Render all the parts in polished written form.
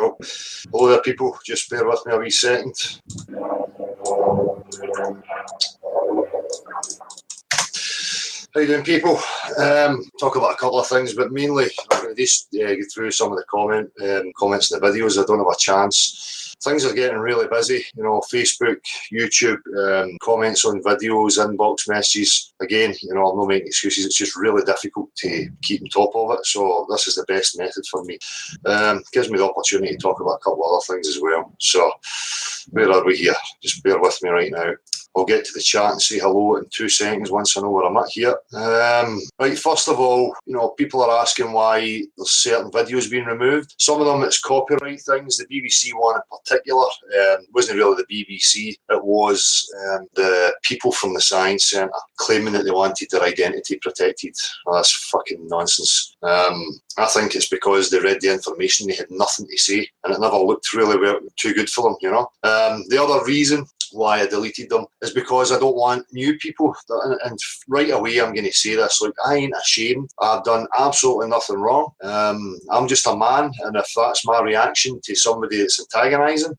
Oh, hello there, people. Just bear with me a wee second. How you doing, people? Talk about a couple of things, but mainly I'm going to just get through some of the comments in the videos. I don't have a chance. Things are getting really busy, you know, Facebook, YouTube, comments on videos, inbox messages. Again, you know, I'm not making excuses. It's just really difficult to keep on top of it. So this is the best method for me. Gives me the opportunity to talk about a couple of other things as well. So where are we here? Just bear with me right now. I'll get to the chat and say hello in 2 seconds once I know where I'm at here. Right, first of all, you know, people are asking why there's certain videos being removed. Some of them it's copyright things. The BBC one in particular wasn't really the BBC. It was the people from the Science Centre claiming that they wanted their identity protected. Well, that's fucking nonsense. I think it's because they read the information, they had nothing to say, and it never looked really well, too good for them, you know. The other reason why I deleted them is because I don't want new people, and right away I'm going to say this, like, I ain't ashamed. I've done absolutely nothing wrong. I'm just a man, and if that's my reaction to somebody that's antagonising,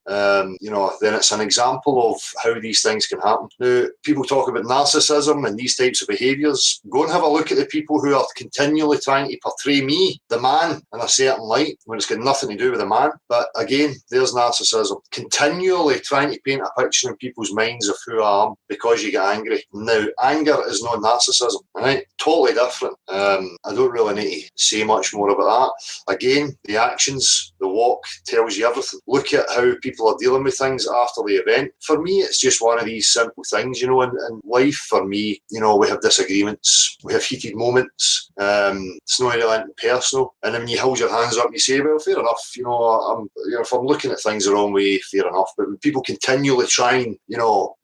you know, then it's an example of how these things can happen. Now, people talk about narcissism and these types of behaviours. Go and have a look at the people who are continually trying to portray me, the man, in a certain light when it's got nothing to do with the man. But again, there's narcissism. Continually trying to paint a picture in people's minds of who I am because you get angry. Now, anger is not narcissism, right? Totally different. I don't really need to say much more about that. Again, the actions, the walk tells you everything. Look at how people are dealing with things after the event. For me, it's just one of these simple things, you know, in life. For me, you know, we have disagreements, we have heated moments. It's not really anything personal. And then when you hold your hands up and you say, well, fair enough, you know, if I'm looking at things the wrong way, fair enough. But when people continually try and, you know,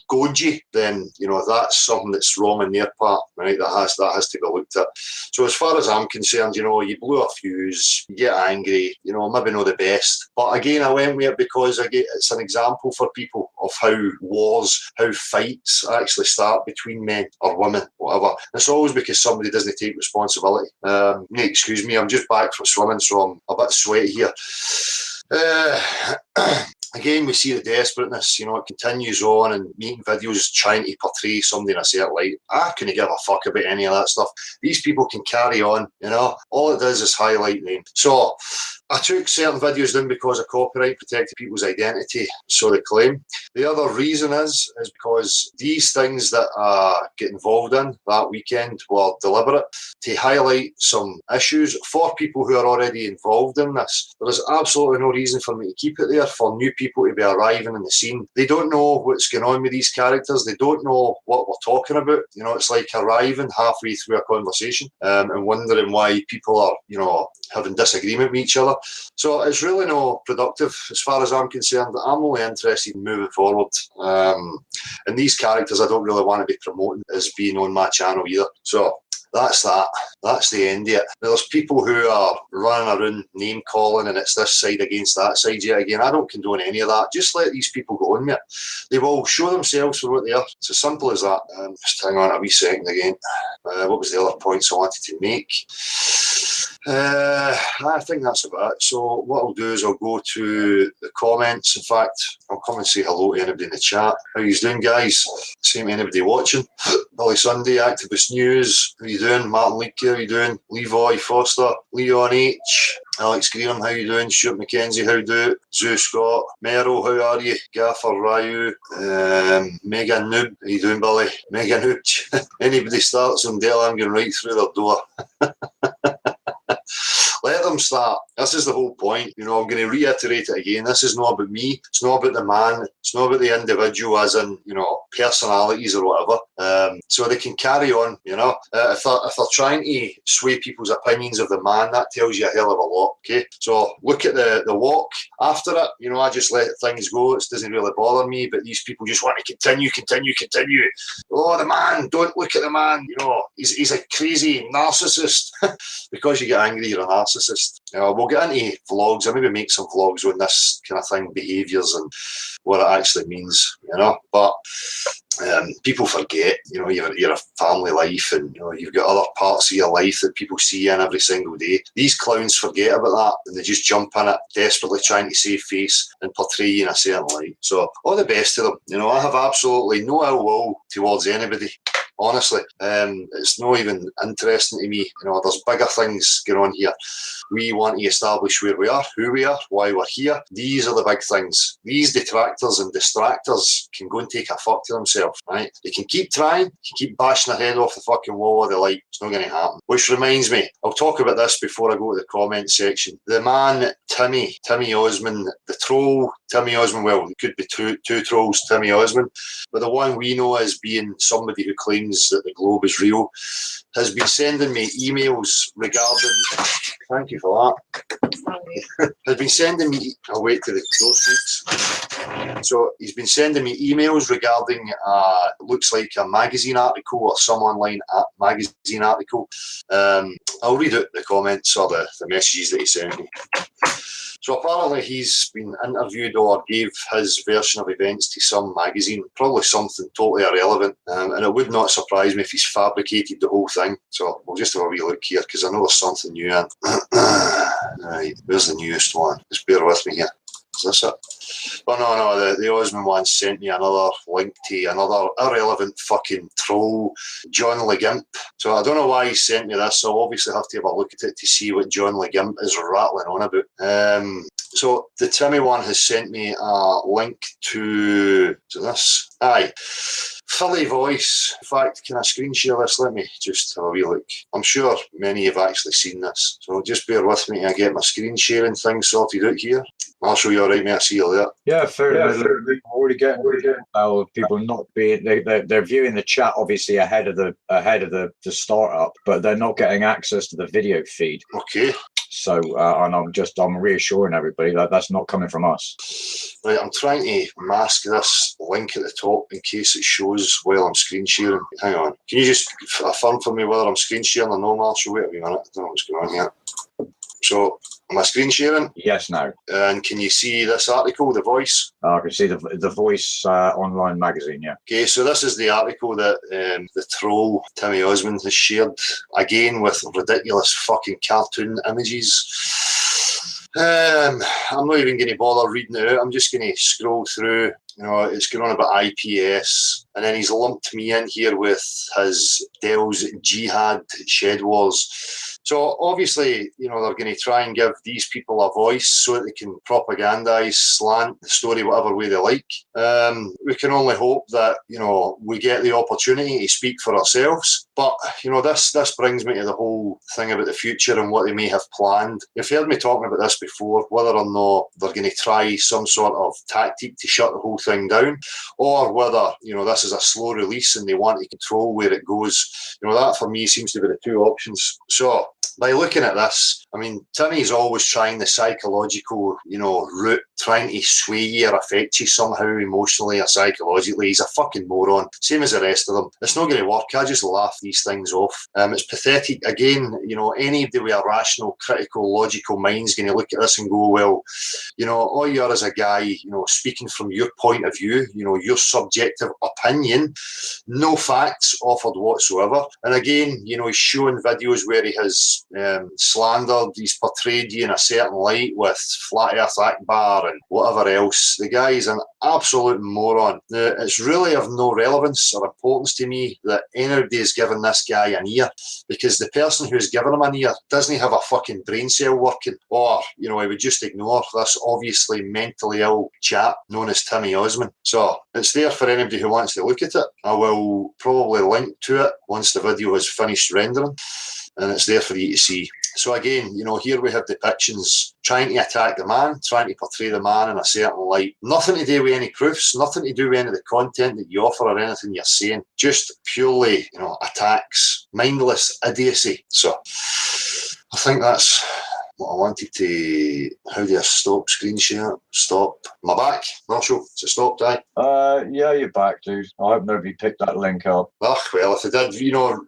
goad you, then, you know, that's something that's wrong on their part, right? That has to be looked at. So as far as I'm concerned, you know, you blow a fuse, you get angry, you know, maybe not the best. But again, I went with it because it's an example for people of how wars, how fights actually start between men or women, whatever. And it's always because somebody doesn't take responsibility. Excuse me, I'm just back from swimming, so I'm a bit sweaty here. Again, we see the desperateness, you know, it continues on, and making videos trying to portray somebody in a certain light. I couldn't give a fuck about any of that stuff. These people can carry on, you know. All it does is highlight them. So I took certain videos down because of copyright, protected people's identity, so they claim. The other reason is because these things that I get involved in that weekend were deliberate to highlight some issues for people who are already involved in this. There is absolutely no reason for me to keep it there for new people to be arriving in the scene. They don't know what's going on with these characters. They don't know what we're talking about. You know, it's like arriving halfway through a conversation and wondering why people are, you know, having disagreement with each other. So it's really not productive as far as I'm concerned. I'm only interested in moving forward. And these characters I don't really want to be promoting as being on my channel either. So that's that. That's the end of it. Now, there's people who are running around name calling and it's this side against that side yet again. I don't condone any of that. Just let these people go on with it. They will show themselves for what they are. It's as simple as that. Just hang on a wee second again. What was the other points I wanted to make? I think that's about it. So what I'll do is I'll go to the comments. In fact, I'll come and say hello to anybody in the chat. How you doing, guys? Same to anybody watching. Billy Sunday, Activist News. How you doing? Martin Leakey, how you doing? Levi Foster, Leon H. Alex Greenham, how you doing? Stuart McKenzie, how you do? Zeus Scott, Merrill, how are you? Gaffer Ryu, Megan Noob, how you doing, Billy? Megan Noob. Anybody starts on Dell, I'm going right through their door. Let them start. This is the whole point. You know, I'm going to reiterate it again. This is not about me. It's not about the man. It's not about the individual as in, you know, personalities or whatever. So they can carry on, you know. If they're trying to sway people's opinions of the man, that tells you a hell of a lot, okay? So look at the walk after it. You know, I just let things go. It doesn't really bother me, but these people just want to continue. Oh, the man, don't look at the man. You know, he's a crazy narcissist. Because you get angry, you're a narcissist. We'll get into vlogs. I'll maybe make some vlogs on this kind of thing, behaviours and what it actually means, you know. But People forget, you're a family life, and you've got other parts of your life that people see in every single day. These clowns forget about that, and they just jump in it, desperately trying to save face and portray you in a certain light. So all the best to them. I have absolutely no ill will towards anybody. Honestly, it's not even interesting to me. There's bigger things going on here. We want to establish where we are, who we are, why we're here. These are the big things. These detractors and distractors can go and take a fuck to themselves, right? They can keep trying, keep bashing their head off the fucking wall all they like. It's not going to happen. Which reminds me, I'll talk about this before I go to the comment section. The man, Timmy Osmond, the troll, Timmy Osmond, well, it could be two trolls, Timmy Osmond, but the one we know as being somebody who claims that the globe is real, has been sending me emails regarding, thank you for that, has been sending me, I'll wait till the door speaks. So he's been sending me emails regarding, looks like a magazine article or some online magazine article. I'll read out the comments or the messages that he sent me. So apparently he's been interviewed or gave his version of events to some magazine, probably something totally irrelevant, and it would not surprise me if he's fabricated the whole thing. So we'll just have a wee look here, because I know there's something new in. Right, where's the newest one? Just bear with me here. Is this it? Oh no, the Osmond one sent me another link to another irrelevant fucking troll, John LeGimp. So I don't know why he sent me this, so I'll obviously have to have a look at it to see what John LeGimp is rattling on about. So the Timmy one has sent me a link to this. Aye. Philly voice. In fact, can I screen share this? Let me just have a wee look. I'm sure many have actually seen this. So just bear with me and I get my screen sharing thing sorted out here. I'll show you all right, mate. I see you there. Yeah, fair enough. We're already getting people not being they're viewing the chat obviously ahead of the startup, but they're not getting access to the video feed. Okay. So, and I'm reassuring everybody that that's not coming from us. Right, I'm trying to mask this link at the top in case it shows while I'm screen sharing. Hang on. Can you just affirm for me whether I'm screen sharing or no, Marshall? Wait a minute. I don't know what's going on here. So, am I screen sharing? Yes, now. And can you see this article, The Voice? I can see the Voice online magazine, yeah. Okay, so this is the article that the troll Timmy Osmond has shared, again with ridiculous fucking cartoon images. I'm not even going to bother reading it out. I'm just going to scroll through. It's going on about IPS, and then he's lumped me in here with his Dell's Jihad Shed Wars. So obviously, they're going to try and give these people a voice so that they can propagandise, slant the story whatever way they like. We can only hope that, we get the opportunity to speak for ourselves. But, this brings me to the whole thing about the future and what they may have planned. You've heard me talking about this before, whether or not they're going to try some sort of tactic to shut the whole thing down, or whether, this is a slow release and they want to control where it goes. That for me seems to be the two options. So, by looking at this, Timmy's always trying the psychological, route, trying to sway you or affect you somehow emotionally or psychologically. He's a fucking moron, same as the rest of them. It's not going to work. I just laugh these things off. It's pathetic. Again, anybody with a rational, critical, logical mind is going to look at this and go, well, all you're as a guy, speaking from your point of view, your subjective opinion, no facts offered whatsoever. And again, he's showing videos where he has slandered, he's portrayed you in a certain light with Flat Earth Akbar and whatever else. The guy is an absolute moron. It's really of no relevance or importance to me that anybody is giving this guy an ear, because the person who's given him an ear doesn't have a fucking brain cell working, or, he would just ignore this obviously mentally ill chap known as Timmy Osmond. So it's there for anybody who wants to look at it. I will probably link to it once the video has finished rendering, and it's there for you to see. So again, here we have depictions trying to attack the man, trying to portray the man in a certain light. Nothing to do with any proofs, nothing to do with any of the content that you offer or anything you're saying. Just purely, attacks, mindless idiocy. So I think that's what I wanted to... How do I stop screen share? Stop. My back, Marshall. It's a stop, die. Yeah, you're back, dude. I hope nobody picked that link up. Well, if they did,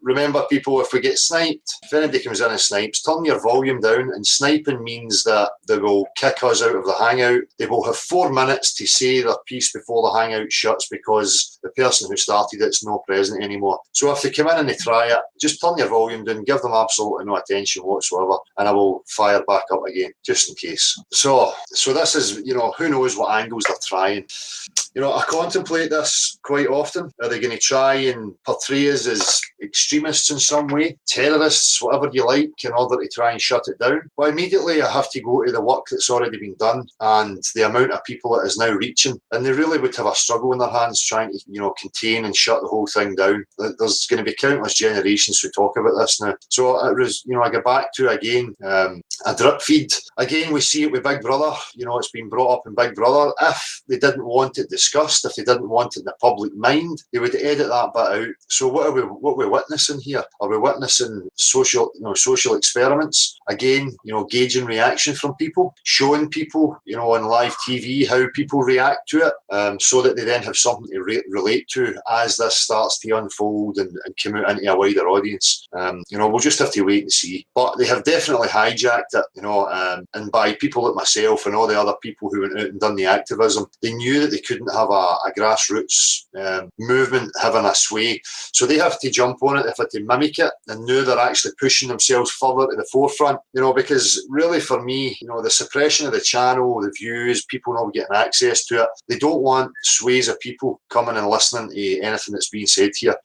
remember, people, if we get sniped, if anybody comes in and snipes, turn your volume down. And sniping means that they will kick us out of the hangout. They will have 4 minutes to say their piece before the hangout shuts because the person who started it's not present anymore. So if they come in and they try it, just turn your volume down, give them absolutely no attention whatsoever, and I will fire back up again, just in case. So this is, who knows what angles they're trying. I contemplate this quite often. Are they going to try and portray us as extremists in some way, terrorists, whatever you like, in order to try and shut it down? Well, immediately I have to go to the work that's already been done and the amount of people it is now reaching. And they really would have a struggle in their hands trying to, contain and shut the whole thing down. There's going to be countless generations who talk about this now. So it was, I go back to, again, a drip feed. Again, we see it with Big Brother. It's been brought up in Big Brother. If they didn't want it discussed, if they didn't want it in the public mind, they would edit that bit out. So what we're witnessing here? Are we witnessing social experiments? Again, gauging reaction from people, showing people, on live TV how people react to it, so that they then have something to relate to as this starts to unfold and come out into a wider audience. We'll just have to wait and see. But they have definitely hijacked it, and by people like myself and all the other people who went out and done the activism, they knew that they couldn't have a grassroots movement having a sway. So they have to jump on it, they have to mimic it, and know they're actually pushing themselves further to the forefront, because really for me, the suppression of the channel, the views, people not getting access to it, they don't want sways of people coming and listening to anything that's being said here.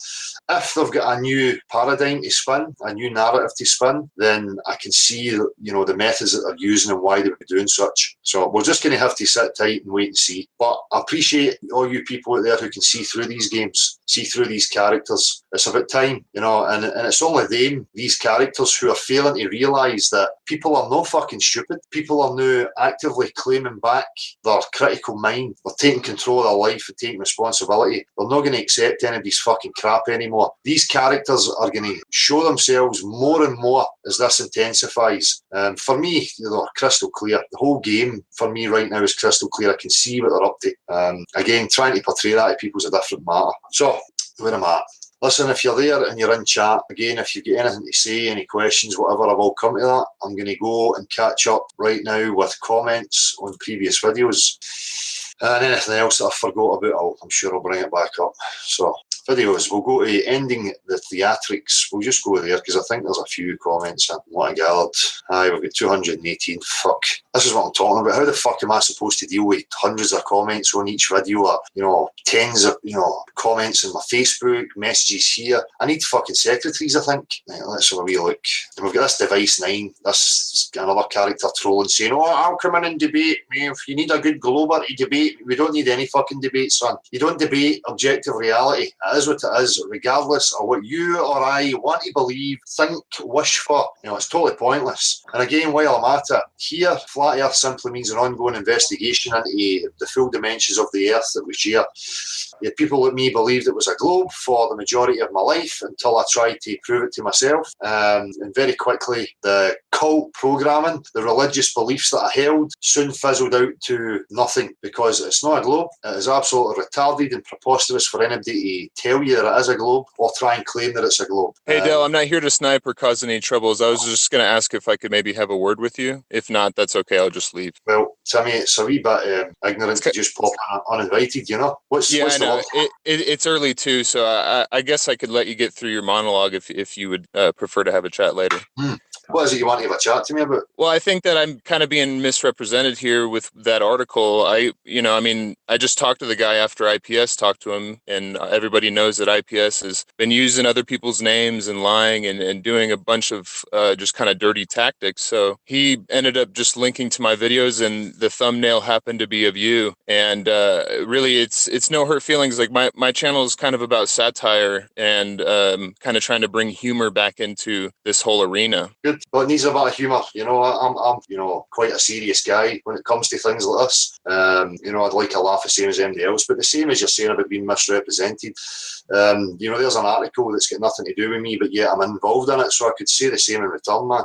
If they've got a new paradigm to spin, a new narrative to spin, then I can see, the methods that they're using and why they would be doing such. So we're just going to have to sit tight and wait and see. But I appreciate all you people out there who can see through these games, see through these characters. It's about time, and it's only them, these characters, who are failing to realise that people are no fucking stupid. People are now actively claiming back their critical mind. They're taking control of their life and taking responsibility. They're not going to accept anybody's fucking crap anymore. These characters are going to show themselves more and more as this intensifies. For me, they're crystal clear. The whole game for me right now is crystal clear. I can see what they're up to. Again, trying to portray that to people is a different matter. So, where am I at? Listen, if you're there and you're in chat, again, if you've got anything to say, any questions, whatever, I will come to that. I'm going to go and catch up right now with comments on previous videos. And anything else that I forgot about, I'm sure I'll bring it back up. So, videos, we'll go to ending the theatrics. We'll just go there because I think there's a few comments in what I gathered. Aye, we've got 218. Fuck. This is what I'm talking about. How the fuck am I supposed to deal with hundreds of comments on each video, or, tens of, comments on my Facebook, messages here? I need fucking secretaries, I think. Right, let's have a wee look. And we've got this Device 9, this another character trolling saying, I'll come in and debate. If you need a good glober to debate, we don't need any fucking debate, son. You don't debate objective reality. It is what it is, regardless of what you or I want to believe, think, wish for. It's totally pointless. And again, while I'm at it, here, Flat Earth simply means an ongoing investigation into the full dimensions of the Earth that we share. People like me believed it was a globe for the majority of my life until I tried to prove it to myself. And very quickly, the cult programming, the religious beliefs that I held, soon fizzled out to nothing because it's not a globe. It is absolutely retarded and preposterous for anybody to tell you that it is a globe or try and claim that it's a globe. Hey, Dale, I'm not here to snipe or cause any troubles. I was just going to ask if I could maybe have a word with you. If not, that's okay. I'll just leave. Well, Timmy, it's a wee bit ignorant to just pop uninvited, What's I know. the It's early too, so I guess I could let you get through your monologue if you would prefer to have a chat later. What is it you want to have a chat to me about? Well, I think that I'm kind of being misrepresented here with that article. I just talked to the guy after IPS talked to him, and everybody knows that IPS has been using other people's names and lying and doing a bunch of just kind of dirty tactics. So he ended up just linking to my videos, and the thumbnail happened to be of you. And really, it's no hurt feelings. Like my channel is kind of about satire and kind of trying to bring humor back into this whole arena. Good. Well, it needs a bit of humour. I'm quite a serious guy when it comes to things like this. I'd like a laugh the same as anybody else, but the same as you're saying about being misrepresented. There's an article that's got nothing to do with me, but yet I'm involved in it, so I could say the same in return, man.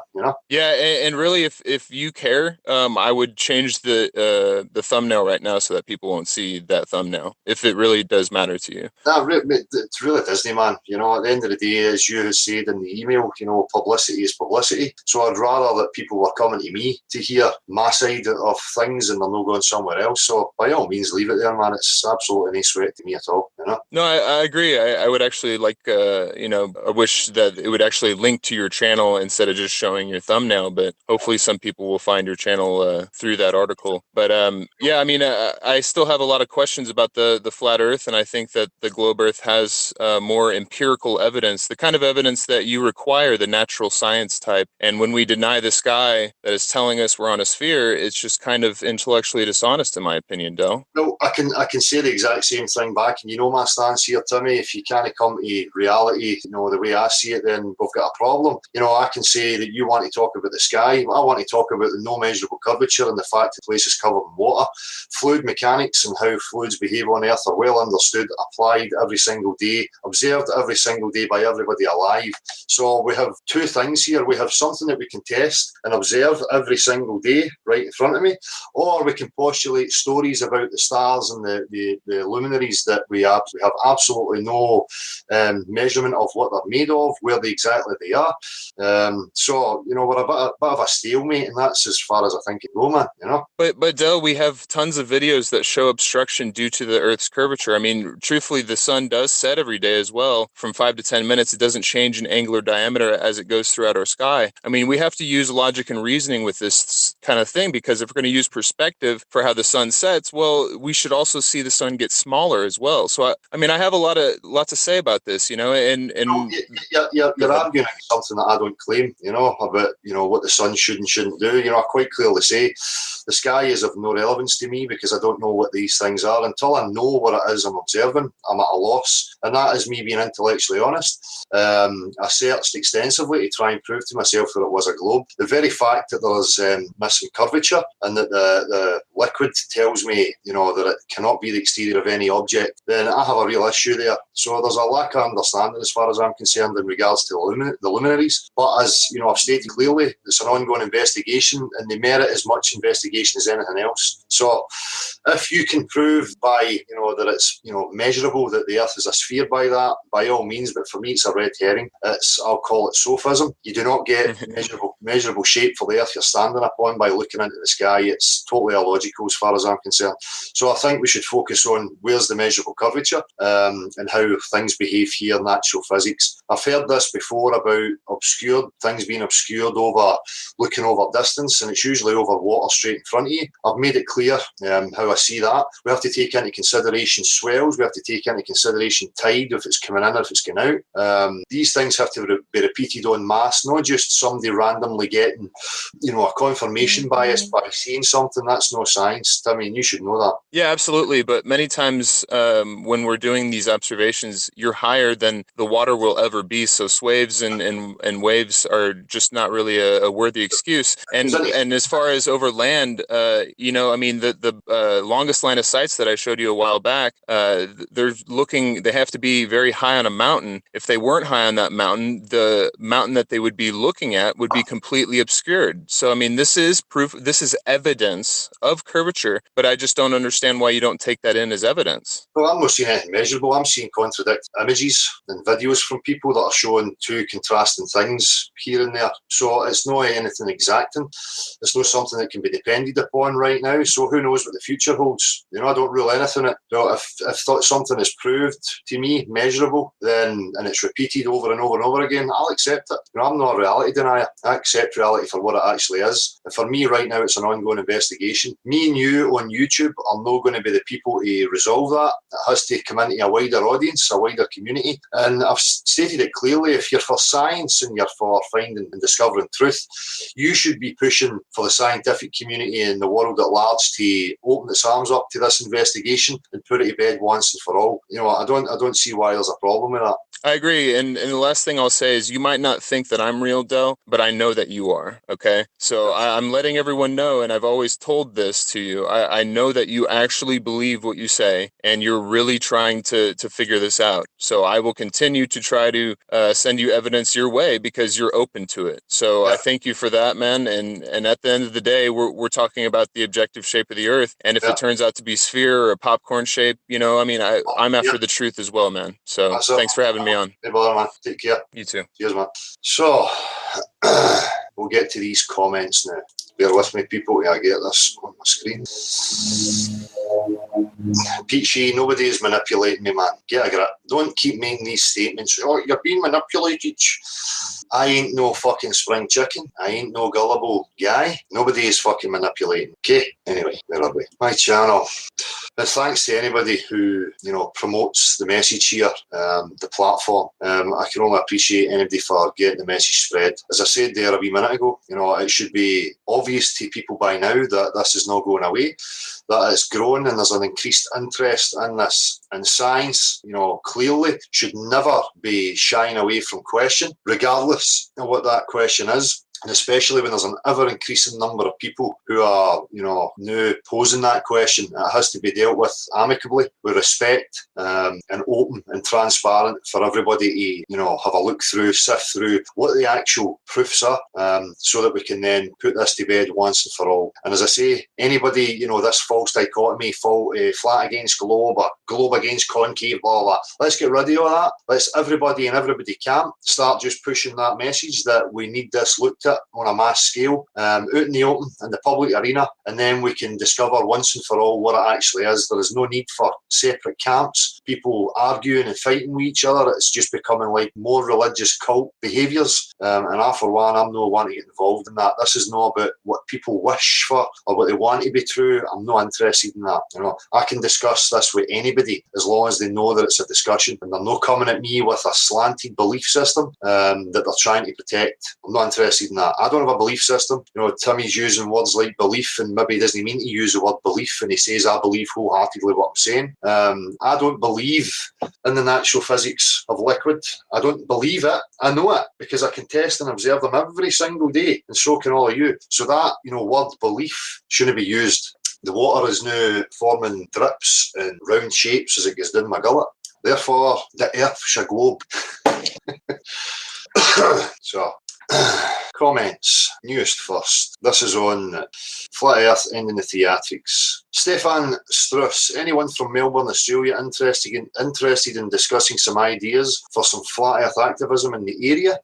Yeah, and really, if you care, I would change the thumbnail right now so that people won't see that thumbnail if it really does matter to you. It's really Disney, man. At the end of the day, as you have said in the email, publicity is publicity. So I'd rather that people were coming to me to hear my side of things and they're not going somewhere else. So by all means, leave it there, man. It's absolutely no sweat to me at all. No, I agree. I would actually like, I wish that it would actually link to your channel instead of just showing your thumbnail. But hopefully, some people will find your channel through that article. But I still have a lot of questions about the flat Earth, and I think that the globe Earth has more empirical evidence, the kind of evidence that you require, the natural science type. And when we deny the sky that is telling us we're on a sphere, it's just kind of intellectually dishonest, in my opinion, Del. No, I can say the exact same thing back, and my stance here, Timmy. If you can't come to reality, the way I see it, then we've got a problem. I can say that you want to talk about the sky. I want to talk about the no measurable curvature and the fact the place is covered in water. Fluid mechanics and how fluids behave on Earth are well understood, applied every single day, observed every single day by everybody alive. So we have two things here. We have something that we can test and observe every single day right in front of me, or we can postulate stories about the stars and the luminaries that we have absolutely no measurement of what they're made of, where exactly they are. We're a bit of a stalemate, and that's as far as I think it go, man. But Del, we have tons of videos that show obstruction due to the Earth's curvature. I mean, truthfully, the sun does set every day as well. From 5 to 10 minutes, it doesn't change in angular diameter as it goes throughout our sky. I mean, we have to use logic and reasoning with this kind of thing, because if we're going to use perspective for how the sun sets, well, we should also see the sun get smaller as well. So, I have a lot to say about this, You're arguing something that I don't claim, about, what the sun should and shouldn't do. I quite clearly say the sky is of no relevance to me because I don't know what these things are. Until I know what it is I'm observing, I'm at a loss. And that is me being intellectually honest. I searched extensively to try and prove to myself that it was a globe. The very fact that there's missing curvature and that the liquid tells me, that it cannot be the exterior of any object, then I have a real issue there. So there's a lack of understanding as far as I'm concerned in regards to the luminaries. But as I've stated clearly, it's an ongoing investigation and they merit as much investigation as anything else. So if you can prove by, that it's, measurable that the Earth is a sphere by that, by all means, but for me it's a red herring. I'll call it sophism. You do not get measurable shape for the Earth you're standing upon by looking into the sky. It's totally illogical as far as I'm concerned. So I think we should focus on where's the measurable curvature and how things behave here, natural physics. I've heard this before about things being obscured over looking over distance, and it's usually over water straight in front of you. I've made it clear how I see that. We have to take into consideration swells. We have to take into consideration tide, if it's coming in or if it's going out. These things have to be repeated en masse, not just somebody randomly getting, a confirmation bias by seeing something. That's no science. I mean, you should know that. Yeah, absolutely. But many times when we're doing these observations, you're higher than the water will ever be. So swaves and waves are just not really a worthy excuse. And as far as over land, the longest line of sights that I showed you a while back, they have to be very high on a mountain. If they weren't high on that mountain, the mountain that they would be looking at would be completely obscured. So, I mean, this is proof, this is evidence of curvature, but I just don't understand why you don't take that in as evidence. Well, I'm not seeing anything measurable. I'm seeing contradicting images and videos from people that are showing two contrasting things here and there. So it's not anything exacting. It's not something that can be depended upon right now. So who knows what the future holds? I don't rule anything out. If something is proved to me measurable, then and it's repeated over and over and over again, I'll accept it. I'm not a reality denier. I accept reality for what it actually is. And for me right now, it's an ongoing investigation. Me and you on YouTube are not going to be the people to resolve that. It has to come into a wider audience, a wider community. And I've stated it clearly, if you're for science and you're for finding and discovering truth, you should be pushing for the scientific community in the world at large to open its arms up to this investigation and put it to bed once and for all. I don't see why there's a problem with that. I agree. And the last thing I'll say is you might not think that I'm real, Del, but I know that you are. Okay. So I'm letting everyone know, and I've always told this to you. I know that you actually believe what you say, and you're really trying to figure this out. So I will continue to try to send you evidence your way because you're open to it. So I thank you for that, man. And at the end of the day, we're talking about the objective shape of the Earth. And if it turns out to be sphere or a popcorn shape, I mean, I'm after the truth as well, man. So thanks for having me on. Hey, brother, man. Take care. You too. Cheers, man. So, we'll get to these comments now. Bear with me, people, till I get this on my screen. Peachy, nobody is manipulating me, man. Get a grip. Don't keep making these statements. Oh, you're being manipulated. I ain't no fucking spring chicken. I ain't no gullible guy. Nobody is fucking manipulating. Okay? Anyway, where are we? My channel. And thanks to anybody who, promotes the message here, the platform. I can only appreciate anybody for getting the message spread. As I said there a wee minute ago, it should be obvious to people by now that this is not going away, that it's growing and there's an increased interest in this. And science, clearly should never be shying away from question, regardless of what that question is. And especially when there's an ever-increasing number of people who are, now posing that question, it has to be dealt with amicably, with respect, and open and transparent for everybody to, have a look through, sift through what the actual proofs are, so that we can then put this to bed once and for all. And as I say, anybody, this false dichotomy, flat against globe, or globe against concave, blah, blah, let's get rid of all that. Let's everybody and everybody camp start just pushing that message that we need this looked at on a mass scale, out in the open, in the public arena, and then we can discover once and for all what it actually is. There is no need for separate camps, people arguing and fighting with each other. It's just becoming like more religious cult behaviours, and I, for one, I'm not wanting to get involved in that. This is not about what people wish for or what they want to be true. I'm not interested in that. I can discuss this with anybody as long as they know that it's a discussion and they're not coming at me with a slanted belief system that they're trying to protect. I'm not interested in that. I don't have a belief system. Timmy's using words like belief, and maybe he doesn't mean to use the word belief, and he says I believe wholeheartedly what I'm saying. I don't believe in the natural physics of liquid. I don't believe it. I know it because I can test and observe them every single day, and so can all of you. So that, word belief shouldn't be used. The water is now forming drips and round shapes as it goes down my gullet. Therefore, the earth is a globe. So, comments. Newest first. This is on Flat Earth ending the theatrics. Stefan Struss, anyone from Melbourne, Australia interested in discussing some ideas for some flat earth activism in the area?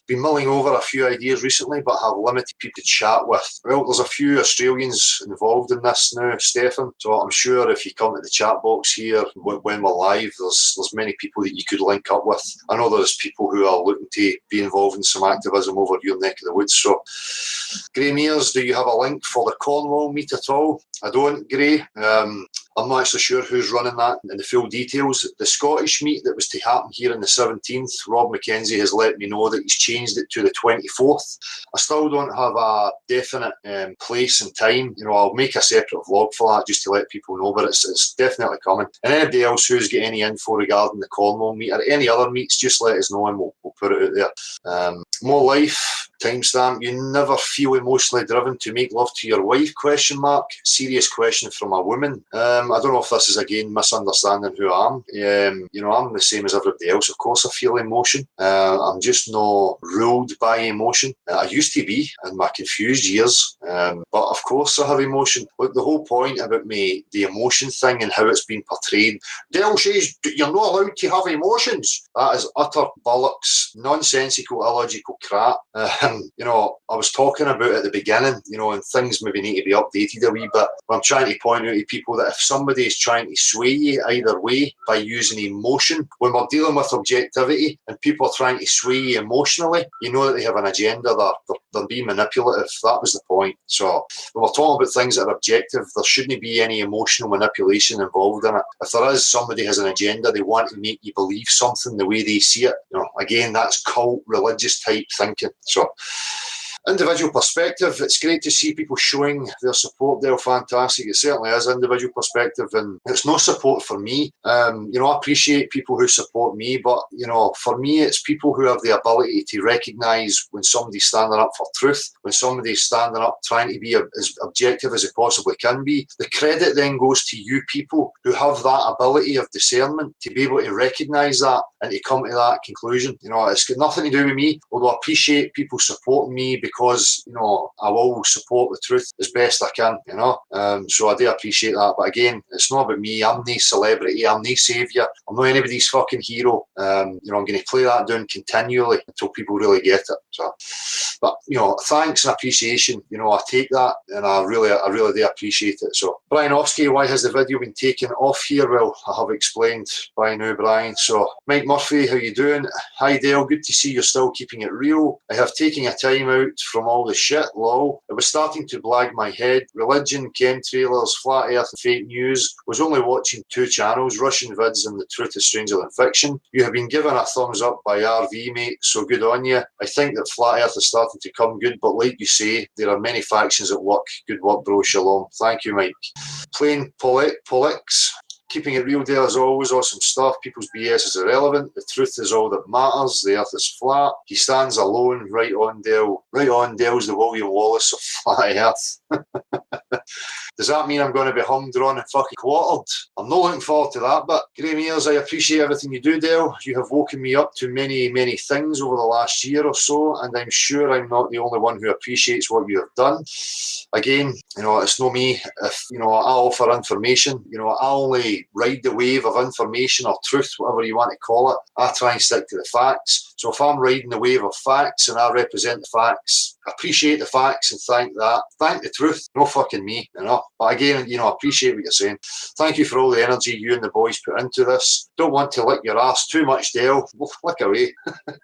Been mulling over a few ideas recently, but have limited people to chat with. Well, there's a few Australians involved in this now, Stefan, so I'm sure if you come to the chat box here when we're live, there's many people that you could link up with. I know there's people who are looking to be involved in some activism over your neck of the woods. So, Grey Mears, do you have a link for the Cornwall meet at all? I don't, Grey. I'm not actually sure who's running that and the full details. The Scottish meet that was to happen here on the 17th, Rob McKenzie has let me know that he's changed it to the 24th. I still don't have a definite place and time. I'll make a separate vlog for that just to let people know, but it's definitely coming. And anybody else who's got any info regarding the Cornwall meet or any other meets, just let us know and we'll put it out there. More life. Timestamp, you never feel emotionally driven to make love to your wife, ? Serious question from a woman. I don't know if this is again misunderstanding who I am. I'm the same as everybody else. Of course I feel emotion. I'm just not ruled by emotion. I used to be in my confused years. But of course I have emotion. Look, the whole point about me, the emotion thing and how it's been portrayed. Dale says you're not allowed to have emotions. That is utter bollocks, nonsensical, illogical crap. I was talking about at the beginning, and things maybe need to be updated a wee bit. I'm trying to point out to people that if somebody is trying to sway you either way by using emotion, when we're dealing with objectivity and people are trying to sway you emotionally, you know that they have an agenda, they're being manipulative. That was the point. So when we're talking about things that are objective, there shouldn't be any emotional manipulation involved in it. If there is, somebody has an agenda, they want to make you believe something the way they see it. Again, that's cult religious type thinking. So individual perspective, it's great to see people showing their support. They're fantastic. It certainly is individual perspective, and it's no support for me. I appreciate people who support me, but for me, it's people who have the ability to recognise when somebody's standing up for truth, when somebody's standing up trying to be as objective as it possibly can be. The credit then goes to you people who have that ability of discernment to be able to recognise that and to come to that conclusion. It's got nothing to do with me, although I appreciate people supporting me because, I will support the truth as best I can, so I do appreciate that. But again, it's not about me. I'm no celebrity. I'm no saviour. I'm not anybody's fucking hero. I'm going to play that down continually until people really get it. So, but thanks and appreciation. I take that, and I really do appreciate it. So, Brian Oskey, why has the video been taken off here? Well, I have explained by now, Brian. So, Mike Murphy, how you doing? Hi Dale, good to see you're still keeping it real. I have taken a time out from all the shit, lol. It was starting to blag my head. Religion, chemtrailers, flat earth and fake news. Was only watching 2 channels, Russian vids and The Truth is Stranger Than Fiction. You have been given a thumbs up by RV, mate, so good on you. I think that flat earth is starting to come good, but like you say, there are many factions at work. Good work, bro. Shalom. Thank you, Mike. Plain Polix. Keeping it real there as always, awesome stuff. People's BS is irrelevant. The truth is all that matters. The earth is flat. He stands alone. Right on, Dale. Right on, Dale's the William Wallace of flat earth. Does that mean I'm going to be hung, drawn and fucking quartered? I'm not looking forward to that, but Graham Ears, I appreciate everything you do, Dale. You have woken me up to many, many things over the last year or so, and I'm sure I'm not the only one who appreciates what you have done. Again, it's not me. If, I offer information, I only ride the wave of information or truth, whatever you want to call it. I try and stick to the facts. So if I'm riding the wave of facts and I represent the facts, appreciate the facts and thank the truth, no fucking me, But again, I appreciate what you're saying. Thank you for all the energy you and the boys put into this. Don't want to lick your ass too much, Dale. Well, lick away.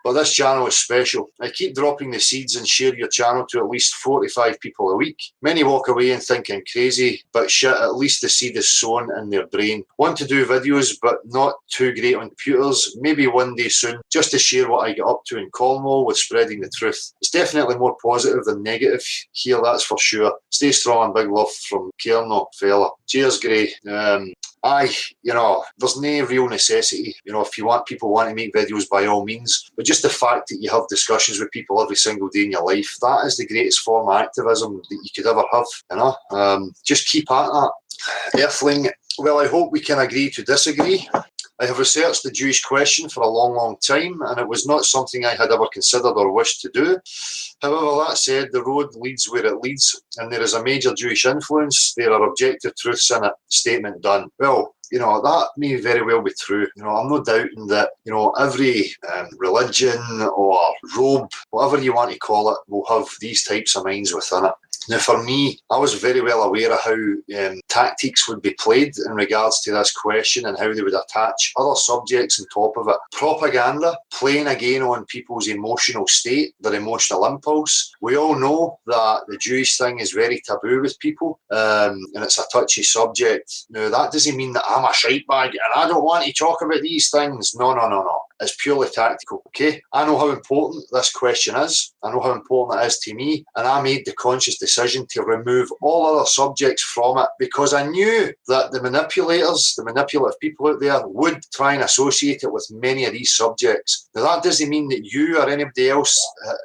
But this channel is special. I keep dropping the seeds and share your channel to at least 45 people a week. Many walk away and think I'm crazy, but shit, at least the seed is sown in their brain. Want to do videos, but not too great on computers. Maybe one day soon, just to share what I get up to in Cornwall with spreading the truth. It's definitely more positive than negative here, that's for sure. Stay strong and big love from Kierno, fella. Cheers, Gray. There's no real necessity. If people want to make videos, by all means. But just the fact that you have discussions with people every single day in your life, that is the greatest form of activism that you could ever have. Just keep at that. Earthling, well, I hope we can agree to disagree. I have researched the Jewish question for a long, long time, and it was not something I had ever considered or wished to do. However, that said, the road leads where it leads, and there is a major Jewish influence. There are objective truths in it. Statement done. Well, that may very well be true. I'm not doubting that, every religion or robe, whatever you want to call it, will have these types of minds within it. Now, for me, I was very well aware of how tactics would be played in regards to this question and how they would attach other subjects on top of it. Propaganda, playing again on people's emotional state, their emotional impulse. We all know that the Jewish thing is very taboo with people, and it's a touchy subject. Now, that doesn't mean that I'm a shite bag and I don't want to talk about these things. No. It's purely tactical, okay? I know how important this question is. I know how important it is to me, and I made the conscious decision to remove all other subjects from it because I knew that the manipulators, the manipulative people out there would try and associate it with many of these subjects. Now, that doesn't mean that you or anybody else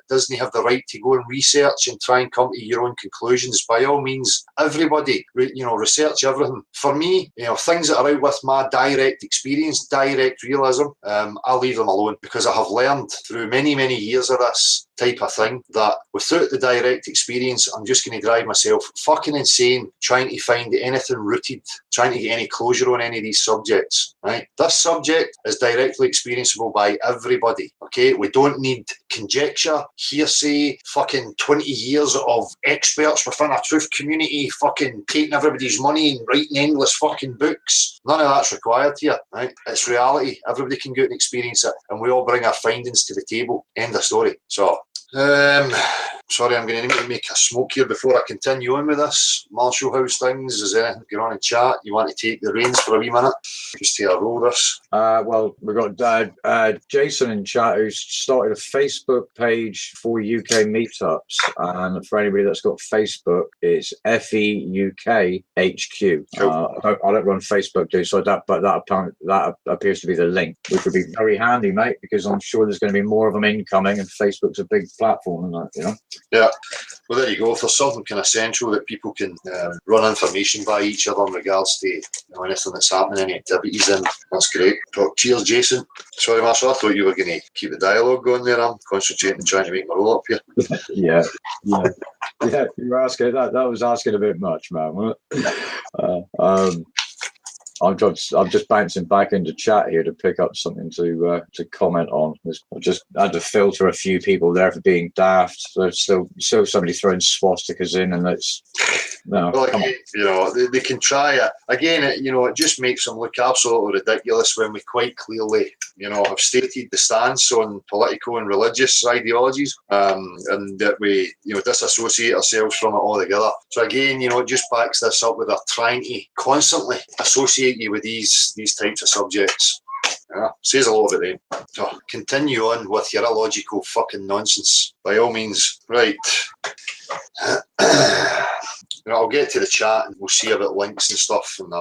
doesn't have the right to go and research and try and come to your own conclusions. By all means, everybody, research everything. For me, things that are out with my direct experience, direct realism, I'll leave them alone because I have learned through many, many years of this type of thing that without the direct experience, I'm just going to drive myself fucking insane trying to find anything rooted, trying to get any closure on any of these subjects, right? This subject is directly experienceable by everybody, okay? We don't need conjecture, hearsay, fucking 20 years of experts within a truth community fucking taking everybody's money and writing endless fucking books. None of that's required here, right? It's reality. Everybody can go out and experience it, and we all bring our findings to the table. End of story. So, Sorry, I'm going to need to make a smoke here before I continue on with this. Marshall House things, is there anything going on in chat? You want to take the reins for a wee minute? Just to roll this. Well, we've got Jason in chat who's started a Facebook page for UK meetups. And for anybody that's got Facebook, it's FEUK HQ. Cool. I don't run Facebook, so that appears to be the link, which would be very handy, mate, because I'm sure there's going to be more of them incoming, and Facebook's a big platform, and that, you know. Yeah, well, there you go. If there's something kind of central that people can run information by each other in regards to anything that's happening, any activities, then that's great. But cheers, Jason. Sorry, Marshall, I thought you were going to keep the dialogue going there. I'm concentrating trying to make my roll up here. Yeah, you were asking that was asking a bit much, man, wasn't it? I'm just bouncing back into chat here to pick up something to comment on. I just had to filter a few people there for being daft. There's still somebody throwing swastikas in, and it's no. Well, again, they can try it again. It just makes them look absolutely ridiculous when we quite clearly, have stated the stance on political and religious ideologies, and that we, disassociate ourselves from it altogether. So again, it just backs this up with our trying to constantly associate you with these types of subjects. Says a lot about them. So continue on with your illogical fucking nonsense, by all means. Right. I'll get to the chat and we'll see about links and stuff, and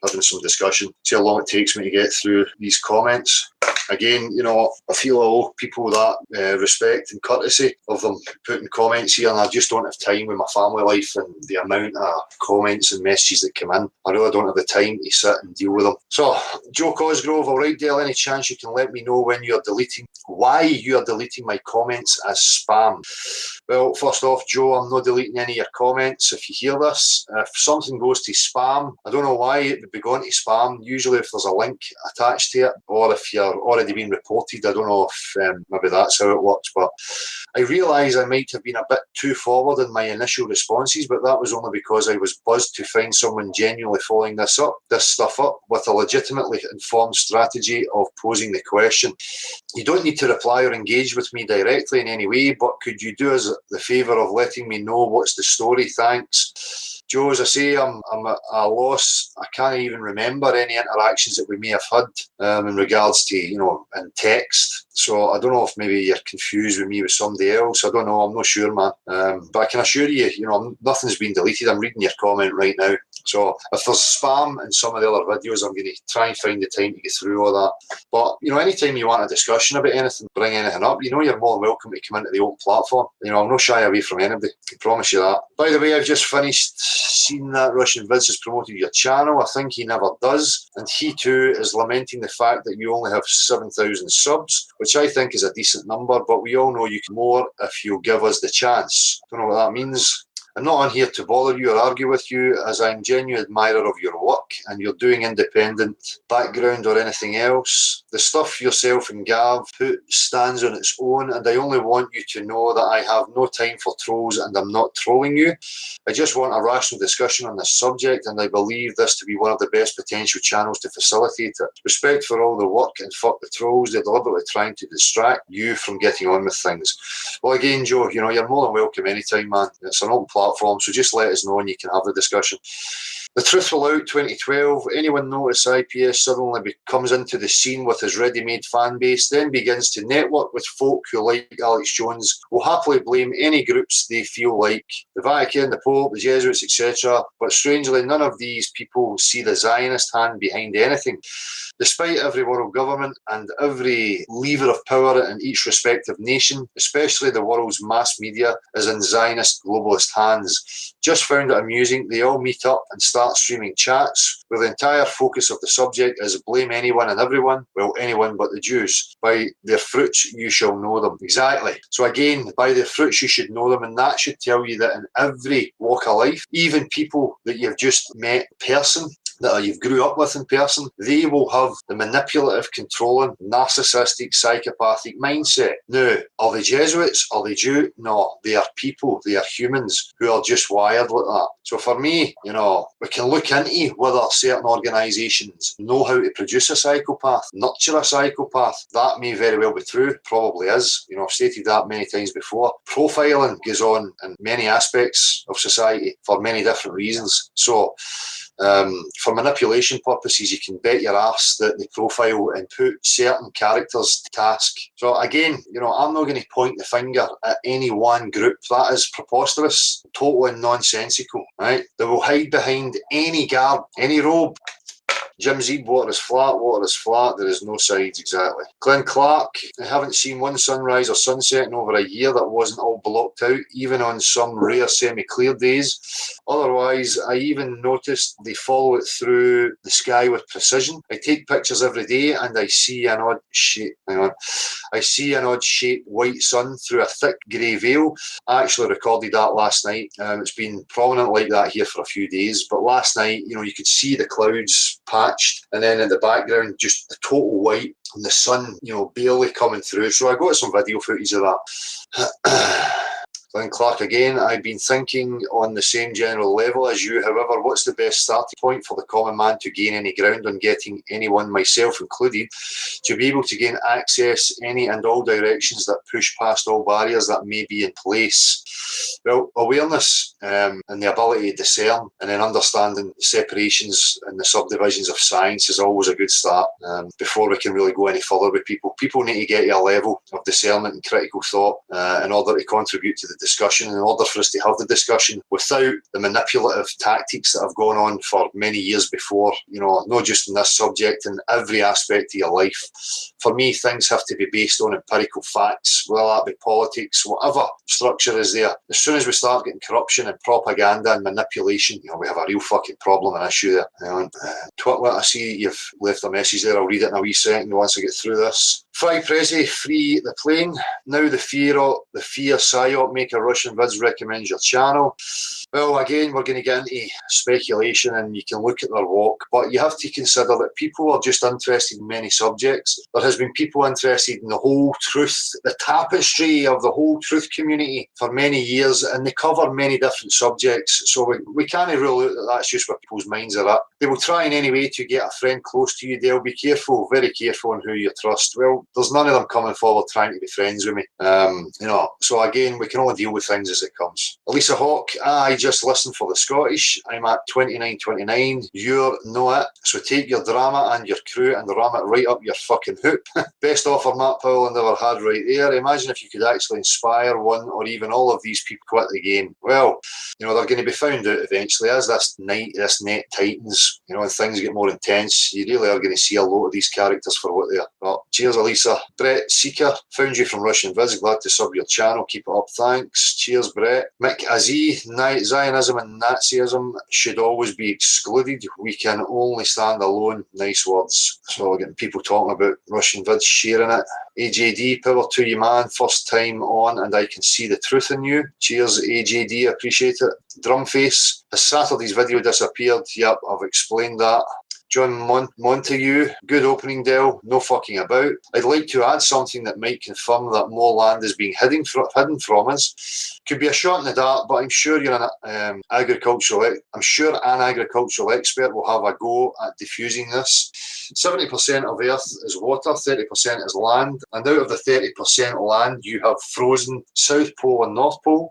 having some discussion. See how long it takes me to get through these comments. Again, I feel I owe people that respect and courtesy of them putting comments here, and I just don't have time with my family life and the amount of comments and messages that come in. I really don't have the time to sit and deal with them. So, Joe Cosgrove, all right, Dale, any chance you can let me know why you are deleting my comments as spam? Well, first off, Joe, I'm not deleting any of your comments. If you hear this, if something goes to spam, I don't know why it would be going to spam. Usually if there's a link attached to it, or if you're already being reported, I don't know if maybe that's how it works, but I realise I might have been a bit too forward in my initial responses, but that was only because I was buzzed to find someone genuinely following this stuff up with a legitimately informed strategy of posing the question. You don't need to reply or engage with me directly in any way, but could you do us the favour of letting me know what's the story? Thanks. Joe, as I say, I'm at a loss. I can't even remember any interactions that we may have had in regards to, in text. So I don't know if maybe you're confused with me with somebody else. I don't know. I'm not sure, man. But I can assure you, nothing's been deleted. I'm reading your comment right now. So if there's spam in some of the other videos, I'm going to try and find the time to get through all that. But, anytime you want a discussion about anything, bring anything up, you're more than welcome to come into the open platform. I'm not shy away from anybody. I promise you that. By the way, I've just finished seeing that Russian Vids has promoted your channel. I think he never does. And he too is lamenting the fact that you only have 7,000 subs, which I think is a decent number, but we all know you can more if you give us the chance. Don't know what that means. I'm not on here to bother you or argue with you, as I'm a genuine admirer of your work and you're doing independent background or anything else. The stuff yourself and Gav put stands on its own, and I only want you to know that I have no time for trolls and I'm not trolling you. I just want a rational discussion on this subject, and I believe this to be one of the best potential channels to facilitate it. Respect for all the work and fuck the trolls. They're deliberately trying to distract you from getting on with things. Well, again, Joe, you're more than welcome anytime, man. It's an open platform, so just let us know and you can have the discussion. The Truth Will Out 2012, anyone notice IPS suddenly comes into the scene with his ready-made fan base, then begins to network with folk who, like Alex Jones, will happily blame any groups they feel like, the Vatican, the Pope, the Jesuits, etc. But strangely, none of these people see the Zionist hand behind anything. Despite every world government and every lever of power in each respective nation, especially the world's mass media, is in Zionist globalist hands. Just found it amusing, they all meet up and start streaming chats where the entire focus of the subject is blame anyone and everyone, well, anyone but the Jews. By their fruits you shall know them. Exactly. So again, by their fruits you should know them, and that should tell you that in every walk of life, even people that you've just met in person, that you've grew up with in person, they will have the manipulative, controlling, narcissistic, psychopathic mindset. Now, are they Jesuits? Are they Jew? No, they are people. They are humans who are just wired like that. So for me, you know, we can look into whether certain organisations know how to produce a psychopath, nurture a psychopath. That may very well be true, probably is. You know, I've stated that many times before. Profiling goes on in many aspects of society for many different reasons. So, for manipulation purposes, you can bet your ass that they profile and put certain characters to task. So again, you know, I'm not going to point the finger at any one group. That is preposterous, totally nonsensical, right? They will hide behind any garb, any robe. Jim Zeeb, water is flat, there is no sides exactly. Glenn Clark, I haven't seen one sunrise or sunset in over a year that wasn't all blocked out, even on some rare semi-clear days. Otherwise, I even noticed they follow it through the sky with precision. I take pictures every day and I see an odd shaped white sun through a thick grey veil. I actually recorded that last night. It's been prominent like that here for a few days, but last night, you know, you could see the clouds patched, and then in the background, just the total white, and the sun, you know, barely coming through. So I got some video footage of that. Glenn Clark again, I've been thinking on the same general level as you. However, what's the best starting point for the common man to gain any ground on getting anyone, myself included, to be able to gain access any and all directions that push past all barriers that may be in place? Well, awareness and the ability to discern, and then understanding the separations and the subdivisions of science is always a good start before we can really go any further with people. People need to get to a level of discernment and critical thought in order to contribute to the discussion, in order for us to have the discussion without the manipulative tactics that have gone on for many years before, you know, not just in this subject, in every aspect of your life. For me, things have to be based on empirical facts, whether that be politics, whatever structure is there. As soon as we start getting corruption and propaganda and manipulation, you know, we have a real fucking problem and issue there. Twitlet, I see you've left a message there. I'll read it in a wee second once I get through this. Fry Prezi, free the plane. Now the fear psyop maker Russian vids recommends your channel. Well, again, we're going to get into speculation and you can look at their walk, but you have to consider that people are just interested in many subjects. There has been people interested in the whole truth, the tapestry of the whole truth community for many years, and they cover many different subjects. So we can't rule out that that's just where people's minds are at. They will try in any way to get a friend close to you. They'll be careful, very careful on who you trust. Well, there's none of them coming forward trying to be friends with me. You know, so again, we can only deal with things as it comes. Elisa Hawk, I just listened for the Scottish. I'm at 29.29. You're not it. So take your drama and your crew and ram it right up your fucking hoop. Best offer Matt Powell never had right there. Imagine if you could actually inspire one or even all of these people to quit the game. Well, you know, they're going to be found out eventually as this net tightens, you know, and things get more intense. You really are going to see a lot of these characters for what they are. But cheers, Elisa. Brett Seeker, found you from Russian Viz. Glad to sub your channel. Keep it up. Thanks. Cheers, Brett. Mick Aziz, Zionism and Nazism should always be excluded. We can only stand alone. Nice words. So we're getting people talking about Russian Vids, sharing it. AJD, power to you, man. First time on and I can see the truth in you. Cheers, AJD. Appreciate it. Drumface, has Saturday's video disappeared? Yep, I've explained that. John Montague, good opening, Del. No fucking about. I'd like to add something that might confirm that more land is being hidden from us. Could be a shot in the dark, but I'm sure you're an agricultural expert will have a go at diffusing this. 70% of Earth is water, 30% is land, and out of the 30% land, you have frozen South Pole and North Pole.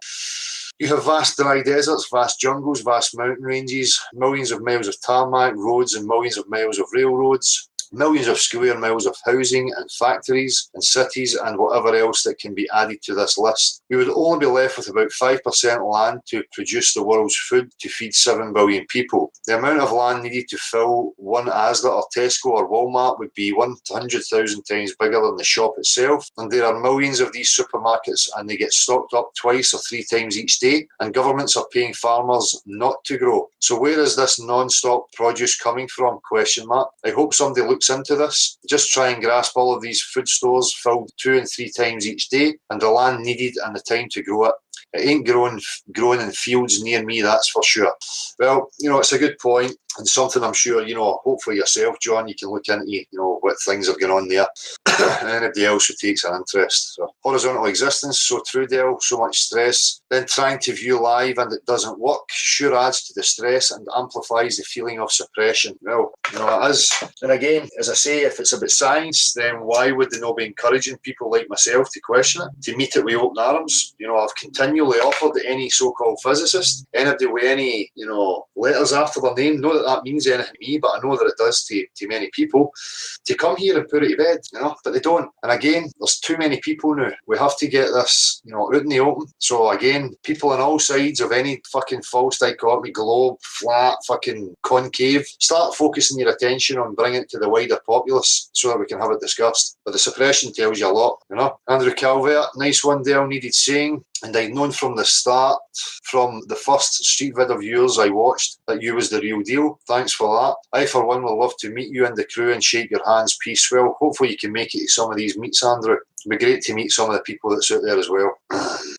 You have vast dry deserts, vast jungles, vast mountain ranges, millions of miles of tarmac, roads and millions of miles of railroads, millions of square miles of housing and factories and cities and whatever else that can be added to this list. We would only be left with about 5% land to produce the world's food to feed 7 billion people. The amount of land needed to fill one Asda or Tesco or Walmart would be 100,000 times bigger than the shop itself, and there are millions of these supermarkets and they get stocked up 2 or 3 times each day, and governments are paying farmers not to grow. So where is this non-stop produce coming from? Question mark. I hope somebody looks into this. Just try and grasp all of these food stores filled 2 and 3 times each day and the land needed and the time to grow it. It ain't growing in fields near me, that's for sure. Well, you know, it's a good point. and something I'm sure, hopefully yourself, John, you can look into, what things are going on there. And anybody else who takes an interest. So, horizontal existence, so true, Del, so much stress. Then trying to view live and it doesn't work, sure adds to the stress and amplifies the feeling of suppression. Well, it is. And again, as I say, if it's about science, then why would they not be encouraging people like myself to question it, to meet it with open arms? I've continually offered any so-called physicist, anybody with any, letters after their name, not that means anything to me, but I know that it does to many people, to come here and put it to bed, but they don't. And again, there's too many people now. We have to get this, out in the open. So again, people on all sides of any fucking false dichotomy, globe, flat, fucking concave, start focusing your attention on bringing it to the wider populace so that we can have it discussed. But the suppression tells you a lot, Andrew Calvert, nice one, Dale, needed saying. And I'd known from the start, from the first street vid of yours I watched, that you was the real deal. Thanks for that. I, for one, will love to meet you and the crew and shake your hands. Peace. Well, hopefully you can make it to some of these meets, Andrew. It'd be great to meet some of the people that's out there as well.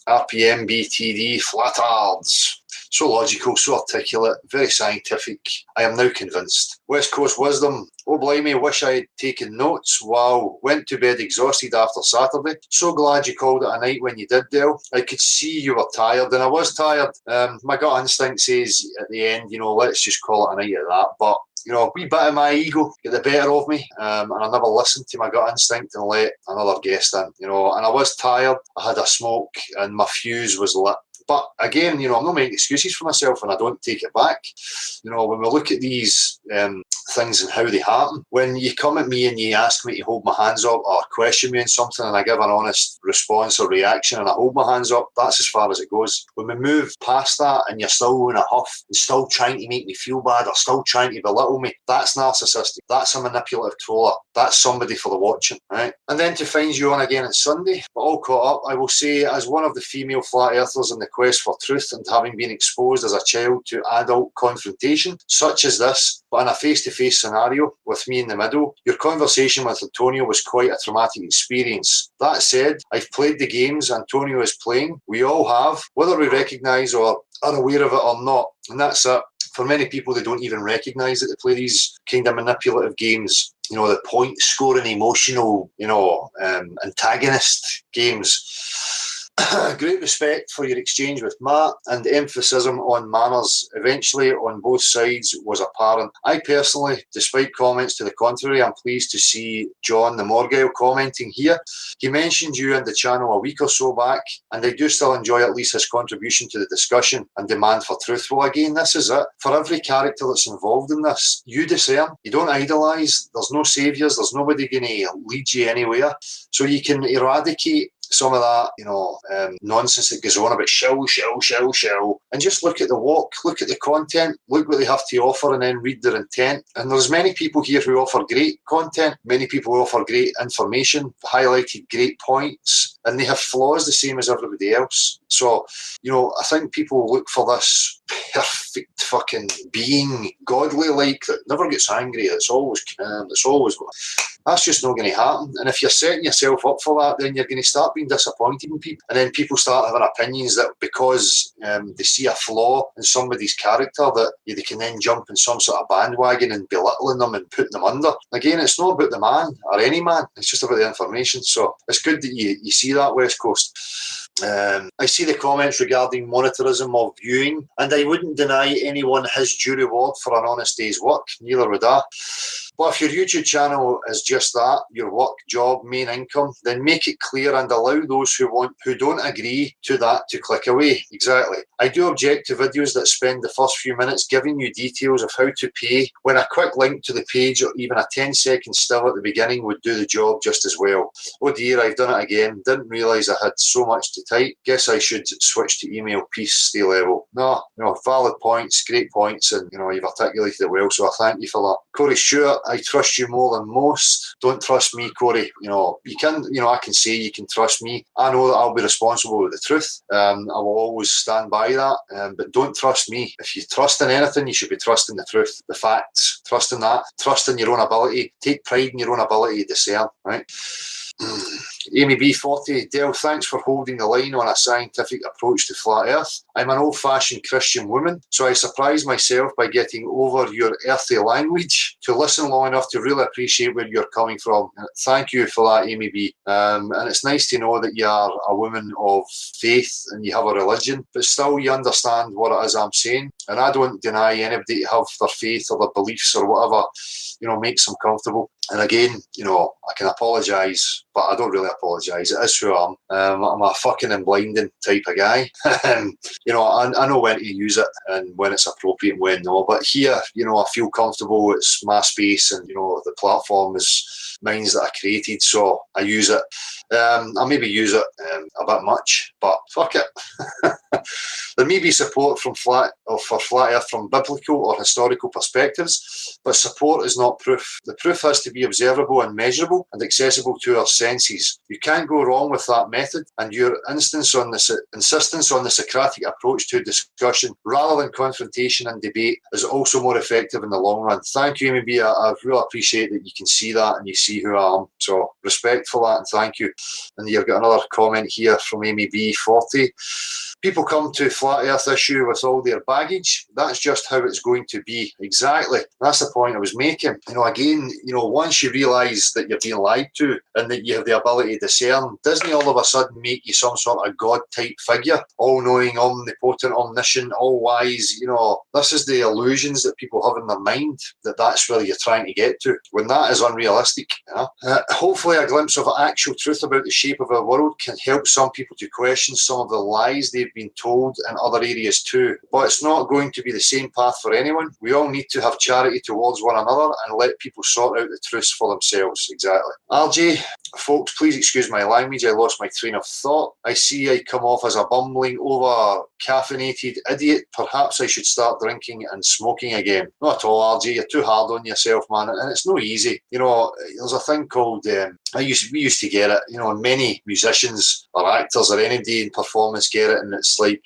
RPM, BTD, flatards. So logical, so articulate, very scientific. I am now convinced. West Coast wisdom. Oh, blimey, wish I had taken notes. Wow, went to bed exhausted after Saturday. So glad you called it a night when you did, Del. I could see you were tired, and I was tired. My gut instinct says at the end, let's just call it a night at that. But a wee bit of my ego get the better of me, and I never listened to my gut instinct and let another guest in, and I was tired. I had a smoke, and my fuse was lit. But again, I'm not making excuses for myself, and I don't take it back. When we look at these things and how they happen, when you come at me and you ask me to hold my hands up or question me on something and I give an honest response or reaction and I hold my hands up, that's as far as it goes. When we move past that and you're still in a huff and still trying to make me feel bad or still trying to belittle me, that's narcissistic. That's a manipulative troller. That's somebody for the watching, right? And then to find you on again on Sunday, we're all caught up. I will say, as one of the female flat earthers in the quest for truth and having been exposed as a child to adult confrontation, such as this, but in a face-to-face scenario with me in the middle, your conversation with Antonio was quite a traumatic experience. That said, I've played the games Antonio is playing. We all have, whether we recognise or are aware of it or not. And that's it. For many people, they don't even recognise that they play these kind of manipulative games. The point scoring, emotional, antagonist games. Great respect for your exchange with Matt, and the emphasis on manners eventually on both sides was apparent. I personally, despite comments to the contrary, am pleased to see John the Morgale commenting here. He mentioned you in the channel a week or so back, and I do still enjoy at least his contribution to the discussion and demand for truth. Well, again, this is it. For every character that's involved in this, you discern. You don't idolise. There's no saviours. There's nobody going to lead you anywhere. So you can eradicate some of that, nonsense that goes on about shell, and just look at the walk, look at the content, look what they have to offer, and then read their intent. And there's many people here who offer great content, many people who offer great information, highlighted great points, and they have flaws the same as everybody else. So, I think people look for this perfect fucking being, godly like, that never gets angry, that's always calm, that's always good. That's just not going to happen. And if you're setting yourself up for that, then you're going to start being disappointed in people. And then people start having opinions that because they see a flaw in somebody's character, that they can then jump in some sort of bandwagon and belittling them and putting them under. Again, it's not about the man or any man. It's just about the information. So it's good that you see that, West Coast. I see the comments regarding monetarism of viewing, and I wouldn't deny anyone his due reward for an honest day's work. Neither would I. But if your YouTube channel is just that, your work, job, main income, then make it clear and allow those who don't agree to that to click away. Exactly. I do object to videos that spend the first few minutes giving you details of how to pay, when a quick link to the page or even a 10-second still at the beginning would do the job just as well. Oh dear, I've done it again. Didn't realise I had so much to type. Guess I should switch to email. Peace, stay level. No, valid points, great points, and you've articulated it well, so I thank you for that. Corey Stewart, I trust you more than most. Don't trust me, Corey. You can, I can say you can trust me. I know that I'll be responsible with the truth. I will always stand by that. But don't trust me. If you trust in anything, you should be trusting the truth, the facts. Trust in that. Trust in your own ability. Take pride in your own ability to discern, right? Amy B40, Dale, thanks for holding the line on a scientific approach to flat earth. I'm an old-fashioned Christian woman, so I surprised myself by getting over your earthy language to listen long enough to really appreciate where you're coming from. Thank you for that, Amy B. And it's nice to know that you are a woman of faith and you have a religion, but still you understand what it is I'm saying. And I don't deny anybody to have their faith or their beliefs or whatever, makes them comfortable. And again, I can apologise, but I don't really apologise. It is who I am. I'm a fucking and blinding type of guy. I know when to use it and when it's appropriate and when no. But here, I feel comfortable. It's my space and, the platform is mine that I created, so I use it. I maybe use it a bit much, but fuck it. There may be support for flat earth from biblical or historical perspectives, but support is not proof. The proof has to be observable and measurable and accessible to our senses. You can't go wrong with that method, and your insistence on the Socratic approach to discussion rather than confrontation and debate is also more effective in the long run. Thank you, Amy B. I really appreciate that you can see that and you see who I am. So respect for that and thank you. And you've got another comment here from Amy B40. People come to flat earth issue with all their baggage. That's just how it's going to be. Exactly. That's the point I was making. Once you realise that you're being lied to and that you have the ability to discern, doesn't all of a sudden make you some sort of God-type figure? All-knowing, omnipotent, omniscient, all-wise. This is the illusions that people have in their mind, that's where you're trying to get to, when that is unrealistic. Hopefully a glimpse of actual truth about the shape of our world can help some people to question some of the lies they've been told in other areas too. But it's not going to be the same path for anyone. We all need to have charity towards one another and let people sort out the truths for themselves. Exactly. RJ, folks, please excuse my language. I lost my train of thought. I see I come off as a bumbling, over-caffeinated idiot. Perhaps I should start drinking and smoking again. Not at all, RJ. You're too hard on yourself, man. And it's no easy. There's a thing called, we used to get it, many musicians or actors or anybody in performance get it, and it's like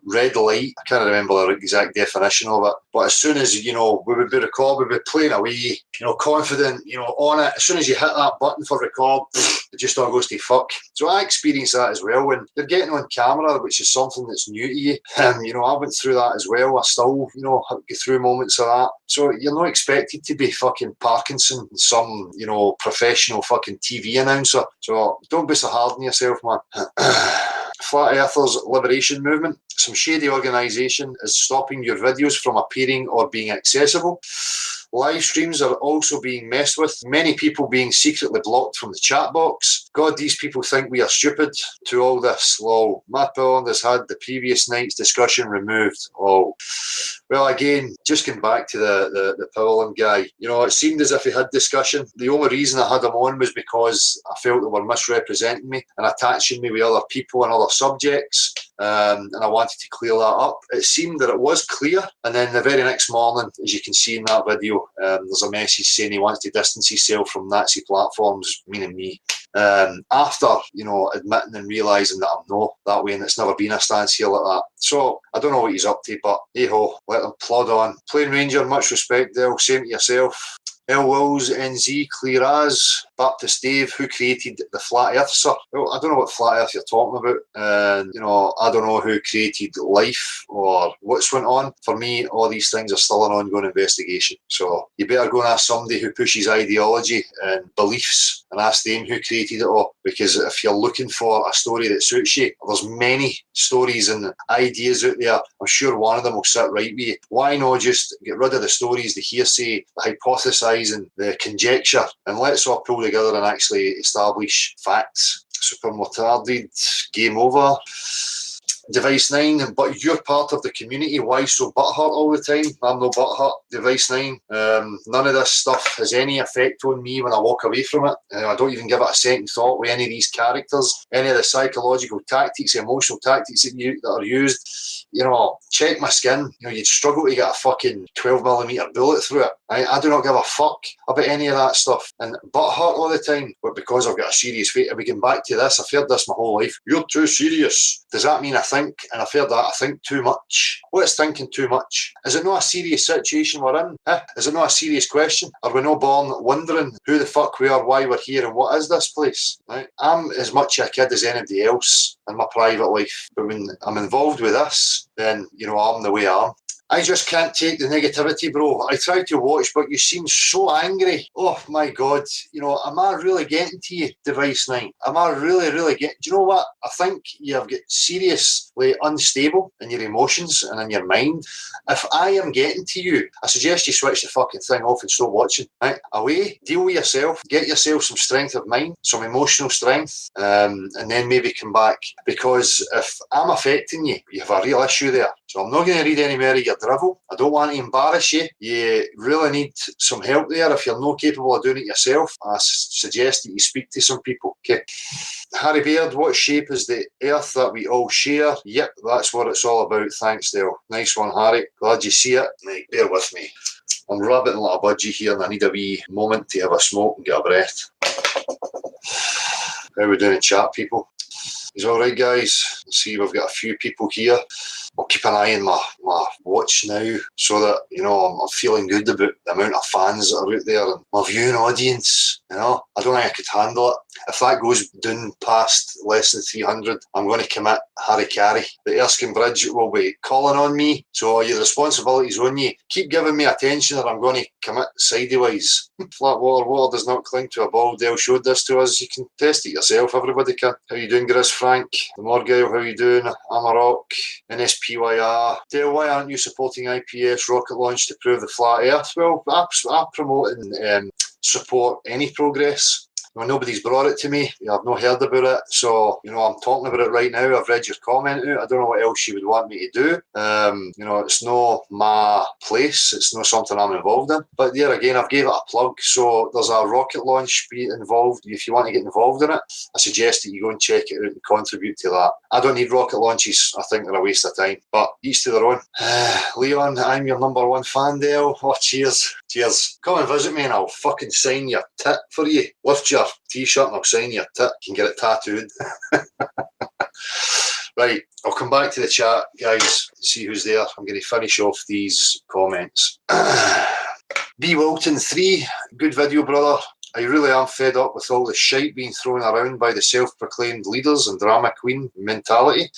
red light. I can't remember the exact definition of it. But as soon as, we would be playing away, confident, on it. As soon as you hit that button for record, it just all goes to fuck. So I experienced that as well when you're getting on camera, which is something that's new to you. I went through that as well. I still, go through moments of that. So you're not expected to be fucking Parkinson, some, professional fucking TV announcer. So don't be so hard on yourself, man. Flat Earthers Liberation Movement. Some shady organisation is stopping your videos from appearing or being accessible. Live streams are also being messed with, many people being secretly blocked from the chat box. God, these people think we are stupid. To all this, lol. Matt Bond has had the previous night's discussion removed. Oh. Well, again, just getting back to the Powell guy, it seemed as if he had discussion. The only reason I had him on was because I felt they were misrepresenting me and attaching me with other people and other subjects. And I wanted to clear that up. It seemed that it was clear, and then the very next morning, as you can see in that video, there's a message saying he wants to distance himself from Nazi platforms, meaning me. After, admitting and realising that I'm not that way and it's never been a stance here like that. So, I don't know what he's up to, but hey-ho, let him plod on. Plain Ranger, much respect, Del. Same to yourself. L. Wills, NZ, Clear As, Baptist Dave, who created the Flat Earth, sir? Well, I don't know what Flat Earth you're talking about. And, I don't know who created life or what's went on. For me, all these things are still an ongoing investigation. So you better go and ask somebody who pushes ideology and beliefs and ask them who created it all. Because if you're looking for a story that suits you, there's many stories and ideas out there. I'm sure one of them will sit right with you. Why not just get rid of the stories, the hearsay, the hypothesising, the conjecture, and let's all pull together and actually establish facts. Super Motarded, game over. Device 9, but you're part of the community. Why so butthurt all the time? I'm no butthurt. Device 9. None of this stuff has any effect on me when I walk away from it. I don't even give it a second thought with any of these characters. Any of the psychological tactics, emotional tactics that are used. check my skin. You'd struggle to get a fucking 12mm bullet through it. I do not give a fuck about any of that stuff. And butt hurt all the time, but because I've got a serious fate, we get back to this. I've heard this my whole life. You're too serious. Does that mean I think? And I've heard that I think too much. What's thinking too much? Is it not a serious situation we're in? Is it not a serious question? Are we not born wondering who the fuck we are, why we're here, and what is this place? Right? I'm as much a kid as anybody else in my private life, but when I'm involved with this, then I'm the way I am. I just can't take the negativity, bro. I try to watch, but you seem so angry. Oh my God. Am I really getting to you, Device 9? Am I really, really getting? Do you know what? I think you've got seriously unstable in your emotions and in your mind. If I am getting to you, I suggest you switch the fucking thing off and stop watching. Right? Away, deal with yourself, get yourself some strength of mind, some emotional strength, and then maybe come back. Because if I'm affecting you, you have a real issue there. So I'm not going to read any more of your drivel. I don't want to embarrass you. You really need some help there. If you're not capable of doing it yourself, I suggest that you speak to some people. Okay. Harry Baird, what shape is the earth that we all share? Yep, that's what it's all about. Thanks, Dale. Nice one, Harry. Glad you see it. Mate, bear with me. I'm rabbiting like a budgie here and I need a wee moment to have a smoke and get a breath. How are we doing in chat, people? He's all right, guys. Let's see, we've got a few people here. I'll keep an eye on my watch now so that, I'm feeling good about the amount of fans that are out there and my viewing audience. I don't think I could handle it. If that goes down past less than 300, I'm going to commit Harry Carey. The Erskine Bridge will be calling on me, so your responsibility's on you. Keep giving me attention or I'm going to commit sideways. Flat water does not cling to a ball. Dale showed this to us. You can test it yourself. Everybody can. How you doing, Grizz Frank? The Morgale, how you doing? Amarok, NSPYR. Dale, why aren't you supporting IPS rocket launch to prove the flat earth? Well, I promote and support any progress. Nobody's brought it to me. I've not heard about it. So, I'm talking about it right now. I've read your comment out. I don't know what else you would want me to do. It's not my place. It's not something I'm involved in. But there again, I've gave it a plug. So there's a rocket launch involved. If you want to get involved in it, I suggest that you go and check it out and contribute to that. I don't need rocket launches. I think they're a waste of time. But each to their own. Leon, I'm your number one fan, Dale. Oh, cheers. Cheers. Come and visit me and I'll fucking sign your tit for you. Lift your t-shirt and I'll sign your tit. You can get it tattooed. Right, I'll come back to the chat, guys, see who's there. I'm going to finish off these comments. B. Wilton 3, good video, brother. I really am fed up with all the shite being thrown around by the self-proclaimed leaders and drama queen mentality.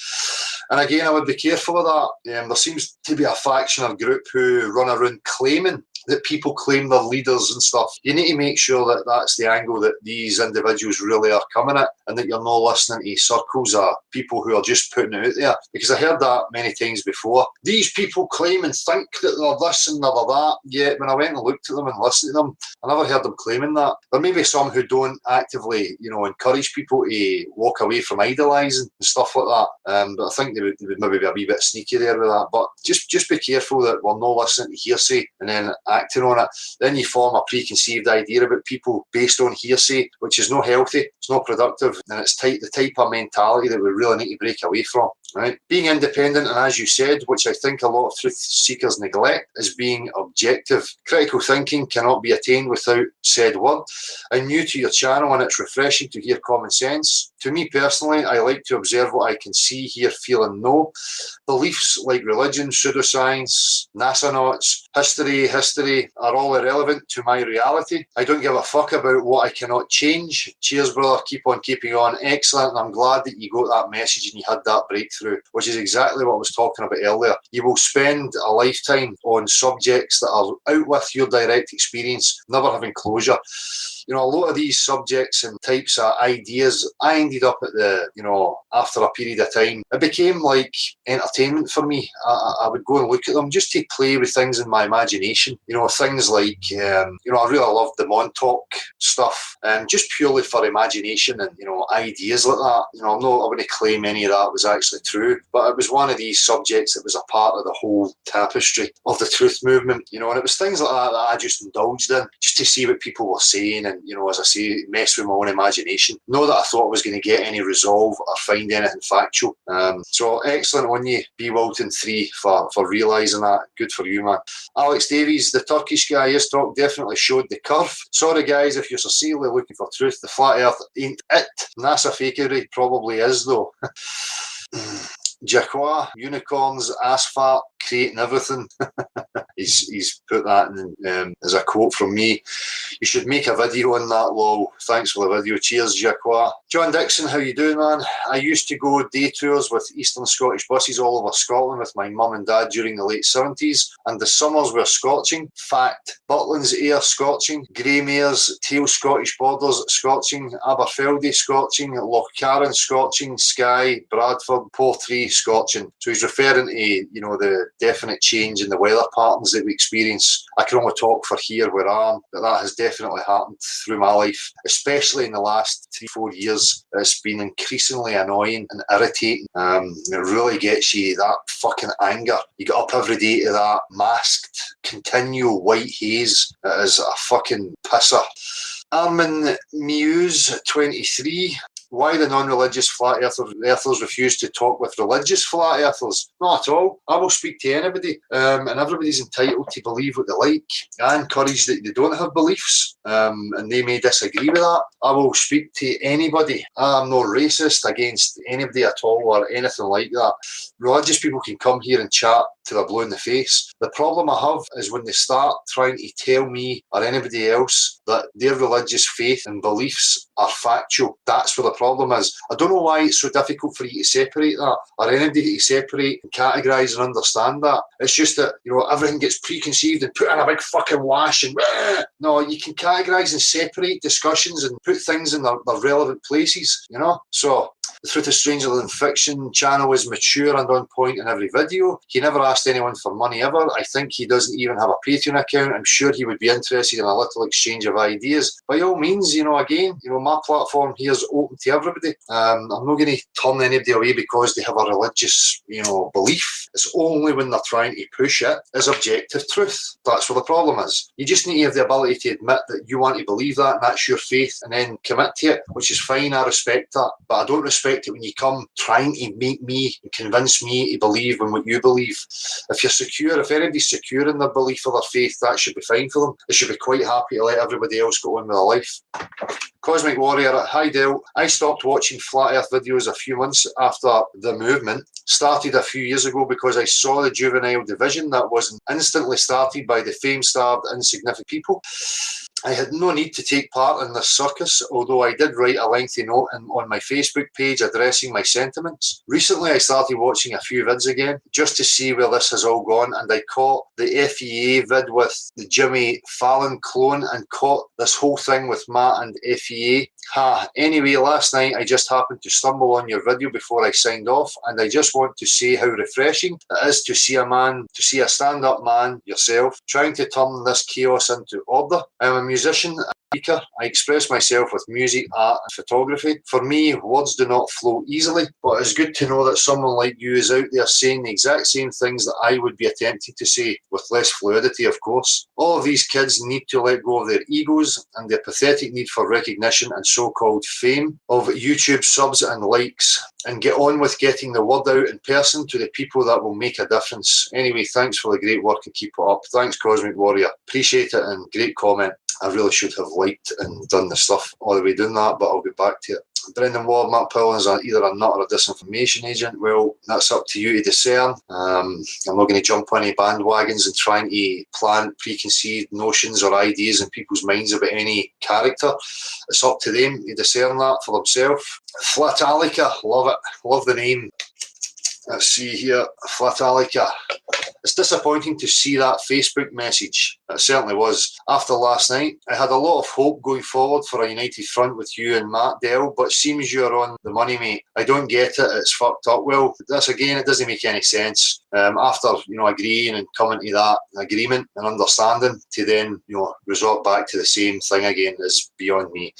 And again, I would be careful of that. There seems to be a faction or group who run around claiming that people claim they're leaders and stuff. You need to make sure that that's the angle that these individuals really are coming at and that you're not listening to circles of people who are just putting it out there. Because I heard that many times before. These people claim and think that they're this and they're that. Yet when I went and looked at them and listened to them, I never heard them claiming that. There may be some who don't actively, encourage people to walk away from idolising and stuff like that. But I think they would maybe be a wee bit sneaky there with that. But just be careful that we're not listening to hearsay and then acting on it. Then you form a preconceived idea about people based on hearsay, which is not healthy, it's not productive, and it's the type of mentality that we really need to break away from. Right? Being independent, and as you said, which I think a lot of truth seekers neglect, is being objective. Critical thinking cannot be attained without said word. I'm new to your channel and it's refreshing to hear common sense. To me personally, I like to observe what I can see, hear, feel and know. Beliefs like religion, pseudoscience, NASA-nauts, history are all irrelevant to my reality. I don't give a fuck about what I cannot change. Cheers, brother. Keep on keeping on. Excellent. And I'm glad that you got that message and you had that breakthrough, which is exactly what I was talking about earlier. You will spend a lifetime on subjects that are out with your direct experience, never having closure. A lot of these subjects and types of ideas, I ended up at after a period of time, it became like entertainment for me. I would go and look at them just to play with things in my imagination. Things like, I really loved the Montauk stuff, just purely for imagination and, ideas like that. I wouldn't claim any of that was actually true, but it was one of these subjects that was a part of the whole tapestry of the truth movement, and it was things like that I just indulged in, just to see what people were saying and, as I say, mess with my own imagination. Not that I thought I was going to get any resolve or find anything factual. So excellent on you, B. Walton 3, for realising that. Good for you, man. Alex Davies, the Turkish guy, his talk definitely showed the curve. Sorry, guys, if you're sincerely looking for truth, the flat earth ain't it. NASA fakery probably is, though. Jacqua, unicorns, asphalt, creating everything. He's put that in, as a quote from me. You should make a video on that, lol. Thanks for the video. Cheers, Jacqua. John Dixon, how you doing, man? I used to go day tours with Eastern Scottish buses all over Scotland with my mum and dad during the late 70s, and the summers were scorching. Fact. Butlin's Air scorching. Greymare's Tail Scottish Borders scorching. Aberfeldy scorching. Lochcarron scorching. Skye, Bradford, Portree scorching. So he's referring to, the definite change in the weather patterns that we experience. I can only talk for here where I am, but that has definitely happened through my life, especially in the last 3-4 years. It's been increasingly annoying and irritating. It really gets you, that fucking anger. You get up every day to that masked, continual white haze. It is a fucking pisser. Armin Muse 23. Why the non-religious flat earthers refuse to talk with religious flat earthers? Not at all. I will speak to anybody, and everybody's entitled to believe what they like. I encourage that they don't have beliefs, and they may disagree with that. I will speak to anybody. I'm not racist against anybody at all or anything like that. Religious people can come here and chat till they're blue in the face. The problem I have is when they start trying to tell me or anybody else that their religious faith and beliefs are factual. That's where the problem is. I don't know why it's so difficult for you to separate that, or anybody to separate and categorise and understand that. It's just that, everything gets preconceived and put in a big fucking wash and no, you can categorise and separate discussions and put things in their relevant places, So the Truth is Stranger Than Fiction channel is mature and on point in every video. He never asked anyone for money ever. I think he doesn't even have a Patreon account. I'm sure he would be interested in a little exchange of ideas. By all means, my platform here is open to everybody. I'm not going to turn anybody away because they have a religious, belief. It's only when they're trying to push it as objective truth. That's where the problem is. You just need to have the ability to admit that you want to believe that and that's your faith, and then commit to it, which is fine. I respect that. But I don't respect it when you come trying to make me and convince me to believe in what you believe. If you're secure, if anybody's secure in their belief or their faith, that should be fine for them. They should be quite happy to let everybody else go on with their life. Cosmic Warrior, hi Dale. I stopped watching Flat Earth videos a few months after the movement started a few years ago because I saw the juvenile division that was instantly started by the fame-starved, insignificant people. I had no need to take part in this circus, although I did write a lengthy note on my Facebook page addressing my sentiments. Recently, I started watching a few vids again, just to see where this has all gone, and I caught the FEA vid with the Jimmy Fallon clone and caught this whole thing with Matt and FEA. Anyway, last night I just happened to stumble on your video before I signed off, and I just want to say how refreshing it is to see a stand-up man, yourself, trying to turn this chaos into order. I'm a musician, a speaker. I express myself with music, art and photography. For me, words do not flow easily, but it's good to know that someone like you is out there saying the exact same things that I would be attempting to say, with less fluidity, of course. All of these kids need to let go of their egos and their pathetic need for recognition and so-called fame of YouTube subs and likes, and get on with getting the word out in person to the people that will make a difference. Anyway, thanks for the great work and keep it up. Thanks, Cosmic Warrior. Appreciate it, and great comment. I really should have liked and done the stuff all the way doing that, but I'll get back to it. Brendan Ward, Matt Powell is either a nut or a disinformation agent. Well, that's up to you to discern. I'm not going to jump on any bandwagons and trying to plant preconceived notions or ideas in people's minds about any character. It's up to them to discern that for themselves. Flatalica, love it. Love the name. Let's see here, Flatalica. It's disappointing to see that Facebook message. It certainly was. After last night, I had a lot of hope going forward for a united front with you and Matt Dell, but seems you're on the money, mate. I don't get it. It's fucked up. Well, this again, it doesn't make any sense. After, agreeing and coming to that agreement and understanding, to then, resort back to the same thing again is beyond me.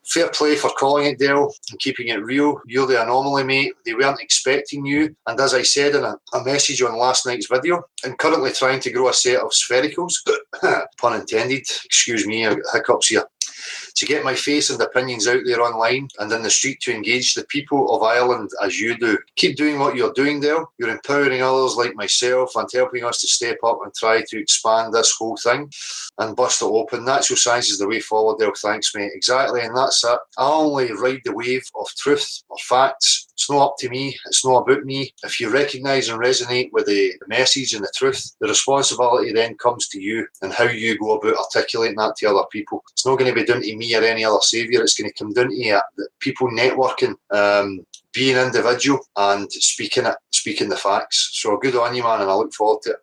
Fair play for calling it, Dale, and keeping it real. You're the anomaly, mate. They weren't expecting you. And as I said in a message on last night's video, I'm currently trying to grow a set of sphericals. Pun intended. Excuse me, I've got hiccups here. to get my face and opinions out there online and in the street to engage the people of Ireland as you do. Keep doing what you're doing, Dale. You're empowering others like myself and helping us to step up and try to expand this whole thing and bust it open. Natural science is the way forward, Dale. Thanks, mate. Exactly, and that's it. I only ride the wave of truth or facts. It's not up to me. It's not about me. If you recognise and resonate with the message and the truth, the responsibility then comes to you and how you go about articulating that to other people. It's not going to be down to me or any other saviour. It's going to come down to people networking, being individual and speaking the facts. So good on you, man, and I look forward to it.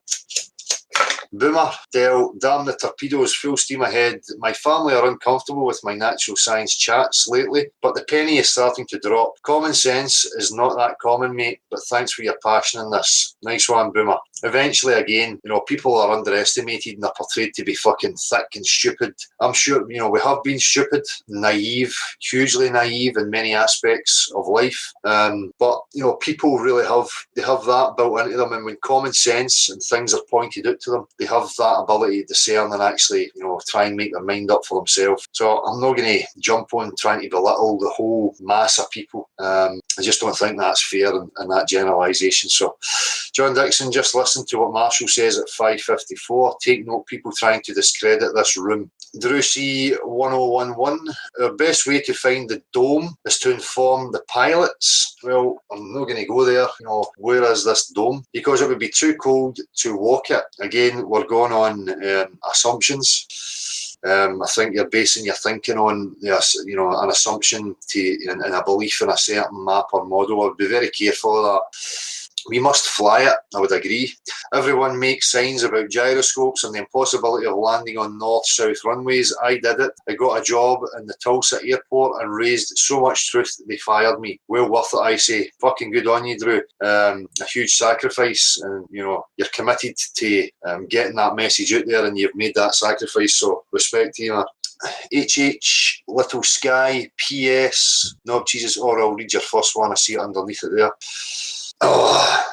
Boomer, Del, damn the torpedoes, full steam ahead. My family are uncomfortable with my natural science chats lately, but the penny is starting to drop. Common sense is not that common, mate, but thanks for your passion in this. Nice one, Boomer. Eventually, again, people are underestimated and are portrayed to be fucking thick and stupid. I'm sure, we have been stupid, naive, hugely naive in many aspects of life. But people really have that built into them, and when common sense and things are pointed out to them, they have that ability to discern and actually, try and make their mind up for themselves. So I'm not going to jump on trying to belittle the whole mass of people. I just don't think that's fair and that generalisation. So, John Dixon, just listen to what Marshall says at 5:54. Take note, people trying to discredit this room. Drew C 1011. Our best way to find the dome is to inform the pilots. Well, I'm not going to go there. Where is this dome? Because it would be too cold to walk it. Again, we're going on assumptions. I think you're basing your thinking on an assumption and a belief in a certain map or model. I would be very careful of that. We must fly it, I would agree. Everyone makes signs about gyroscopes and the impossibility of landing on north-south runways. I did it. I got a job in the Tulsa airport and raised so much truth that they fired me. Well worth it, I say. Fucking good on you, Drew. A huge sacrifice, and you're committed to getting that message out there, and you've made that sacrifice, so respect to you, man. HH, Little Sky, PS, no, Jesus, or I'll read your first one. I see it underneath it there. Oh.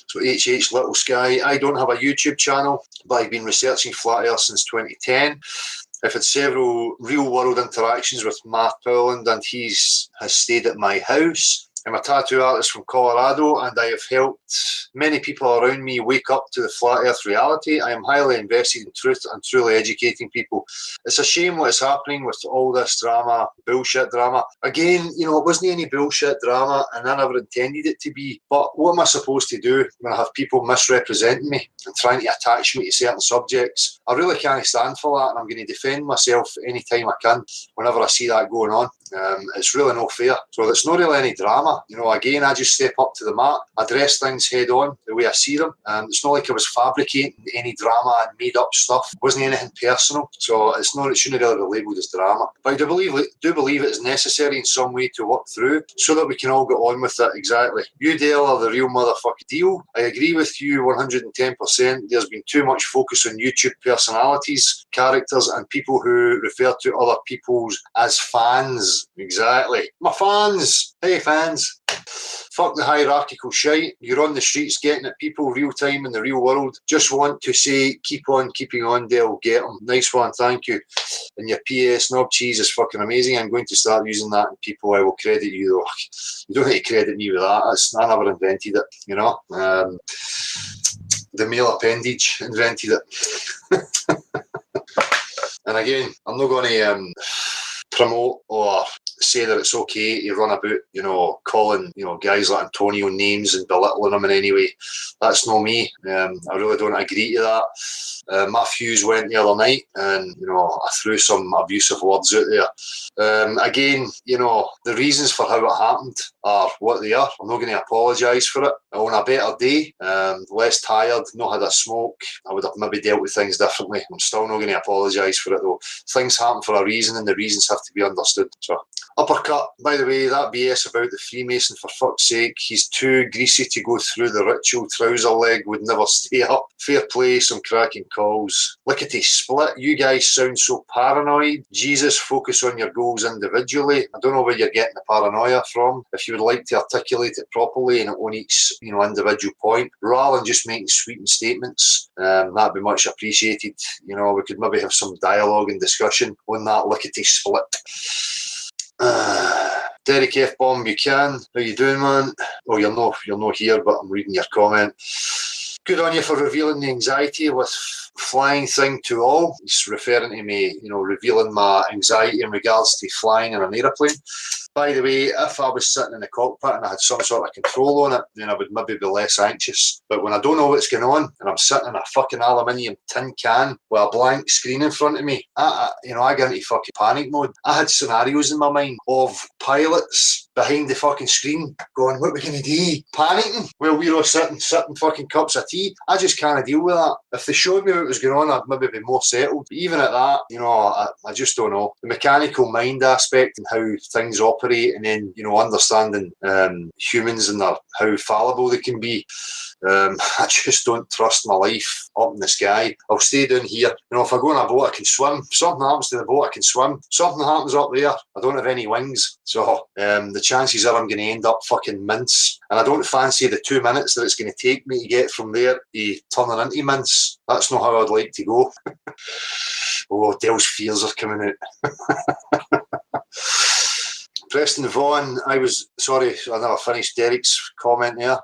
So HH Little Sky, I don't have a YouTube channel, but I've been researching flat earth since 2010. I've had several real world interactions with Matt Powland, and he has stayed at my house. I'm a tattoo artist from Colorado, and I have helped many people around me wake up to the flat earth reality. I am highly invested in truth and truly educating people. It's a shame what is happening with all this drama, bullshit drama. Again, it wasn't any bullshit drama, and I never intended it to be. But what am I supposed to do when I have people misrepresenting me and trying to attach me to certain subjects? I really can't stand for that, and I'm going to defend myself anytime I can whenever I see that going on. It's really no fair. So it's not really any drama. Again, I just step up to the mat, address things head on the way I see them. It's not like I was fabricating any drama and made up stuff. It wasn't anything personal. So it shouldn't really be labelled as drama. But I do believe it is necessary in some way to work through so that we can all get on with it. Exactly. You, Dale, are the real motherfucking deal. I agree with you 110%. There's been too much focus on YouTube personalities, characters, and people who refer to other people's as fans. Exactly. My fans. Hey, fans. Fuck the hierarchical shite. You're on the streets getting at people real time in the real world. Just want to say, keep on keeping on, Dale. Get them. Nice one. Thank you. And your PS knob cheese is fucking amazing. I'm going to start using that, and people, I will credit you, though. You don't need to credit me with that. I never invented it, the male appendage invented it. And again, I'm not going to promote or say that it's okay to run about, calling, guys like Antonio names and belittling them in any way. That's not me. I really don't agree to that. Matthews went the other night and, I threw some abusive words out there. Again, the reasons for how it happened are what they are. I'm not going to apologise for it. On a better day, less tired, not had a smoke, I would have maybe dealt with things differently. I'm still not going to apologise for it, though. Things happen for a reason, and the reasons have to be understood. So, uppercut, by the way, that BS about the Freemason, for fuck's sake, he's too greasy to go through the ritual. Trouser leg would never stay up. Fair play, some cracking calls. Lickety split. You guys sound so paranoid. Jesus, focus on your goals individually. I don't know where you're getting the paranoia from. If you would like to articulate it properly and on each individual point, rather than just making sweeping statements, that'd be much appreciated. We could maybe have some dialogue and discussion on that lickety split. Derek F. Bomb Buchanan, how you doing, man? Oh, you're not here, but I'm reading your comment. Good on you for revealing the anxiety with flying thing to all. He's referring to me, revealing my anxiety in regards to flying in an aeroplane. By the way, if I was sitting in the cockpit and I had some sort of control on it, then I would maybe be less anxious. But when I don't know what's going on and I'm sitting in a fucking aluminium tin can with a blank screen in front of me, I get into fucking panic mode. I had scenarios in my mind of pilots behind the fucking screen going, what are we going to do? Panicking while we're all sitting fucking cups of tea. I just can't deal with that. If they showed me what was going on, I'd maybe be more settled. But even at that, I just don't know. The mechanical mind aspect and how things operate, and then, understanding humans and how fallible they can be. I just don't trust my life up in the sky. I'll stay down here. If I go on a boat, I can swim. Something happens to the boat, I can swim. Something happens up there, I don't have any wings. So the chances are I'm going to end up fucking mince. And I don't fancy the 2 minutes that it's going to take me to get from there to turning into mince. That's not how I'd like to go. Oh, Dell's fears are coming out. Preston Vaughan, I never finished Derek's comment there.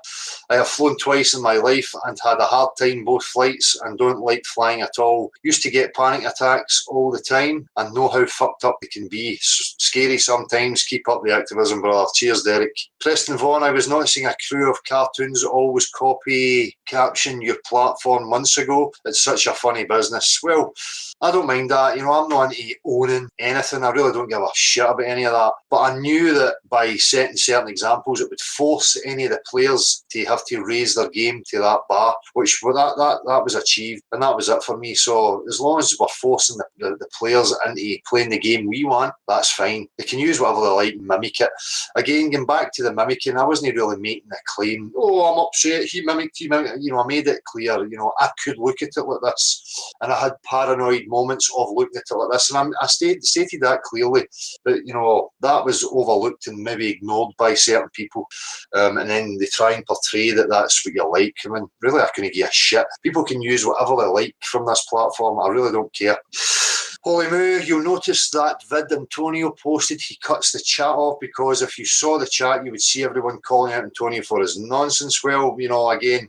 I have flown twice in my life and had a hard time both flights and don't like flying at all. Used to get panic attacks all the time and know how fucked up they can be. Scary sometimes. Keep up the activism, brother. Cheers, Derek. Preston Vaughan, I was noticing a crew of cartoons always copy caption your platform months ago. It's such a funny business. Well, I don't mind that. I'm not into owning anything. I really don't give a shit about any of that. But I knew that by setting certain examples, it would force any of the players to have to raise their game to that bar, which that was achieved, and that was it for me. So as long as we're forcing the players into playing the game we want, that's fine. They can use whatever they like, mimic it. Again, going back to the mimicking, I wasn't really making a claim. Oh, I'm upset. He mimicked. I made it clear. I could look at it like this, and I had paranoid moments of looking at it like this, and I stated that clearly. But that was overlooked and maybe ignored by certain people, and then they try and portray that that's what you like. I mean, really, I couldn't give a shit. People can use whatever they like from this platform. I really don't care. Holy moo, you'll notice that vid Antonio posted, he cuts the chat off, because if you saw the chat, you would see everyone calling out Antonio for his nonsense. Well, again,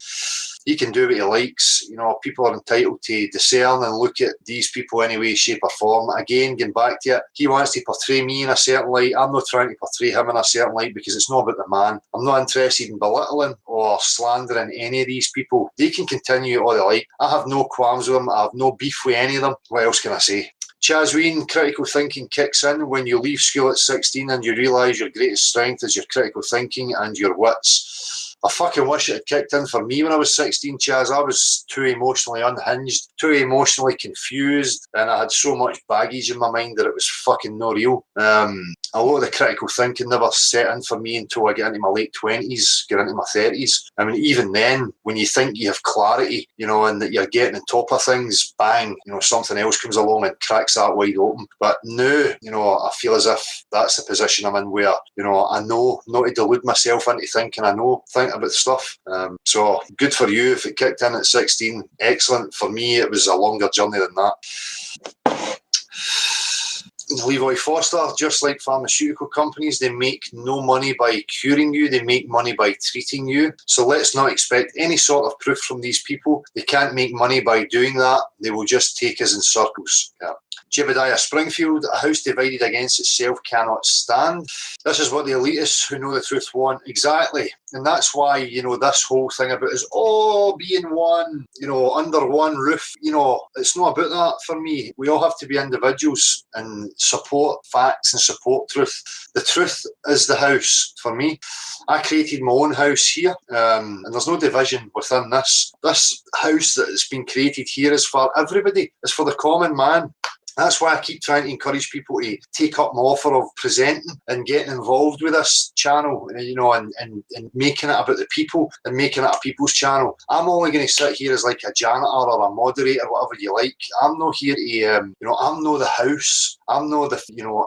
he can do what he likes. People are entitled to discern and look at these people any way, shape or form. Again, getting back to it, he wants to portray me in a certain light. I'm not trying to portray him in a certain light, because it's not about the man. I'm not interested in belittling or slandering any of these people. They can continue all they like. I have no qualms with them. I have no beef with any of them. What else can I say? Chazween, critical thinking kicks in when you leave school at 16 and you realise your greatest strength is your critical thinking and your wits. I fucking wish it had kicked in for me when I was 16, Chaz. I was too emotionally unhinged, too emotionally confused, and I had so much baggage in my mind that it was fucking not real. A lot of the critical thinking never set in for me until I get into my late 20s, get into my 30s. I mean, even then, when you think you have clarity, and that you're getting on top of things, bang, something else comes along and cracks that wide open. But now, I feel as if that's the position I'm in where, I know not to delude myself into thinking I know, think about stuff. So good for you if it kicked in at 16. Excellent. For me, it was a longer journey than that. Leroy Foster, just like pharmaceutical companies, they make no money by curing you, they make money by treating you. So let's not expect any sort of proof from these people. They can't make money by doing that. They will just take us in circles. Yeah. Jebediah Springfield, a house divided against itself cannot stand. This is what the elitists who know the truth want. Exactly. And that's why, this whole thing about us all being one, under one roof, it's not about that for me. We all have to be individuals and support facts and support truth. The truth is the house for me. I created my own house here, and there's no division within this. This house that has been created here is for everybody. It's for the common man. That's why I keep trying to encourage people to take up my offer of presenting and getting involved with this channel, and making it about the people and making it a people's channel. I'm only going to sit here as like a janitor or a moderator, whatever you like. I'm not here to, I'm not the house. I'm not the,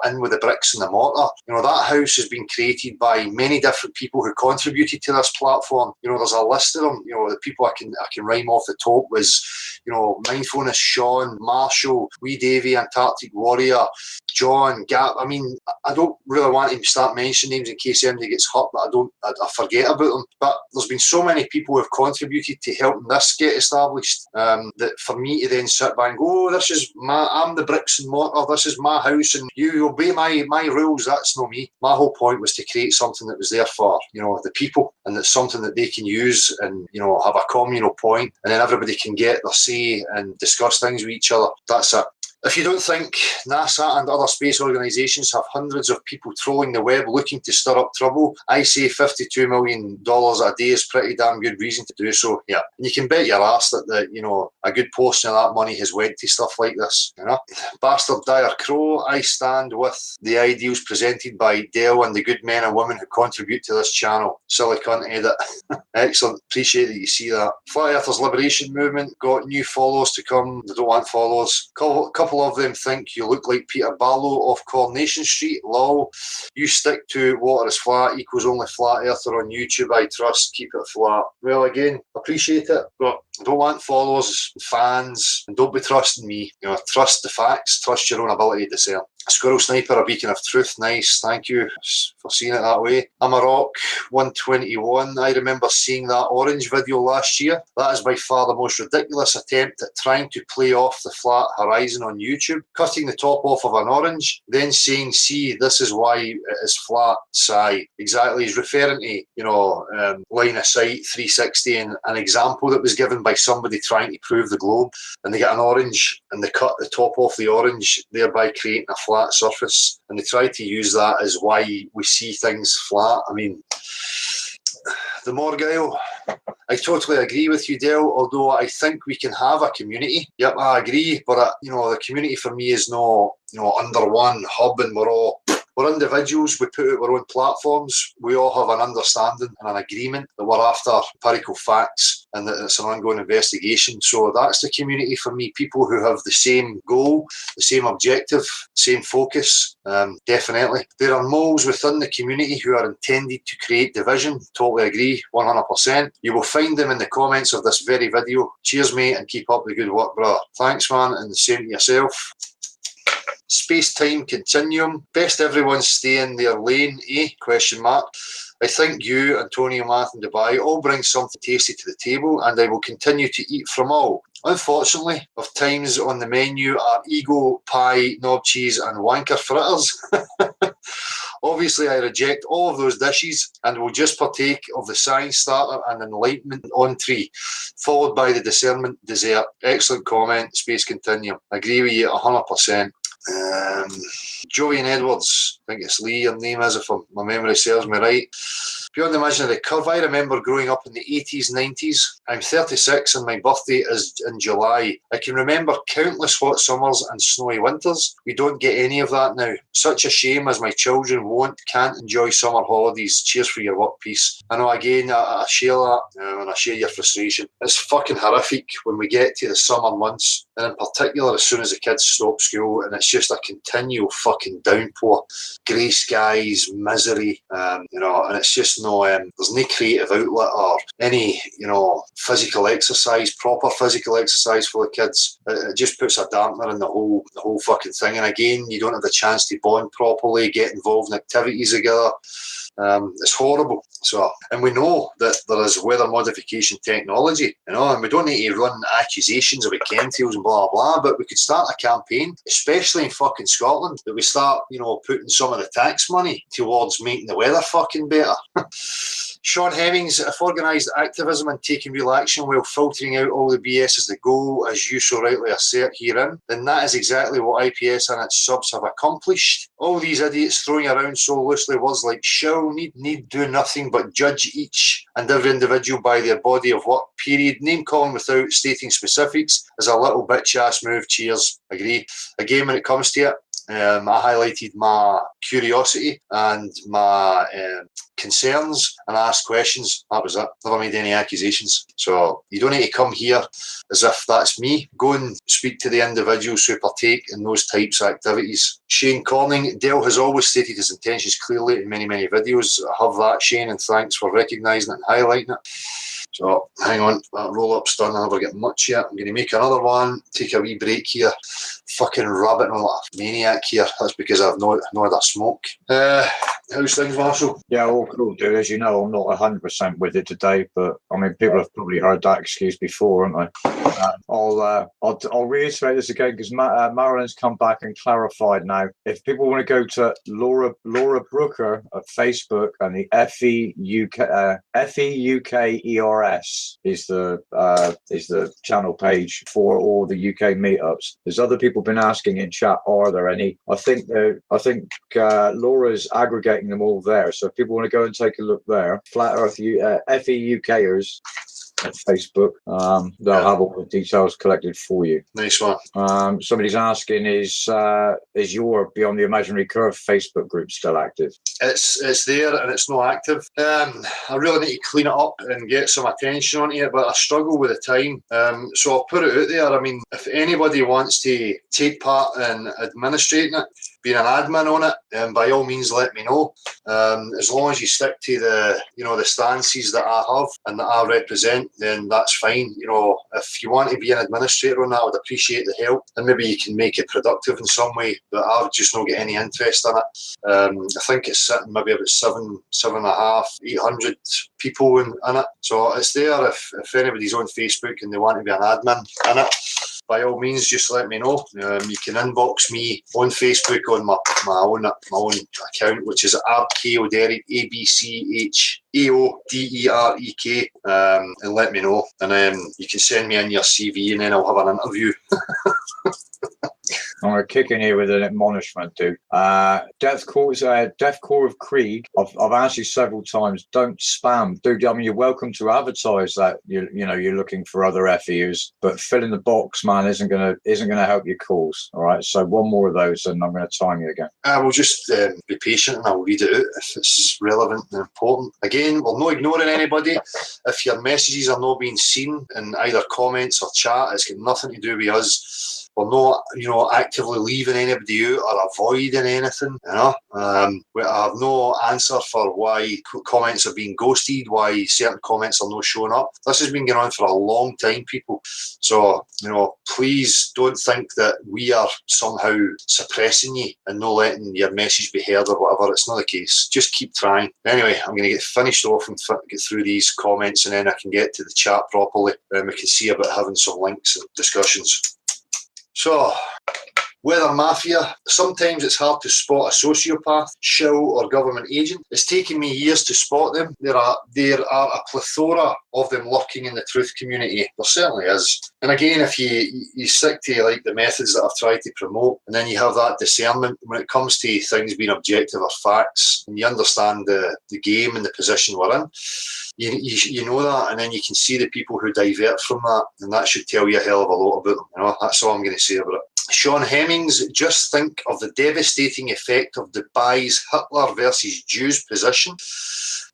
in with the bricks and the mortar. That house has been created by many different people who contributed to this platform. There's a list of them. The people I can rhyme off the top was, Mindfulness, Sean, Marshall, Wee Davey, Antarctic Warrior, John, Gap. I mean, I don't really want to start mentioning names in case anybody gets hurt, but I forget about them. But there's been so many people who have contributed to helping this get established, that for me to then sit back and go, I'm the bricks and mortar, this is my house, and you obey my rules. That's not me. My whole point was to create something that was there for, the people, and that's something that they can use and, have a communal point, and then everybody can get their say and discuss things with each other. That's it. If you don't think NASA and other space organisations have hundreds of people trolling the web looking to stir up trouble, I say $52 million a day is pretty damn good reason to do so. Yeah, and you can bet your ass that a good portion of that money has went to stuff like this. Bastard Dire Crow, I stand with the ideals presented by Dell and the good men and women who contribute to this channel. Silly cunt edit. Excellent. Appreciate that you see that. Flat Earthers Liberation Movement got new followers to come. They don't want followers. Couple of them think you look like Peter Barlow off Coronation Street. Lol. You stick to water is flat equals only flat earther on YouTube. I trust. Keep it flat. Well, again, appreciate it, but I don't want followers, fans, and don't be trusting me. Trust the facts. Trust your own ability to discern. Squirrel Sniper, a beacon of truth. Nice, thank you for seeing it that way. I'm a Rock 121. I remember seeing that orange video last year. That is by far the most ridiculous attempt at trying to play off the flat horizon on YouTube, cutting the top off of an orange, then saying, see, this is why it is flat, sigh. Exactly, he's referring to, line of sight, 360, and an example that was given by somebody trying to prove the globe, and they get an orange, and they cut the top off the orange, thereby creating a flat surface, and they try to use that as why we see things flat. I mean, the Morgile, I totally agree with you, Dale, although I think we can have a community. Yep, I agree, but the community for me is not, under one hub, and we're individuals, we put out our own platforms, we all have an understanding and an agreement that we're after empirical facts and that it's an ongoing investigation. So that's the community for me, people who have the same goal, the same objective, same focus, definitely. There are moles within the community who are intended to create division, totally agree, 100%. You will find them in the comments of this very video. Cheers, mate, and keep up the good work, brother. Thanks, man, and the same to yourself. Space-time continuum. Best everyone stay in their lane, eh? Question mark. I think you, Antonio, Math and Dubai all bring something tasty to the table, and I will continue to eat from all. Unfortunately, of times on the menu are ego, pie, knob cheese and wanker fritters. Obviously, I reject all of those dishes and will just partake of the science starter and enlightenment entree, followed by the discernment dessert. Excellent comment, Space Continuum. Agree with you 100%. Jovian Edwards, I think it's Lee, your name is, if my memory serves me right. Beyond the imaginary curve, I remember growing up in the 80s, 90s. I'm 36 and my birthday is in July. I can remember countless hot summers and snowy winters. We don't get any of that now. Such a shame, as my children can't enjoy summer holidays. Cheers for your work, peace. I know, again, I share that, and I share your frustration. It's fucking horrific when we get to the summer months, and in particular as soon as the kids stop school, and it's just a continual fucking downpour, grey skies, misery, and it's just there's no creative outlet or any, physical exercise, proper physical exercise for the kids. It just puts a dampener in the whole fucking thing. And again, you don't have the chance to bond properly, get involved in activities together. It's horrible. So, and we know that there is weather modification technology, and we don't need to run accusations about chemtrails and blah blah, but we could start a campaign, especially in fucking Scotland, that we start, putting some of the tax money towards making the weather fucking better. Sean Hemmings, if organised activism and taking real action while filtering out all the BS is the goal, as you so rightly assert herein, then that is exactly what IPS and its subs have accomplished. All these idiots throwing around so loosely words like shall, individual need do nothing but judge each and every individual by their body of work, period. Name calling without stating specifics is a little bitch-ass move. Cheers. Agree. Again, when it comes to it, I highlighted my curiosity and my concerns and asked questions. That was it. Never made any accusations. So you don't need to come here as if that's me. Go and speak to the individuals who partake in those types of activities. Shane Corning, Dale has always stated his intentions clearly in many, many videos. I have that, Shane, and thanks for recognising it and highlighting it. So hang on, that roll-up's done. I'll never get much yet. I'm going to make another one, take a wee break here. Fucking rabbiting like a maniac here. That's because I've not had a smoke. How's things, Marshall? Yeah, all cool, dude. As you know, I'm not 100% with it today, but I mean, people have probably heard that excuse before, haven't they? I'll reiterate this again because Marilyn's come back and clarified now. If people want to go to Laura Brooker of Facebook and the FEUKERS is the channel page for all the UK meetups. There's other people been asking in chat, are there any? I think Laura's aggregating them all there. So if people want to go and take a look there, Flat Earth FEUKers at Facebook, they'll have all the details collected for you. Nice one. Somebody's asking, is your Beyond the Imaginary Curve Facebook group still active? It's there and it's not active. I really need to clean it up and get some attention on it, but I struggle with the time. So I'll put it out there. I mean, if anybody wants to take part in administrating it, being an admin on it, by all means let me know. As long as you stick to the stances that I have and that I represent, then that's fine. If you want to be an administrator on that, I would appreciate the help, and maybe you can make it productive in some way, but I've just not got any interest in it. I think it's sitting maybe about 7,500, 800 people in it. So it's there if anybody's on Facebook and they want to be an admin in it. By all means, just let me know. You can inbox me on Facebook on my own account, which is Abco Derek, ABCHAODEREK, and let me know. And then you can send me in your CV, and then I'll have an interview. I'm going to kick in here with an admonishment, dude. Deathcore of Krieg. I've asked you several times, don't spam, dude. I mean, you're welcome to advertise that you're looking for other FEUs, but filling the box, man, isn't gonna help your cause. All right. So one more of those, and I'm going to time you again. I will just be patient, and I'll read it out if it's relevant and important. Again, we're not ignoring anybody. If your messages are not being seen in either comments or chat, it's got nothing to do with us. We're not, actively leaving anybody out or avoiding anything. I have no answer for why comments are being ghosted, why certain comments are not showing up. This has been going on for a long time, people. So, please don't think that we are somehow suppressing you and not letting your message be heard or whatever. It's not the case. Just keep trying. Anyway, I'm going to get finished off and get through these comments, and then I can get to the chat properly, and we can see about having some links and discussions. So, Weather Mafia. Sometimes it's hard to spot a sociopath, shill or government agent. It's taken me years to spot them. There are a plethora of them lurking in the truth community. There certainly is. And again, if you stick to the methods that I've tried to promote, and then you have that discernment when it comes to things being objective or facts, and you understand the game and the position we're in, you know that, and then you can see the people who divert from that, and that should tell you a hell of a lot about them. That's all I'm going to say about it. Sean Hemmings, just think of the devastating effect of Dubai's Hitler versus Jews position.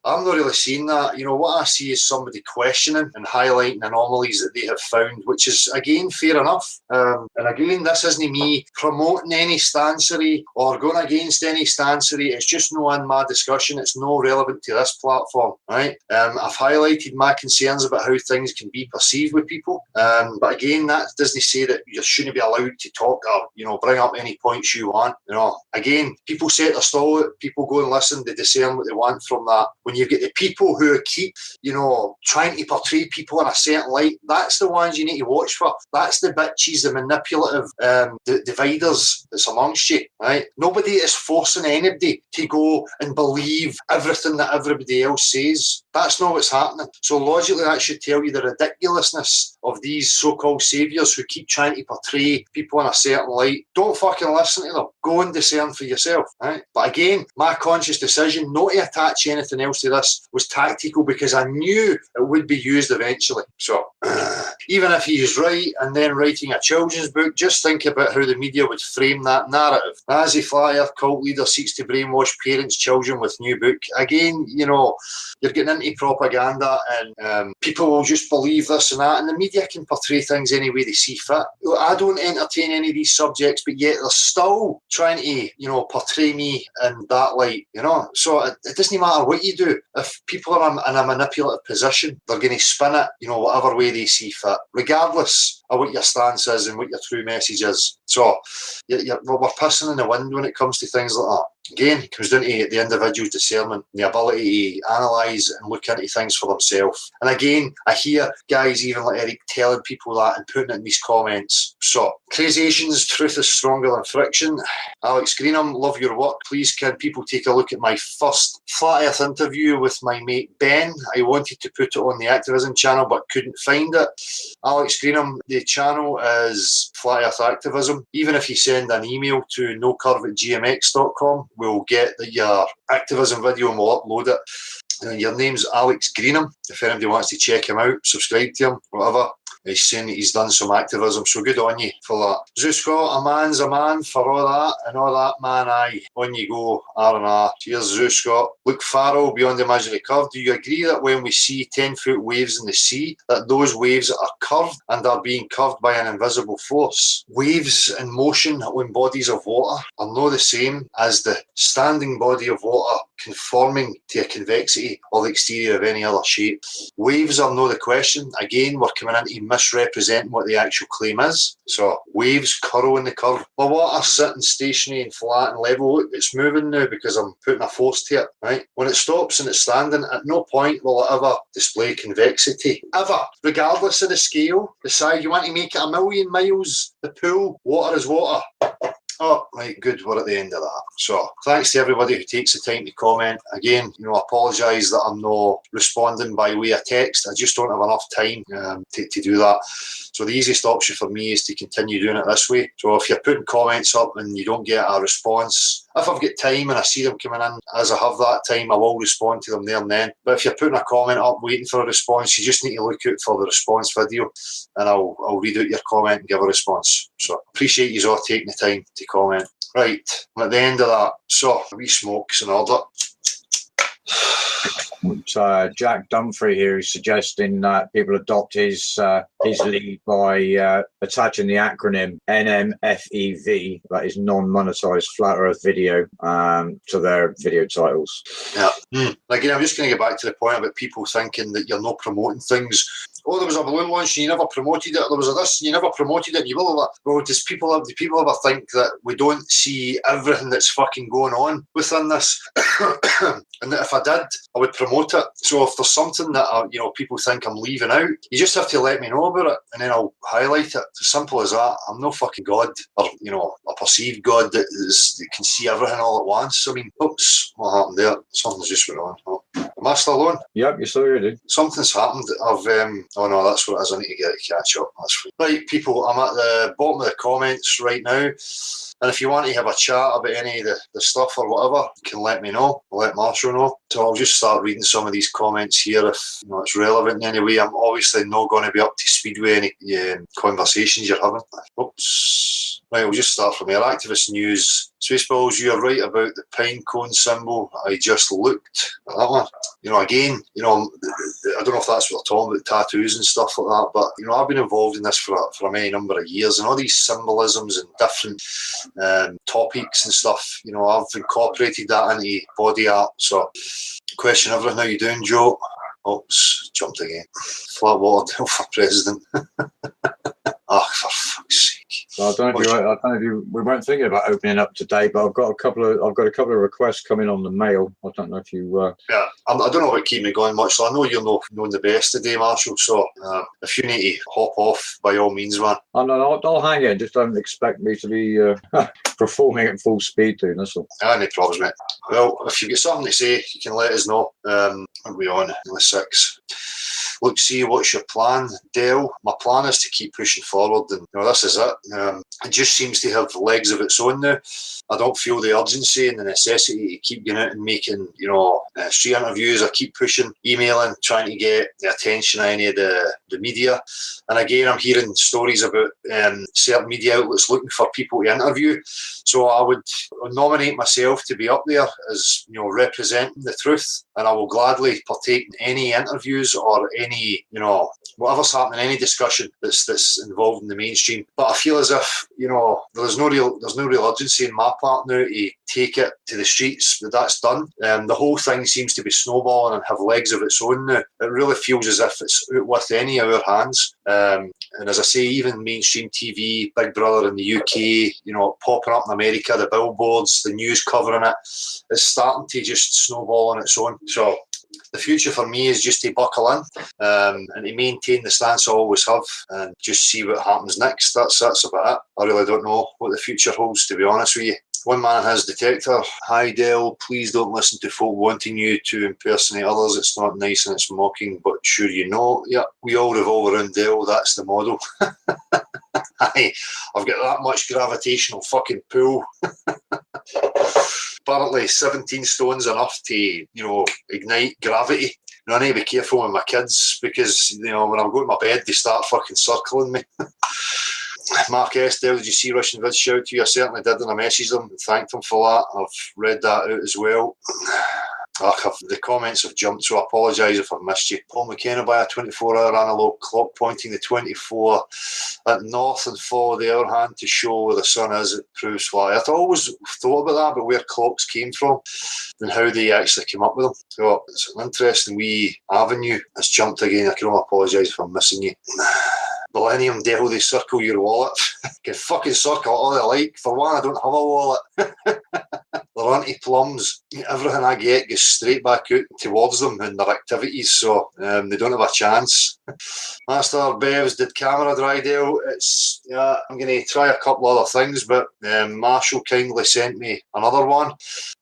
I'm not really seeing that. What I see is somebody questioning and highlighting anomalies that they have found, which is, again, fair enough. And again, this isn't me promoting any stancery or going against any stancery. It's just no in my discussion. It's no relevant to this platform, right? I've highlighted my concerns about how things can be perceived with people. But again, that doesn't say that you shouldn't be allowed to talk or, bring up any points you want. Again, people set their stall out. People go and listen. They discern what they want from that. when you get the people who keep, trying to portray people in a certain light, that's the ones you need to watch for. That's the bitches, the manipulative dividers that's amongst you, right? Nobody is forcing anybody to go and believe everything that everybody else says. That's not what's happening. So logically, that should tell you the ridiculousness of these so-called saviours who keep trying to portray people in a certain light. Don't fucking listen to them. Go and discern for yourself, right? But again, my conscious decision not to attach anything else to this was tactical because I knew it would be used eventually. So, even if he's right and then writing a children's book, just think about how the media would frame that narrative. Nazi flat earth cult leader seeks to brainwash parents' children with new book. Again, you're getting into propaganda and people will just believe this and that, and the media can portray things any way they see fit. I don't entertain any of these subjects, but yet they're still trying to, portray me in that light, So it doesn't matter what you do. If people are in a manipulative position, they're going to spin it, whatever way they see fit, regardless of what your stance is and what your true message is. So we're pissing in the wind when it comes to things like that. Again, it comes down to the individual's discernment, the ability to analyse and look into things for themselves. And again, I hear guys even like Eric telling people that and putting it in these comments. So, Crazy Asians, truth is stronger than friction. Alex Greenham, love your work. Please can people take a look at my first Flat Earth interview with my mate Ben? I wanted to put it on the Activism channel but couldn't find it. Alex Greenham, the channel is Flat Earth Activism. Even if you send an email to nocurve@gmx.com, we'll get your activism video and we'll upload it. And your name's Alex Greenham. If anybody wants to check him out, subscribe to him, whatever. He's saying that he's done some activism, so good on you for that. Zeus Scott, a man's a man for all that, and all that, man, aye. On you go, R&R. Cheers, Zeus Scott. Luke Farrell, Beyond the Imaginary Curve. Do you agree that when we see 10-foot waves in the sea, that those waves are curved and are being curved by an invisible force? Waves in motion on bodies of water are not the same as the standing body of water conforming to a convexity or the exterior of any other shape. Waves are not the question. Again, we're coming into misrepresenting what the actual claim is. So waves curl in the curve. The water sitting stationary and flat and level. Look, it's moving now because I'm putting a force to it, right? When it stops and it's standing, at no point will it ever display convexity. Ever. Regardless of the scale, the size. You want to make it 1,000,000 miles, the pool, water is water. Oh, right, good, we're at the end of that. So, thanks to everybody who takes the time to comment. Again, I apologise that I'm not responding by way of text. I just don't have enough time to do that. So the easiest option for me is to continue doing it this way. So if you're putting comments up and you don't get a response, if I've got time and I see them coming in as I have that time, I will respond to them there and then. But if you're putting a comment up waiting for a response, you just need to look out for the response video and I'll read out your comment and give a response. So appreciate you all taking the time to comment. Right, I'm at the end of that. So a wee smoke's in order. Jack Dumfrey here is suggesting that people adopt his lead by attaching the acronym NMFEV, that is non-monetized flat earth video, to their video titles. Yeah. Again, I'm just going to get back to the point about people thinking that you're not promoting things. Oh, there was a balloon launch and you never promoted it. There was a this and you never promoted it. And you will have that. Well, do people ever think that we don't see everything that's fucking going on within this? And that if I did, I would promote it. So if there's something that people think I'm leaving out, you just have to let me know about it, and then I'll highlight it. It's as simple as that. I'm no fucking God, or a perceived God that can see everything all at once. I mean, oops, what happened there? Something's just went on. Oh. Am I still on? Yep, you're still here, dude. Something's happened. Oh no, that's what it is. I need to get to catch up. That's right, people. I'm at the bottom of the comments right now. And if you want to have a chat about any of the stuff or whatever, you can let me know. I'll let Marshall know. So I'll just start reading some of these comments here if it's relevant in any way. I'm obviously not going to be up to speed with any conversations you're having. Oops. Right, we'll just start from here. Activist news. Spaceballs, you're right about the pine cone symbol. I just looked at that one. Again, I don't know if that's what they're talking about, tattoos and stuff like that, but, I've been involved in this for a many number of years, and all these symbolisms and different topics and stuff, I've incorporated that into body art. So, question everything, how you doing, Joe? Oops, jumped again. Flat water for president. Oh, for fuck's sake. I don't know if you. We weren't thinking about opening up today, but I've got a couple of requests coming on the mail. I don't know if you. Yeah, I don't know about keeping me going much. So I know you're knowing the best today, Marshall. So if you need to hop off, by all means, man. I'll hang in. Just don't expect me to be performing at full speed, dude. That's all. No problems, mate. Well, if you've got something to say, you can let us know. Are we on the 6? Look, see, what's your plan, Dale? My plan is to keep pushing forward, and this is it. It just seems to have legs of its own now. I don't feel the urgency and the necessity to keep going out and making, street interviews. I keep pushing, emailing, trying to get the attention of any of the media. And again, I'm hearing stories about certain media outlets looking for people to interview. So I would nominate myself to be up there as, representing the truth. And I will gladly partake in any interviews or any, whatever's happening, any discussion that's involved in the mainstream. But I feel as if, there's no real urgency in my part now to take it to the streets. That's done. The whole thing seems to be snowballing and have legs of its own now. It really feels as if it's out with any of our hands. And as I say, even mainstream TV, Big Brother in the UK, popping up in America, the billboards, the news covering it, it's starting to just snowball on its own. So the future for me is just to buckle in and to maintain the stance I always have and just see what happens next. That's about it. I really don't know what the future holds, to be honest with you. One man has detector. Hi Dale, please don't listen to folk wanting you to impersonate others. It's not nice and it's mocking, but sure yeah, we all revolve around Dale, that's the model. I've got that much gravitational fucking pull. Apparently 17 stone's enough to, ignite gravity. I need to be careful with my kids because, when I'm going to my bed, they start fucking circling me. Mark S. Dale, did you see Russian Vids shout to you? I certainly did, and I messaged them and thanked them for that. I've read that out as well. The comments have jumped, so I apologise if I've missed you. Paul McKenna, by a 24-hour analog clock pointing the 24 at north and follow the hour hand to show where the sun is, it proves flat. I've always thought about that, but where clocks came from and how they actually came up with them. So it's an interesting wee avenue. It's jumped again. I can only apologise if I'm missing you. Millennium Devil, they circle your wallet. Can fucking circle all they like. For one, I don't have a wallet. They're anti-plums. Everything I get goes straight back out towards them in their activities, so they don't have a chance. Master Bevs, did camera dry, Dale? I'm going to try a couple other things, but Marshall kindly sent me another one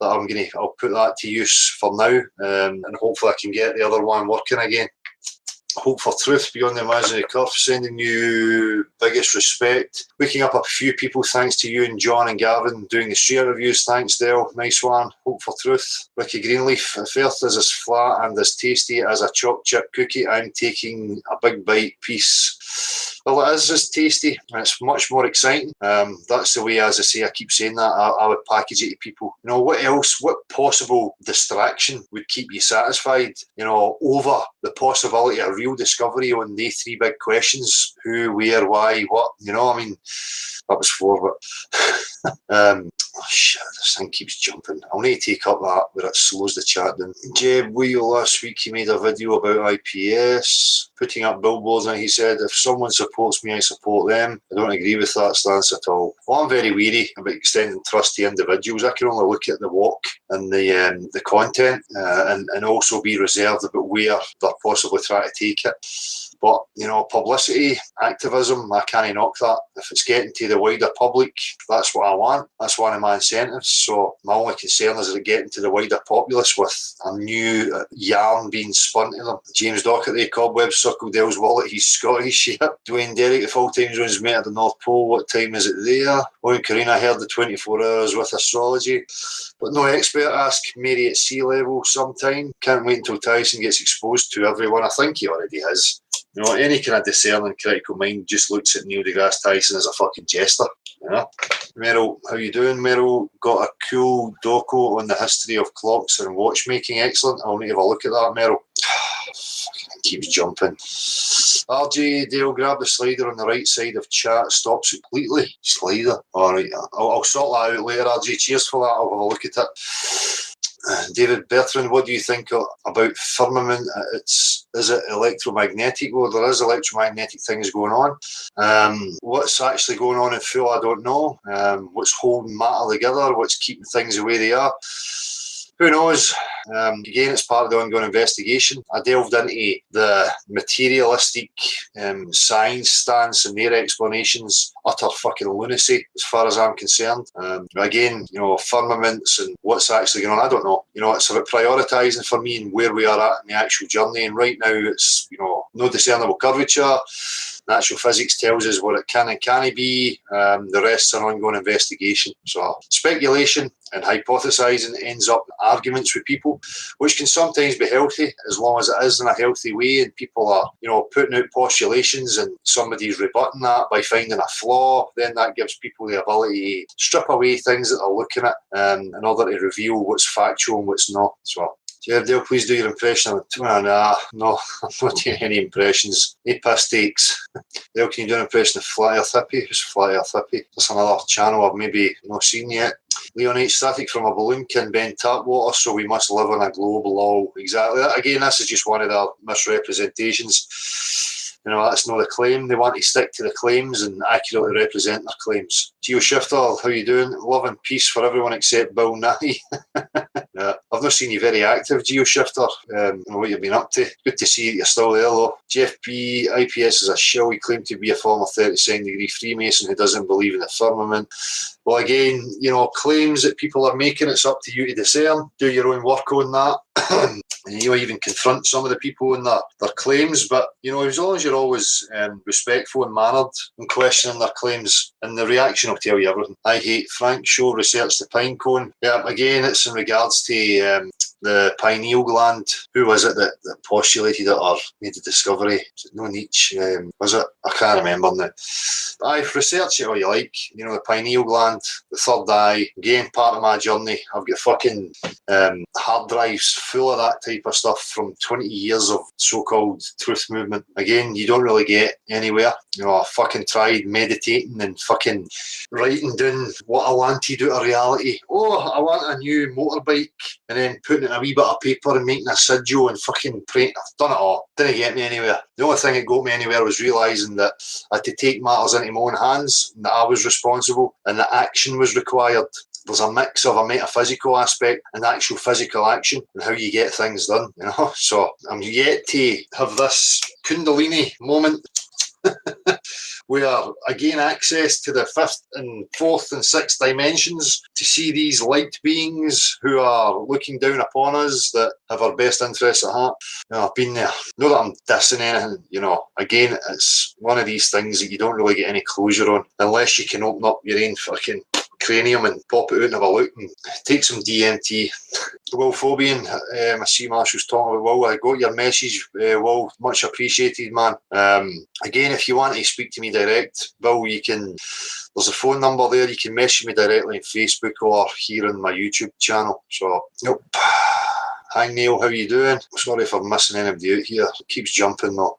that I'll put that to use for now, and hopefully I can get the other one working again. Hope for truth beyond the imaginary curve, sending you biggest respect. Waking up a few people, thanks to you and John and Gavin doing the street reviews. Thanks, Dale. Nice one. Hope for truth. Ricky Greenleaf, if Earth is as flat and as tasty as a chopped chip cookie, I'm taking a big bite piece. Well, it is as tasty and it's much more exciting. That's the way, as I say, I keep saying that, I would package it to people. What else, what possible distraction would keep you satisfied, over the possibility of real discovery on the 3 big questions: who, where, why, what, that was 4, but oh shit, this thing keeps jumping. I'll need to take up that where it slows the chat down. Jeb Wheel, last week he made a video about IPS, putting up billboards, and he said, if someone supports me, I support them. I don't agree with that stance at all. Well, I'm very wary about extending trust to individuals. I can only look at the walk and the content and also be reserved about where they're possibly trying to take it. But, publicity, activism, I can't knock that. If it's getting to the wider public, that's what I want. That's one of my incentives. So my only concern is it getting to the wider populace with a new yarn being spun to them. James Docherty, Cobweb Circle, Dale's wallet, he's Scottish. Yep. Dwayne Derrick, the full-time zone's mate at the North Pole. What time is it there? Owen Karina, I heard the 24 hours with astrology. But no expert, ask Mary at sea level sometime. Can't wait until Tyson gets exposed to everyone. I think he already has. Any kind of discerning critical mind just looks at Neil deGrasse Tyson as a fucking jester. Meryl, how you doing? Meryl, got a cool doco on the history of clocks and watchmaking. Excellent. I'll need to have a look at that, Meryl. Fucking keeps jumping. RJ, Dale, grab the slider on the right side of chat. Stops it completely. Slider. All right. I'll sort that out later, RJ. Cheers for that. I'll have a look at it. David Bertrand, what do you think about firmament? Is it electromagnetic? Well, there is electromagnetic things going on. What's actually going on in full, I don't know. What's holding matter together? What's keeping things the way they are? Who knows? Again, it's part of the ongoing investigation. I delved into the materialistic science stance and their explanations. Utter fucking lunacy, as far as I'm concerned. Again, firmaments and what's actually going on, I don't know. It's about prioritising for me and where we are at in the actual journey. And right now, it's, no discernible curvature. Natural physics tells us what it can and can't be. The rest's an ongoing investigation. So speculation and hypothesising ends up in arguments with people, which can sometimes be healthy as long as it is in a healthy way and people are, putting out postulations and somebody's rebutting that by finding a flaw. Then that gives people the ability to strip away things that they're looking at in order to reveal what's factual and what's not. So, Dale, please do your impression of it. Nah, no, I'm not doing any impressions. No piss takes. Dale, can you do an impression of Flat Earth Hippie? Who's Flat Earth Hippie? That's another channel I've maybe not seen yet. Leon H. Static from a balloon can bend tap water, so we must live on a globe. Lol. Exactly. Again, this is just one of their misrepresentations. That's not a claim. They want to stick to the claims and accurately represent their claims. Geo Shifter, how you doing? Love and peace for everyone except Bill Nye. I've not seen you very active, Geo Shifter. I don't know what you've been up to. Good to see that you're still there, though. Jeff B, IPS is a shill. He claimed to be a former 32nd degree Freemason who doesn't believe in the firmament. Well, again, claims that people are making, it's up to you to discern. Do your own work on that. And even confront some of the people in their claims. But, as long as you're always respectful and mannered and questioning their claims, and the reaction will tell you everything. I hate Frank Shaw researched the pine cone. Yeah, again, it's in regards to the pineal gland. Who was it that postulated it or made the discovery? Was it no Nietzsche? Was it? I can't remember now. I've researched it all you like. The pineal gland, the third eye. Again, part of my journey. I've got fucking hard drives full of that type of stuff from 20 years of so-called truth movement. Again, you don't really get anywhere. I fucking tried meditating and fucking writing down what I wanted out of reality. Oh, I want a new motorbike, and then putting it in a wee bit of paper and making a sigil and fucking praying. I've done it all. Didn't get me anywhere. The only thing that got me anywhere was realising that I had to take matters into my own hands, and that I was responsible, and that action was required. There's a mix of a metaphysical aspect and actual physical action and how you get things done, So I'm yet to have this Kundalini moment where I gain access to the fifth and fourth and sixth dimensions to see these light beings who are looking down upon us that have our best interests at heart. I've been there. Not that I'm dissing anything, Again, it's one of these things that you don't really get any closure on unless you can open up your own fucking cranium and pop it out and have a look and take some DMT. Will Phobian, I see Marshall's talking about Will. I got your message, Will. Much appreciated, man. Again, if you want to speak to me direct, Will, there's a phone number there. You can message me directly on Facebook or here on my YouTube channel. So, nope. Hi Neil, how you doing? Sorry if I'm missing anybody out here. It keeps jumping though.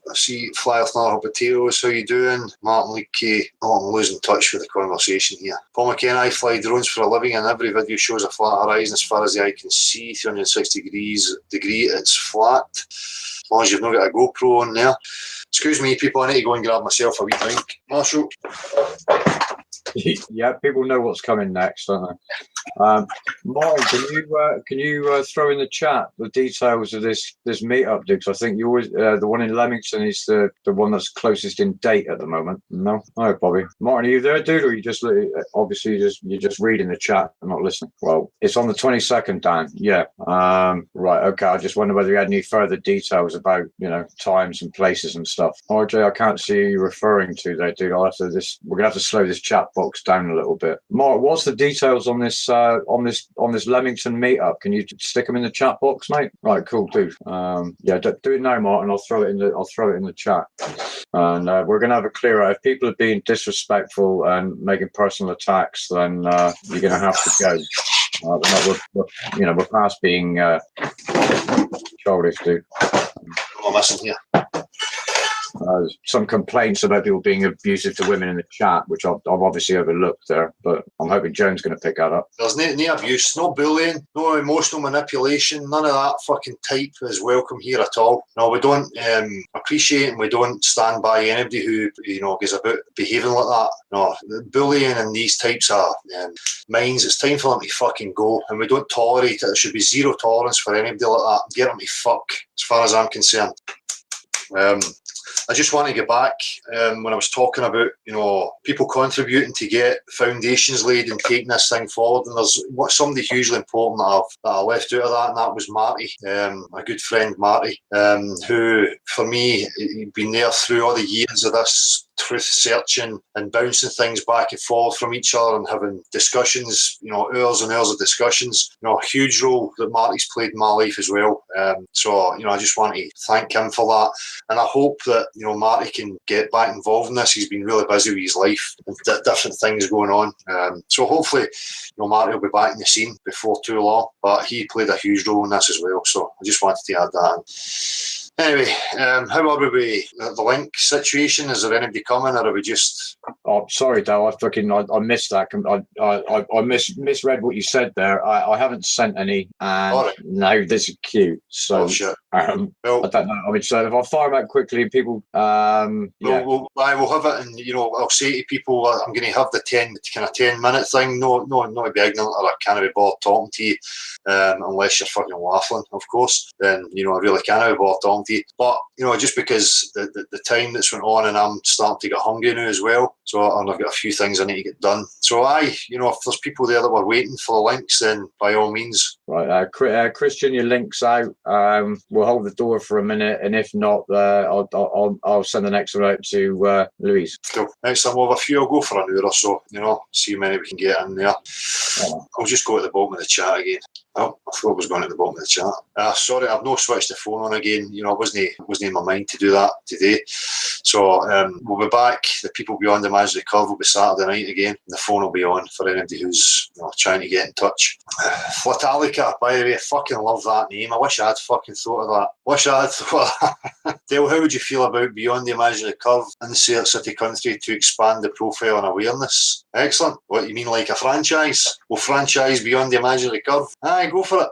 I see Flyer Snarl Potatoes, how you doing? Martin Leakey. Oh, I'm losing touch with the conversation here. Paul McKenna, I fly drones for a living and every video shows a flat horizon as far as the eye can see. 360 degree, it's flat. As long as you've not got a GoPro on there. Excuse me people, I need to go and grab myself a wee drink. Marshall. Yeah, people know what's coming next, don't they? Martin, can you throw in the chat the details of this meetup, because I think you always the one in Leamington is the one that's closest in date at the moment. No, Bobby. Martin, are you there, dude, or you just obviously you're just reading the chat and not listening? Well, it's on the 22nd, Dan. Yeah. Right. Okay. I just wonder whether you had any further details about times and places and stuff. RJ, I can't see who you're referring to there, dude. We're gonna have to slow this chat box down a little bit. Mark, what's the details on this Leamington meetup? Can you stick them in the chat box, mate? Right, cool, dude. Yeah, do it now, Martin. I'll throw it in the chat. And we're gonna have a clear out. If people are being disrespectful and making personal attacks, then you're gonna have to go. We're past being childish, dude. I'm missing here. some complaints about people being abusive to women in the chat, which I've obviously overlooked there, but I'm hoping Joan's going to pick that up. There's no abuse, no bullying, no emotional manipulation, none of that fucking type is welcome here at all. No, we don't appreciate and we don't stand by anybody who, goes about behaving like that. No, the bullying and these types of minds, it's time for them to fucking go, and we don't tolerate it. There should be zero tolerance for anybody like that. Get them to fuck, as far as I'm concerned. I just want to get back when I was talking about, people contributing to get foundations laid and taking this thing forward. And there's somebody hugely important that I left out of that, and that was Marty, my good friend Marty, who, for me, he'd been there through all the years of this truth searching and bouncing things back and forth from each other and having discussions, hours and hours of discussions. A huge role that Marty's played in my life as well. So I just want to thank him for that, and I hope that Marty can get back involved in this. He's been really busy with his life and different things going on. So hopefully, Marty will be back in the scene before too long. But he played a huge role in this as well. So I just wanted to add that. Anyway, how are we with the link situation? Is there anybody coming, or are we just... Oh, sorry, Dale. I missed that. I misread what you said there. I haven't sent any, and now there's a queue. So, shit. Well, I don't know. I mean, so if I fire them out quickly, people... I will have it, and, I'll say to people, I'm going to have the 10-minute thing. No, not to be ignorant, or I can't be bothered talking to you, unless you're fucking waffling, of course. Then, I really can't be bothered talking to you. But, just because the time that's went on, and I'm starting to get hungry now as well, and I've got a few things I need to get done. So if there's people there that were waiting for the links, then by all means. Right, Christian, your link's out. We'll hold the door for a minute, and if not, I'll send the next one out to Louise. Cool. Next time we'll have a few. I'll go for an hour or so, see how many we can get in there. I'll just go at the bottom of the chat again. Oh, I thought I was going at the bottom of the chat. Sorry, I've not switched the phone on again. I wasn't in my mind to do that today. So we'll be back. The people beyond the Imaginary Curve will be Saturday night again. The phone will be on for anybody who's trying to get in touch. Flatalica, by the way, I fucking love that name. I wish I had fucking thought of that. Dale, how would you feel about Beyond the Imaginary Curve in the City Country to expand the profile and awareness? Excellent. What you mean, like a franchise? We'll franchise Beyond the Imaginary Curve. Aye, go for it.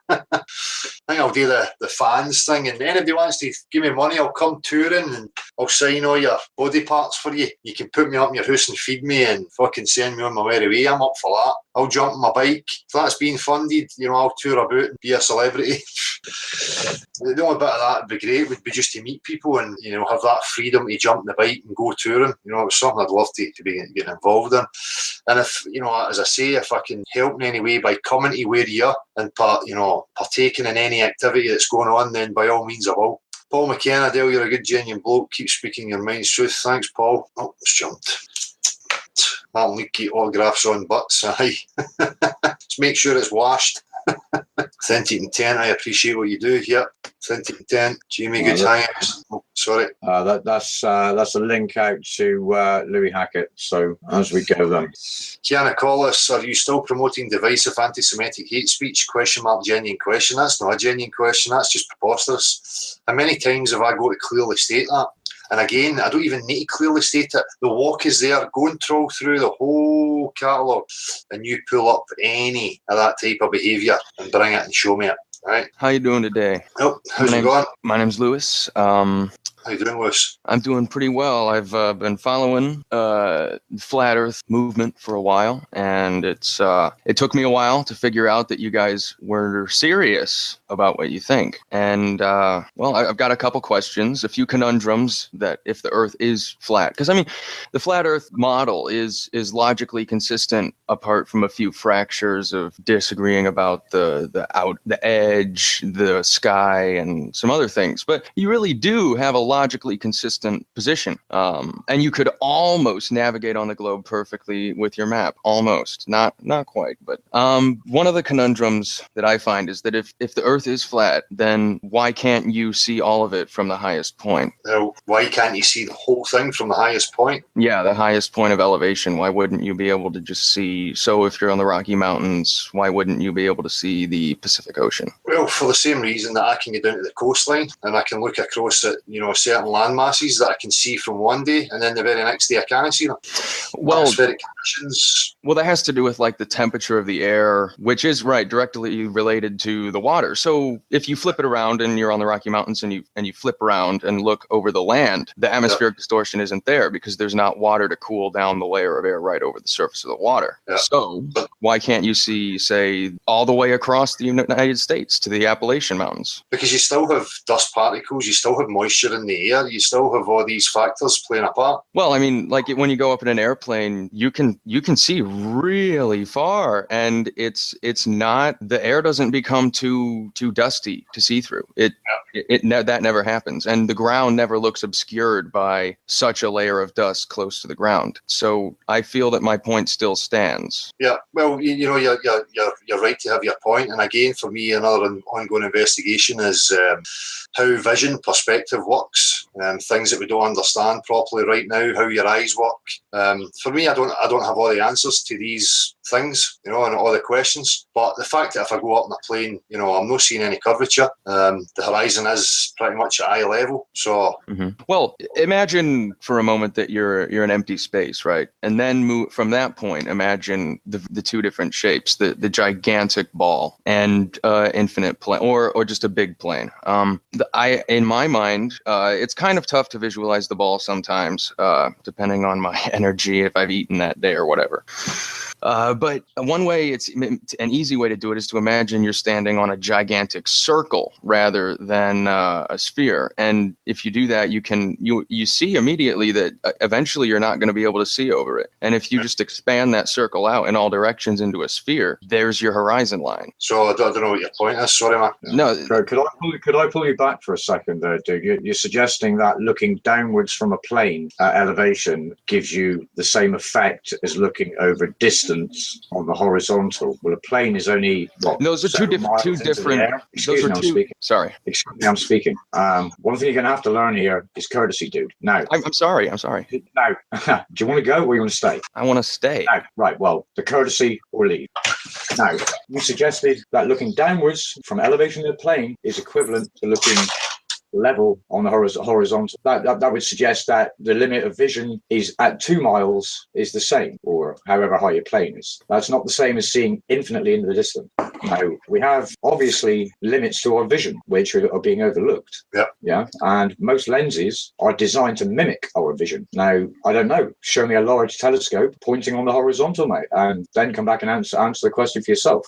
I think I'll do the fans thing, and anybody wants to give me money, I'll come touring and I'll sign all your body parts for you. You can put me up in your house and feed me and fucking send me on my merry way. I'm up for that. I'll jump on my bike. If that's being funded, I'll tour about and be a celebrity. The only bit of that would be great would be just to meet people and, have that freedom to jump on the bike and go touring. It's something I'd love to be getting involved in. And if, as I say, if I can help in any way by coming to where you are and, partaking in any activity that's going on, then by all means I will. Paul McKenna, Dale, you're a good, genuine bloke. Keep speaking your mind's truth. Thanks, Paul. Oh, it's jumped. That'll need to get autographs on butts. Aye. Just make sure it's washed. Authentic Intent, I appreciate what you do here. Authentic Intent, Jamie, good times. Oh, sorry. That's a link out to Louis Hackett. So as we go then. Kiana Collis, are you still promoting divisive anti-Semitic hate speech? ? Genuine question. That's not a genuine question. That's just preposterous. How many times have I got to clearly state that? And again, I don't even need to clearly state it. The walk is there. Go and troll through the whole catalogue and you pull up any of that type of behaviour and bring it and show me it. Right? How you doing today? Oh, how's it going? My name's Lewis. How you doing, Lewis? I'm doing pretty well. I've been following Flat Earth movement for a while, and it took me a while to figure out that you guys were serious about what you think. And I've got a couple questions, a few conundrums that if the Earth is flat, because the Flat Earth model is logically consistent apart from a few fractures of disagreeing about the edge, the sky, and some other things. But you really do have a logically consistent position. And you could almost navigate on the globe perfectly with your map. Almost. Not quite. But one of the conundrums that I find is that if the Earth is flat, then why can't you see all of it from the highest point? Why can't you see the whole thing from the highest point? Yeah, the highest point of elevation. Why wouldn't you be able to just see? So if you're on the Rocky Mountains, why wouldn't you be able to see the Pacific Ocean? Well, Well, for the same reason that I can get down to the coastline and I can look across at, certain land masses that I can see from one day, and then the very next day I can't see them. Well, atmospheric conditions. Well, that has to do with like the temperature of the air, which is directly related to the water. So if you flip it around and you're on the Rocky Mountains and you flip around and look over the land, the atmospheric distortion isn't there because there's not water to cool down the layer of air right over the surface of the water. Yeah. So why can't you see, say, all the way across the United States to the Appalachian Mountains? Because you still have dust particles, you still have moisture in the air, you still have all these factors playing a part. Well, I mean, like when you go up in an airplane, you can see really far, and it's not, the air doesn't become too dusty to see through. That never happens, and the ground never looks obscured by such a layer of dust close to the ground. So I feel that my point still stands. Yeah, well, you're right to have your point, and again, for me, another ongoing investigation is how vision perspective works, things that we don't understand properly right now, how your eyes work. For me, I don't have all the answers to these things, and all the questions. But the fact that if I go up in a plane, I'm not seeing any curvature. The horizon is pretty much at eye level. So, Well, imagine for a moment that you're in empty space, right? And then move from that point. Imagine the two different shapes: the gigantic ball and infinite plane, or just a big plane. In my mind, it's kind of tough to visualize the ball sometimes, depending on my energy, if I've eaten that day or whatever. But one way, it's an easy way to do it is to imagine you're standing on a gigantic circle rather than a sphere. And if you do that, you see immediately that eventually you're not going to be able to see over it. And if you just expand that circle out in all directions into a sphere, there's your horizon line. So I don't know what your point is. Sorry, man. No, Could I pull you back for a second there, dude? You're suggesting that looking downwards from a plane at elevation gives you the same effect as looking over distance on the horizontal. Well, a plane is only those are two different. Excuse me, I'm speaking. Sorry. Excuse me, I'm speaking. One thing you're gonna have to learn here is courtesy, dude. Now, I'm sorry. Now, do you want to go or you want to stay? I want to stay. Now, right. Well, the courtesy or leave. Now, you suggested that looking downwards from elevation in the plane is equivalent to looking level on the horizontal. That would suggest that the limit of vision is at 2 miles is the same, or however high your plane is. That's not the same as seeing infinitely into the distance. Now, we have obviously limits to our vision, which are being overlooked. Yeah. And most lenses are designed to mimic our vision. Now, I don't know. Show me a large telescope pointing on the horizontal, mate, and then come back and answer the question for yourself.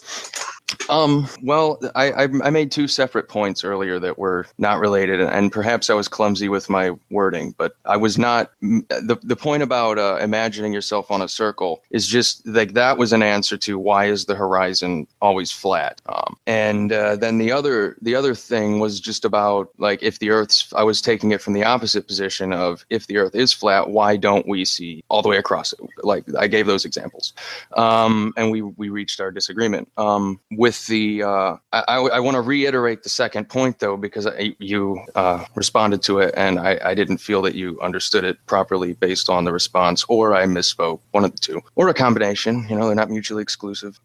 Well, I made two separate points earlier that were not related, and perhaps I was clumsy with my wording, but I was not. The point about imagining yourself on a circle is just like that was an answer to why is the horizon always flat, and then the other thing was just about like if the Earth's. I was taking it from the opposite position of if the Earth is flat, why don't we see all the way across it? Like I gave those examples, and we reached our disagreement. With the, I want to reiterate the second point though, because you responded to it and I didn't feel that you understood it properly based on the response, or I misspoke, one of the two, or a combination. They're not mutually exclusive.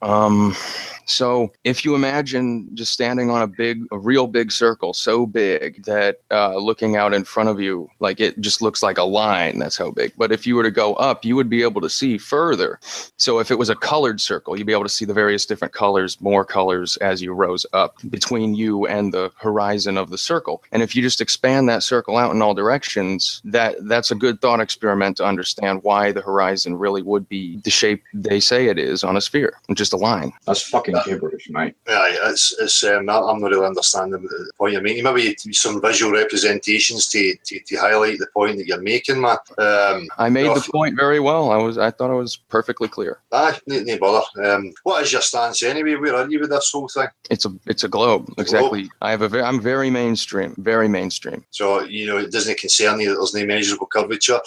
So if you imagine just standing on a real big circle, so big that looking out in front of you, like it just looks like a line. That's how big. But if you were to go up, you would be able to see further. So if it was a colored circle, you'd be able to see the various different colors, more colors as you rose up between you and the horizon of the circle. And if you just expand that circle out in all directions, that's a good thought experiment to understand why the horizon really would be the shape they say it is on a sphere, just a line. That's fucking gibberish, mate. Yeah, it's I'm not really understanding the point you're making. Maybe some visual representations to highlight the point that you're making, man. I made the point very well. I thought I was perfectly clear. No bother. What is your stance anyway? Where are you with this whole thing? It's a globe. Exactly. I'm very mainstream. Very mainstream. So it doesn't concern you that there's no measurable curvature.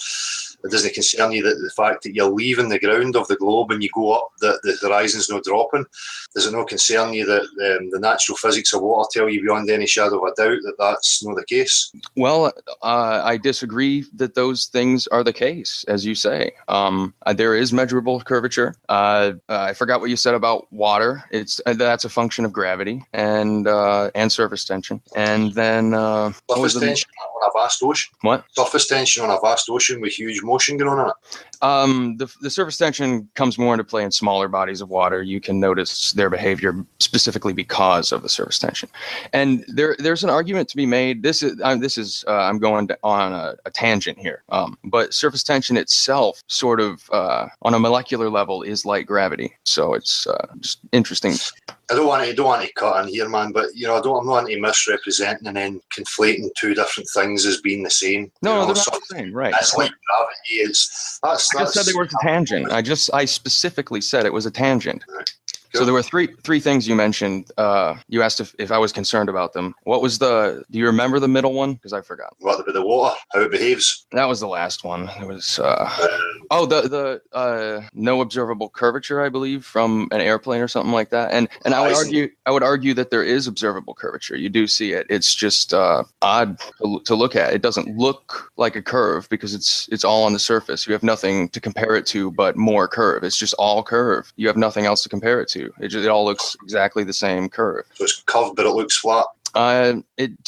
It doesn't concern you that the fact that you're leaving the ground of the globe and you go up, that the horizon's not dropping. Does it not concern you that the natural physics of water tell you beyond any shadow of a doubt that that's not the case? Well, I disagree that those things are the case, as you say. There is measurable curvature. I forgot what you said about water. That's a function of gravity and surface tension. And then surface tension on a vast ocean. What? Surface tension on a vast ocean with huge motion going on in it. The surface tension comes more into play in smaller bodies of water. You can notice their behavior specifically because of the surface tension. And there's an argument to be made. I'm going on a tangent here. But surface tension itself, sort of on a molecular level, is like gravity. So it's just interesting. I don't want to cut in here, man, but I'm not wanting to misrepresenting and then conflating two different things as being the same. No, they're not the same, right? It's like gravity. I just said they were a tangent. I specifically said it was a tangent. Right. So there were three things you mentioned. You asked if I was concerned about them. What was do you remember the middle one? Because I forgot. What about the water? How it behaves? That was the last one. It was the no observable curvature, I believe, from an airplane or something like that. And I would argue that there is observable curvature. You do see it. It's just odd to look at. It doesn't look like a curve because it's all on the surface. You have nothing to compare it to but more curve. It's just all curve. You have nothing else to compare it to. It all looks exactly the same curve. So it's curved, but it looks flat. To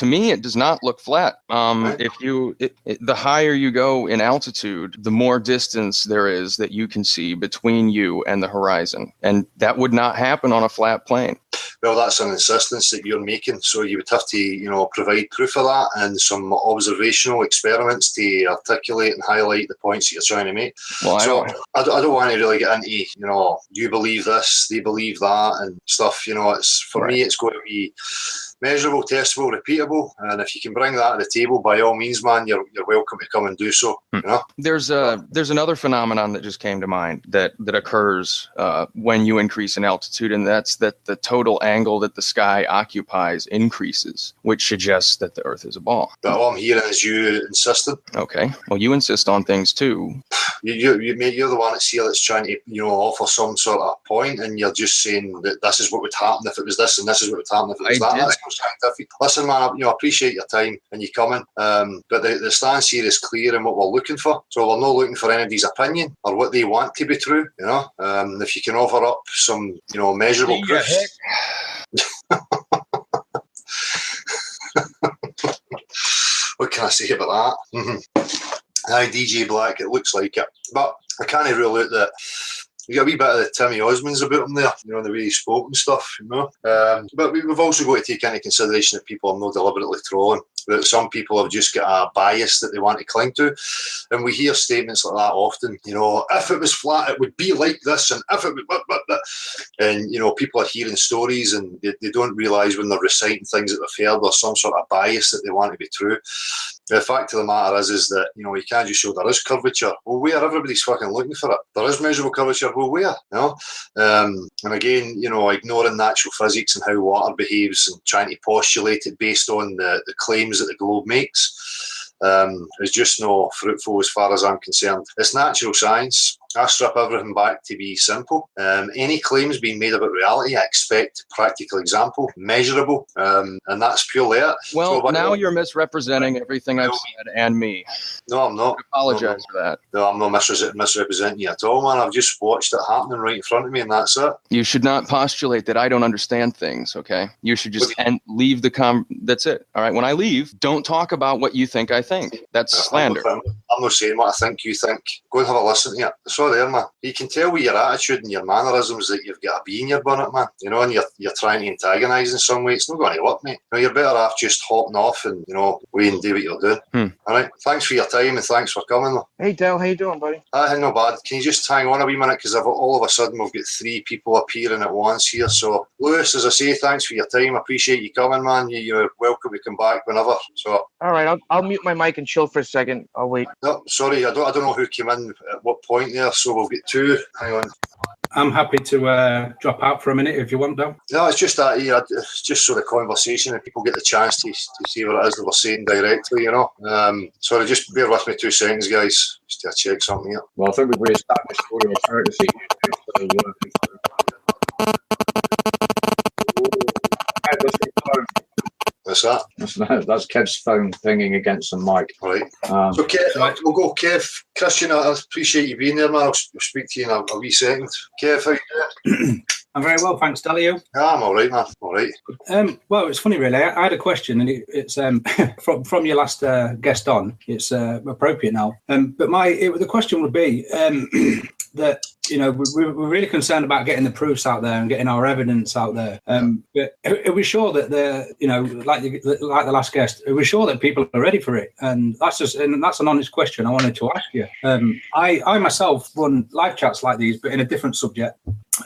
me, it does not look flat. If the higher you go in altitude, the more distance there is that you can see between you and the horizon, and that would not happen on a flat plane. Well, that's an insistence that you're making, so you would have to, provide proof of that and some observational experiments to articulate and highlight the points that you're trying to make. Well, I don't want to really get into, you believe this, they believe that, and stuff. Me, it's going to be measurable, testable, repeatable, and if you can bring that to the table, by all means, man, you're welcome to come and do so. There's another phenomenon that just came to mind that occurs when you increase in altitude, and that's that the total angle that the sky occupies increases, which suggests that the Earth is a ball. But all I'm hearing is you insisting. Okay, well, you insist on things too. You're the one that's here that's trying to offer some sort of point, and you're just saying that this is what would happen if it was this, and this is what would happen if it was that. That's scientific. Listen, man, I appreciate your time and you coming, but the stance here is clear in what we're looking for. So we're not looking for anybody's opinion or what they want to be true. If you can offer up some measurable proofs. What can I say about that? Mm-hmm. Aye, DJ Black, it looks like it, but I can't rule out that you got a wee bit of the Timmy Osmonds about him there, the way he spoke and stuff, But we've also got to take into consideration that people are not deliberately trolling, that some people have just got a bias that they want to cling to. And we hear statements like that often, if it was flat, it would be like this, and if it would, and, people are hearing stories and they don't realise when they're reciting things that they've heard, there's some sort of bias that they want to be true. The fact of the matter is that, you can't just show there is curvature. Well, where? Everybody's fucking looking for it. There is measurable curvature. Well, where? And again, ignoring natural physics and how water behaves and trying to postulate it based on the claims that the globe makes is just not fruitful as far as I'm concerned. It's natural science. I strip everything back to be simple. Any claims being made about reality, I expect practical example, measurable, and that's purely it. Well, so, now you're misrepresenting everything I've said and me. No, I'm not. I apologize for that. No, I'm not misrepresenting you at all, man. I've just watched it happening right in front of me, and that's it. You should not postulate that I don't understand things, okay? You should just leave that's it, all right? When I leave, don't talk about what you think I think. That's slander. I'm not saying what I think you think. Go and have a listen to it. So there, man. You can tell with your attitude and your mannerisms that you've got a bee in your bonnet, man. And you're trying to antagonise in some way. It's not going to work, mate. You're better off just hopping off and, wait and do what you're doing. All right. Thanks for your time and thanks for coming, though. Hey, Del. How you doing, buddy? Not bad. Can you just hang on a wee minute? Because all of a sudden we've got 3 people appearing at once here. So, Lewis, as I say, thanks for your time. I appreciate you coming, man. You're welcome to come back whenever. So. All right. I'll mute my mic and chill for a second. I'll wait. No, sorry. I don't know who came in at what point there. So we've got 2. Hang on. I'm happy to drop out for a minute if you want, though. No, it's just that, it's just sort of conversation and people get the chance to see what it is that we're saying directly, Sorry, just bear with me 2 seconds, guys, just to check something here. Well, I think we've re-established audio courtesy. What's that? That's Kev's phone pinging against the mic. Right. So, Kev, we'll go, Kev. Christian, I appreciate you being there, man. I'll speak to you in a wee second. Kev, how you doing? I'm very well, thanks, Delio. I'm all right, man. All right. Well, it's funny, really. I had a question, and it's from your last guest on. It's appropriate now. But the question would be that we're really concerned about getting the proofs out there and getting our evidence out there. But are we sure that like the last guest, are we sure that people are ready for it? And that's an honest question I wanted to ask you. I myself run live chats like these, but in a different subject.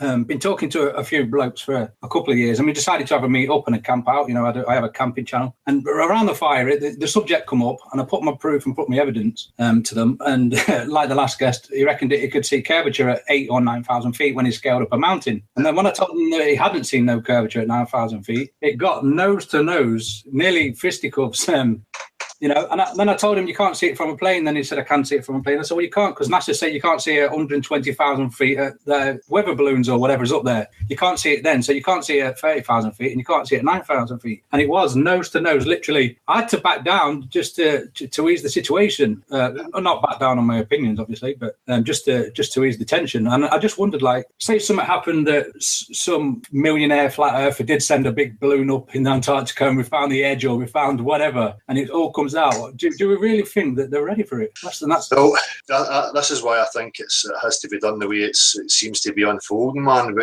Been talking to a few blokes for a couple of years, and we decided to have a meet up and a camp out. I have a camping channel, and around the fire, the subject come up, and I put my proof and put my evidence to them. And like the last guest, he reckoned he could see curvature at 8,000 or 9,000 feet when he scaled up a mountain. And then when I told him that he hadn't seen no curvature at 9,000 feet, it got nose to nose, nearly fisticuffs. And then I told him you can't see it from a plane. Then he said I can see it from a plane. I said, well, you can't, because NASA say you can't see it at 120,000 feet at the weather balloons or whatever's up there. You can't see it then, so you can't see it at 30,000 feet, and you can't see it at 9,000 feet. And it was nose to nose, literally. I had to back down just to ease the situation. Not back down on my opinions, obviously, but just to ease the tension. And I just wondered, like, say something happened that some millionaire flat earther did send a big balloon up in Antarctica, and we found the edge or we found whatever, and it all comes out. Do we really think that they're ready for it? This is why I think it has to be done the way it seems to be unfolding, man.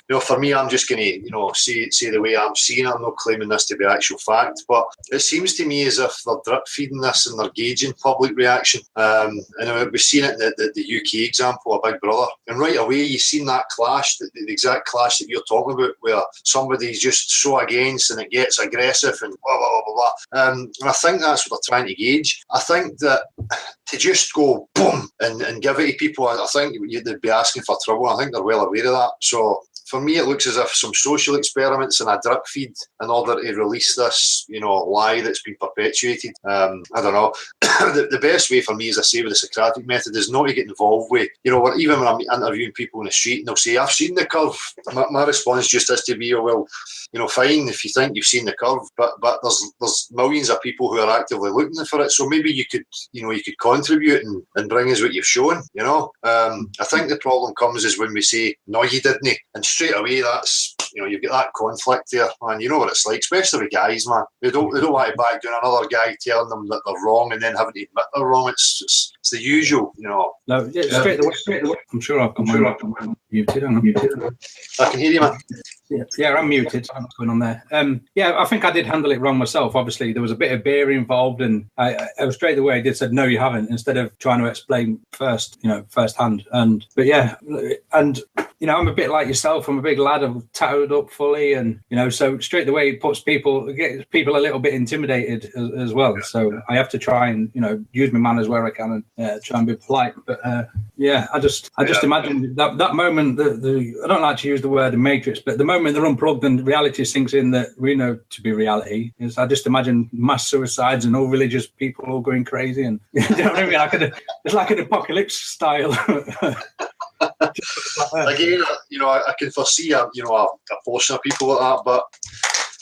But for me, I'm just going to say the way I'm seeing it. I'm not claiming this to be actual fact, but it seems to me as if they're drip feeding this and they're gauging public reaction. And we've seen it in the UK example of Big Brother, and right away you've seen that clash, the exact clash that you're talking about, where somebody's just so against and it gets aggressive and blah blah blah blah. And I think that's what they're trying to gauge. I think that to just go boom and give it to people, I think they'd be asking for trouble. I think they're well aware of that. So for me, it looks as if some social experiments and a drip feed in order to release this, lie that's been perpetuated. I don't know. The best way for me, as I say, with the Socratic method is not to get involved with, even when I'm interviewing people in the street and they'll say, I've seen the curve. My response just has to be, fine if you think you've seen the curve, but there's millions of people who are actively looking for it. So maybe you could contribute and bring us what you've shown, I think the problem comes is when we say, no, you didn't. And straight away, that's, you've got that conflict there, man. You know what it's like, especially with guys, man. They don't want to back down another guy telling them that they're wrong and then having to admit they're wrong. It's the usual, No, straight away. I'm sure I've got my muted. I can hear you, man. Yeah, I'm muted. What's going on there? I think I did handle it wrong myself. Obviously, there was a bit of beer involved, and I straight away said, no, you haven't, instead of trying to explain firsthand. I'm a bit like yourself. I'm a big lad. I'm tattooed up fully, and so straight away it gets people a little bit intimidated as well. So I have to try and use my manners where I can and try and be polite. But I just imagine that moment. I don't like to use the word matrix, but the moment they're unplugged and reality sinks in that we know to be reality, is I just imagine mass suicides and all religious people all going crazy, and you know what I mean? It's like an apocalypse style. Again, I can foresee a portion of people like that, but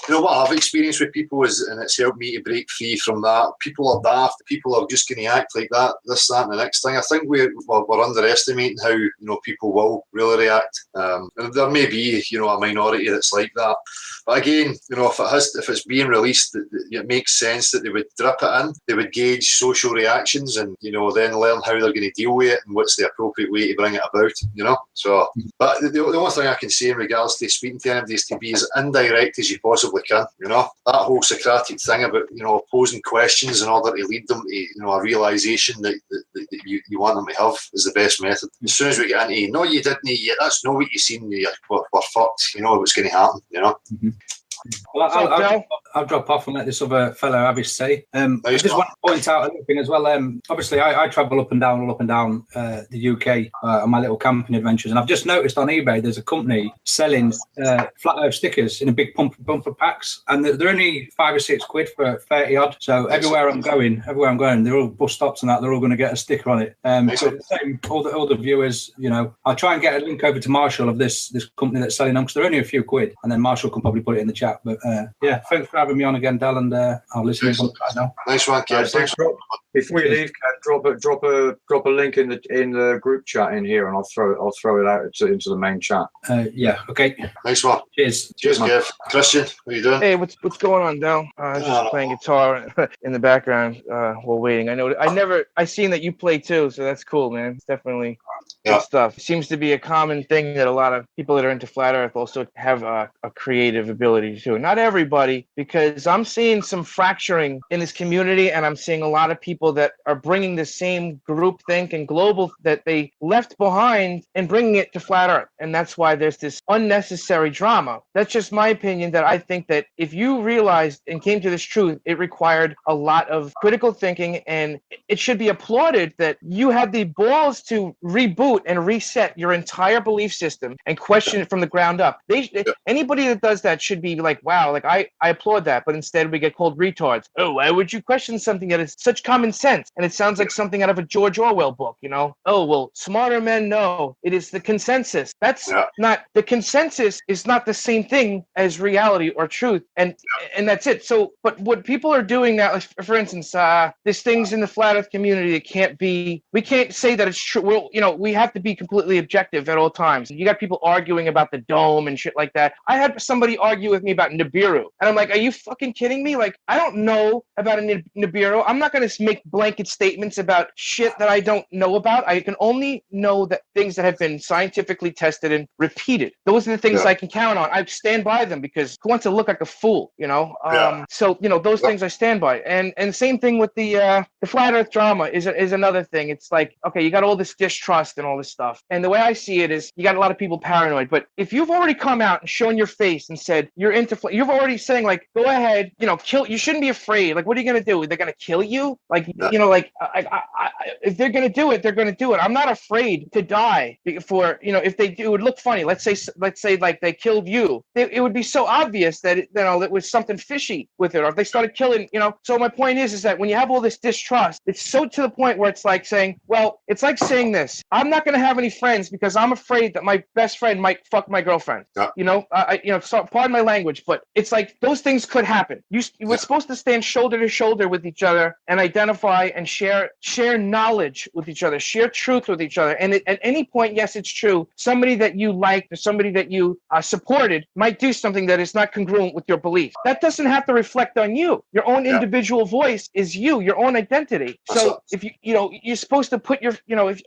what I've experienced with people and it's helped me to break free from that. People are daft. People are just going to act like that, this, that, and the next thing. I think we're underestimating how people will really react. And there may be a minority that's like that. But again, if it's being released, it makes sense that they would drip it in. They would gauge social reactions and then learn how they're going to deal with it and what's the appropriate way to bring it about. So, but the only thing I can say in regards to speaking to anybody is to be as indirect as you possibly can. That whole Socratic thing about posing questions in order to lead them to a realization that you want them to have is the best method. As soon as we get into no, you didn't, that's not what you seen, we're fucked. What's going to happen. Mm-hmm. Well, So, Del? I'll drop off and let this other fellow have his say. I Nice just one. want to point out a little thing as well. Obviously, I travel up and down the UK on my little camping adventures, and I've just noticed on eBay there's a company selling flat Earth stickers in a big bumper packs, and they're only £5 or £6 for 30 odd. So everywhere I'm going, they're all bus stops and that. They're all going to get a sticker on it. So the same, all the viewers, I'll try and get a link over to Marshall of this company that's selling them, because they're only a few quid, and then Marshall can probably put it in the chat. But yeah, thanks for having me on again, Del, and I'll listen in right now. Nice one, Kev. Thanks. Before you leave, Kev, drop a link in the group chat in here, and I'll throw it out into the main chat. Yeah. Okay. Nice one. Cheers. Cheers, Kev. Christian, what are you doing? Hey, what's going on, Del? Just playing guitar in the background while waiting. I seen that you play too, so that's cool, man. It's definitely good stuff. It seems to be a common thing that a lot of people that are into flat Earth also have a creative ability too. Not everybody, because I'm seeing some fracturing in this community, and I'm seeing a lot of people that are bringing the same groupthink and global that they left behind and bringing it to flat Earth, and that's why there's this unnecessary drama. That's just my opinion. That I think that if you realized and came to this truth, it required a lot of critical thinking, and it should be applauded that you had the balls to reboot and reset your entire belief system and question it from the ground up. Anybody that does that should be like, wow, like I applaud that. But instead we get called retards. Oh, why would you question something that is such common sense? And it sounds like something out of a George Orwell book, Oh, well, smarter men know it is the consensus. That's not, the consensus is not the same thing as reality or truth. And that's it. So, but what people are doing now, like, for instance, there's things in the flat Earth community that we can't say that it's true. Well, we have to be completely objective at all times. You got people arguing about the dome and shit like that. I had somebody argue with me about Nibiru, and I'm like, are you fucking kidding me? Like, I don't know about a Nibiru. I'm not going to make blanket statements about shit that I don't know about. I can only know that things that have been scientifically tested and repeated. Those are the things I can count on. I stand by them, because who wants to look like a fool, So, those things I stand by. And same thing with the flat Earth drama is another thing. It's like, okay, you got all this distrust and all this stuff. And the way I see it is, you got a lot of people paranoid. But if you've already come out and shown your face and said you're into you're already saying, like, go ahead, kill. You shouldn't be afraid. Like, what are you going to do? They're going to kill you? Like, if they're going to do it, they're going to do it. I'm not afraid to die for, if they do, it would look funny. Let's say like they killed you. It would be so obvious that, it was something fishy with it. Or if they started killing, So my point is that when you have all this distrust, it's so to the point where it's like saying, well, it's like saying this: I'm not going to have any friends because I'm afraid that my best friend might fuck my girlfriend. So pardon my language, but it's like those things could happen. We're supposed to stand shoulder to shoulder with each other and identify and share knowledge with each other, share truth with each other. And at any point, yes, it's true, somebody that you liked or somebody that you supported might do something that is not congruent with your beliefs. That doesn't have to reflect on you. Your own individual voice is your own identity. So if you're supposed to put your,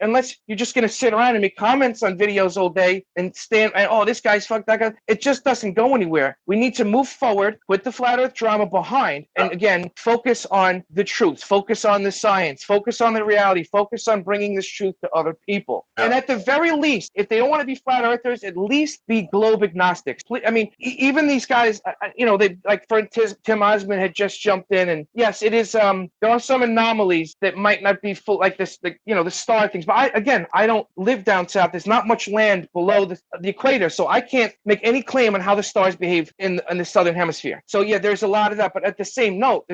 unless you're just going to sit around and make comments on videos all day and stand, and, oh, this guy's fucked, that guy, it just doesn't go anywhere. We need to move forward, put the flat Earth drama behind, and again, focus on the truth, focus on the science, focus on the reality, focus on bringing this truth to other people. And at the very least, if they don't want to be flat earthers, at least be globe agnostics. I mean, even these guys, they, like, for Tim Osmond had just jumped in, and yes, it is, there are some anomalies that might not be full, like this, the star things. But I don't live down south. There's not much land below the equator, so I can't make any claim on how the stars behave in the southern hemisphere. So yeah, there's a lot of that. But at the same note,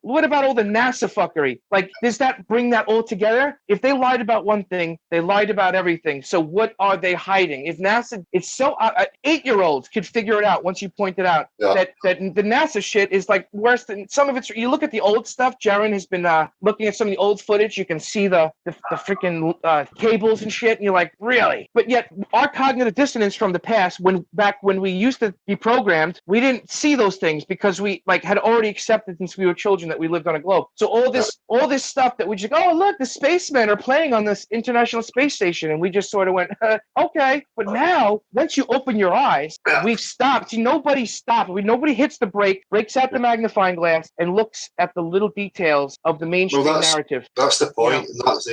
what about all the NASA fuckery? Like, does that bring that all together? If they lied about one thing, they lied about everything. So what are they hiding? If NASA, it's so 8-year-olds could figure it out once you point it out. That the NASA shit is like worse than some of it's. You look at the old stuff. Jaron has been looking at some of the old footage. You can see the freaking cables and shit, and you're like, really? But yet our cognitive dissonance from the past, back when we used to be programmed, we didn't see those things because we had already accepted since we were children that we lived on a globe. So all this all this stuff that we just go, oh, look, the spacemen are playing on this International Space Station. And we just sort of went, okay. But now, once you open your eyes, we've stopped. See, nobody stopped. Nobody hits the brake, breaks out the magnifying glass, and looks at the little details of the mainstream narrative. That's the point. That's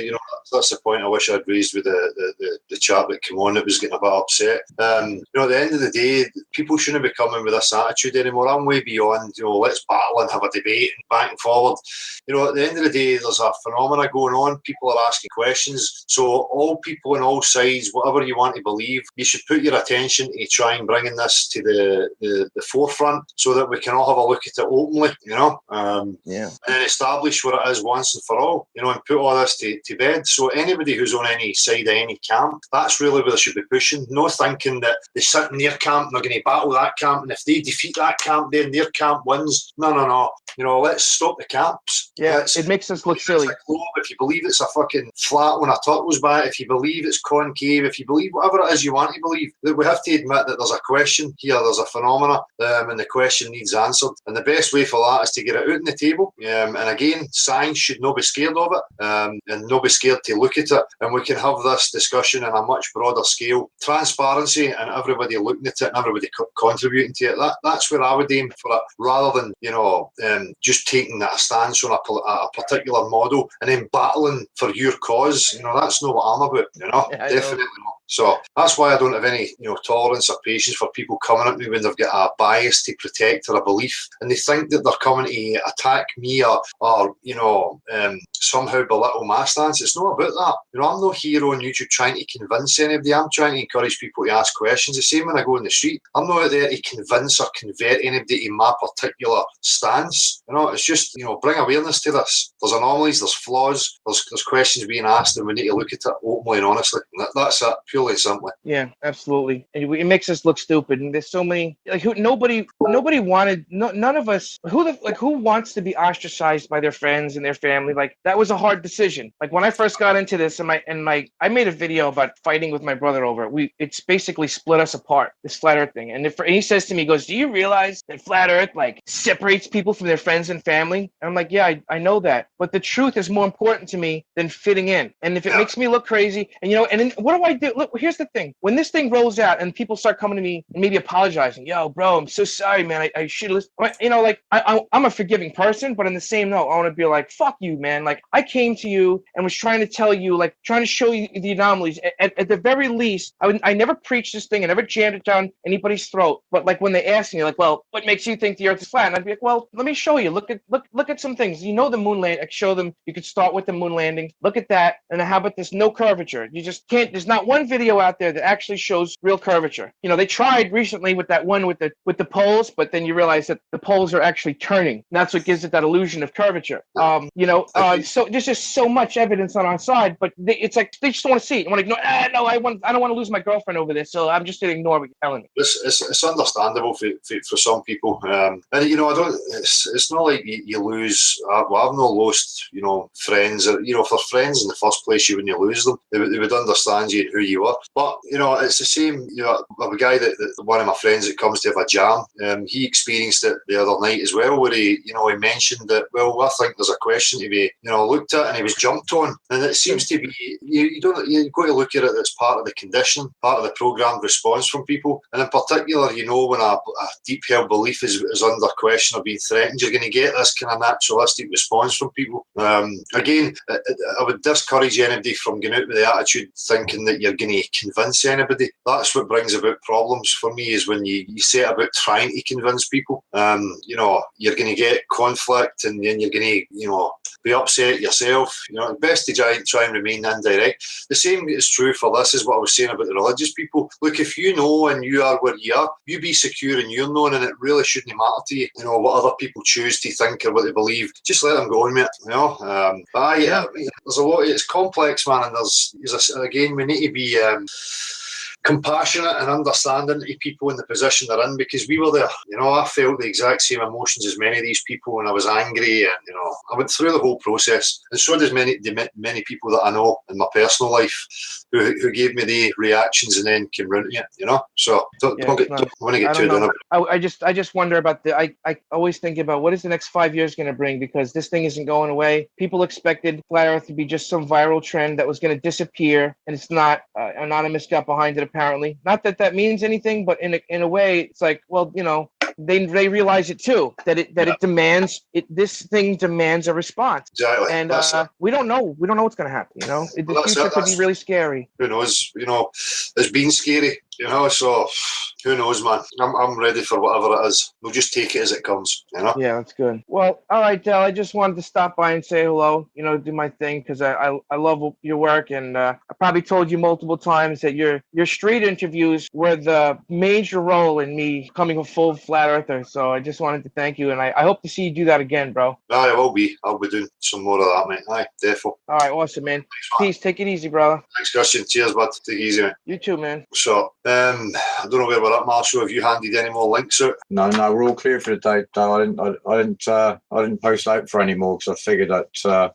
the point I wish I'd raised with the chap that came on that was getting a bit upset. At the end of the day, people shouldn't be coming with this attitude anymore. I'm way beyond, let's battle and have a debate and back and forward. At the end of the day, there's a phenomena going on. People are asking questions. So all people on all sides, whatever you want to believe, you should put your attention to try and bringing this to the forefront so that we can all have a look at it openly, and establish what it is once and for all, and put all this to bed. So anybody who's on any side of any camp, that's really where they should be pushing. No thinking that they sit in their camp and they're going to battle that camp, and if they defeat that camp, then their camp wins. No. Let's stop the camps. Yeah, it makes us look silly. If you believe it's a fucking flat when a turtle's back, if you believe it's concave, if you believe whatever it is you want to believe, we have to admit that there's a question here, there's a phenomena, and the question needs answered. And the best way for that is to get it out on the table. And again, science should not be scared of it, and not be scared to look at it. And we can have this discussion on a much broader scale. Transparency and everybody looking at it and everybody contributing to it. That's where I would aim for it, rather than just taking a stance on a particular model and then battling for your cause. That's not what I'm about. Definitely not. So that's why I don't have any, tolerance or patience for people coming at me when they've got a bias to protect or a belief, and they think that they're coming to attack me or somehow belittle my stance. It's not about that. I'm no hero on YouTube trying to convince anybody. I'm trying to encourage people to ask questions. The same when I go in the street. I'm not out there to convince or convert anybody to my particular stance. It's just, bring awareness to this. There's anomalies, there's flaws, there's questions being asked, and we need to look at it openly and honestly. And that's it, purely and simply. Yeah, absolutely. And it makes us look stupid. And there's so many, nobody wanted, none of us, who wants to be ostracized by their friends and their family? Like, that was a hard decision. Like, when I first got into this, I made a video about fighting with my brother over it. It's basically split us apart, this flat earth thing. And he says to me, he goes, do you realize that flat earth separates people from their friends and family? And I'm like, yeah, I know that, but the truth is more important to me than fitting in. And if it makes me look crazy, and and then what do I do? Look, here's the thing: when this thing rolls out and people start coming to me and maybe apologizing, yo, bro, I'm so sorry, man, I should have listened. I'm a forgiving person, but in the same note, I want to be like, fuck you, man. Like, I came to you and was trying to tell you, trying to show you the anomalies. At the very least, I never preached this thing, I never jammed it down anybody's throat. But when they ask me, well, what makes you think the Earth is flat? And I'd be like, well, let me show you. Look at some things. The moon landing. I show them. You could start with the moon landing. Look at that. And how about this? No curvature. You just can't. There's not one video out there that actually shows real curvature. They tried recently with that one with the poles, but then you realize that the poles are actually turning. And that's what gives it that illusion of curvature. So there's just so much evidence on our side, but it's like they just want to see it. I want to ignore. No, I don't want to lose my girlfriend over this, so I'm just going to ignore what you're telling me. It's understandable for some people, and I don't. It's not like you lose. I've not lost, friends. If they're friends in the first place, you wouldn't lose them. They would understand you and who you are. But it's the same. I have a guy that one of my friends that comes to have a jam. He experienced it the other night as well, where he mentioned that. Well, I think there's a question to be, looked at, and he was jumped on. And it seems to be you've got to look at it as part of the condition, part of the programmed response from people, and in particular, when a deep held belief is under question or being threatened, you're going to get this kind of naturalistic response from people. Again, I would discourage anybody from going out with the attitude thinking that you're going to convince anybody. That's what brings about problems for me, is when you set about trying to convince people. You're going to get conflict, and then you're going to be upset yourself. Best to try and remain indirect. The same is true for this, is what I was saying about the religious people. Look, if you know and you are where you are, you be secure in your knowing, and it really shouldn't matter to you, what other people choose to think or what they believe. Just let them go on, mate. There's a lot. It's complex, man, and there's again, we need to be compassionate and understanding to people in the position they're in, because we were there. You know, I felt the exact same emotions as many of these people, and I was angry, and you know, I went through the whole process, and so does many people that I know in my personal life who gave me the reactions and then came round to it. You know, so don't want to get too done. I just wonder about I always think about what is the next 5 years going to bring, because this thing isn't going away. People expected Flat Earth to be just some viral trend that was going to disappear, and it's not. Anonymous got behind it, apparently. Not that that means anything, but in a way, it's like, well, you know, they realize it too, that it demands it. This thing demands a response. Exactly. And we don't know what's going to happen. You know, the future could be really scary. Who knows? You know, it's been scary. You know, so who knows, man? I'm ready for whatever it is. We'll just take it as it comes. You know. Yeah, that's good. Well, all right, Del. I just wanted to stop by and say hello. You know, do my thing, because I love your work, and I probably told you multiple times that your street interviews were the major role in me becoming a full flat earther. So I just wanted to thank you, and I hope to see you do that again, bro. Aye, I will be. I'll be doing some more of that, mate. Aye, definitely. All right, awesome, man. Thanks, man. Peace. Take it easy, brother. Thanks, Christian. Cheers, bud. Take it easy, mate. You too, man. So, I don't know where we're at, Marshall. Have you handed any more links out? No, we're all clear for the day. No, I didn't post out for any more because I figured that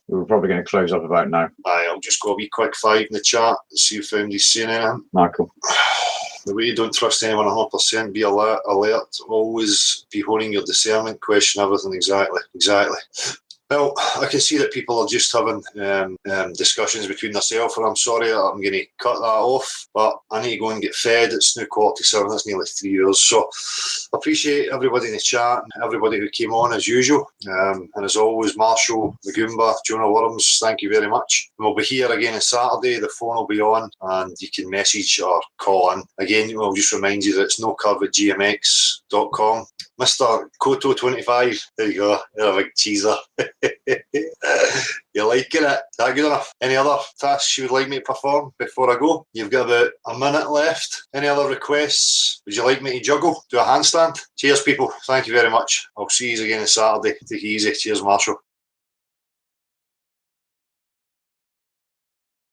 we were probably going to close up about now. Aye, I'll just go a wee quick 5 in the chat and see if anybody's seen anything. Michael. The way you don't trust anyone 100%, be alert, always be honing your discernment, question everything exactly. Well, I can see that people are just having discussions between themselves, and I'm sorry that I'm going to cut that off, but I need to go and get fed. It's now 47, that's nearly 3 years. So I appreciate everybody in the chat and everybody who came on as usual. And as always, Marshall, Magumba, Jonah Worms, thank you very much. And we'll be here again on Saturday. The phone will be on and you can message or call in. Again, I'll just remind you that it's nocurve@gmx.com. Mr. Koto25, there you go, you're a big cheeser. You're liking it? Is that good enough? Any other tasks you would like me to perform before I go? You've got about a minute left. Any other requests? Would you like me to juggle? Do a handstand? Cheers, people. Thank you very much. I'll see you again on Saturday. Take it easy. Cheers, Marshall.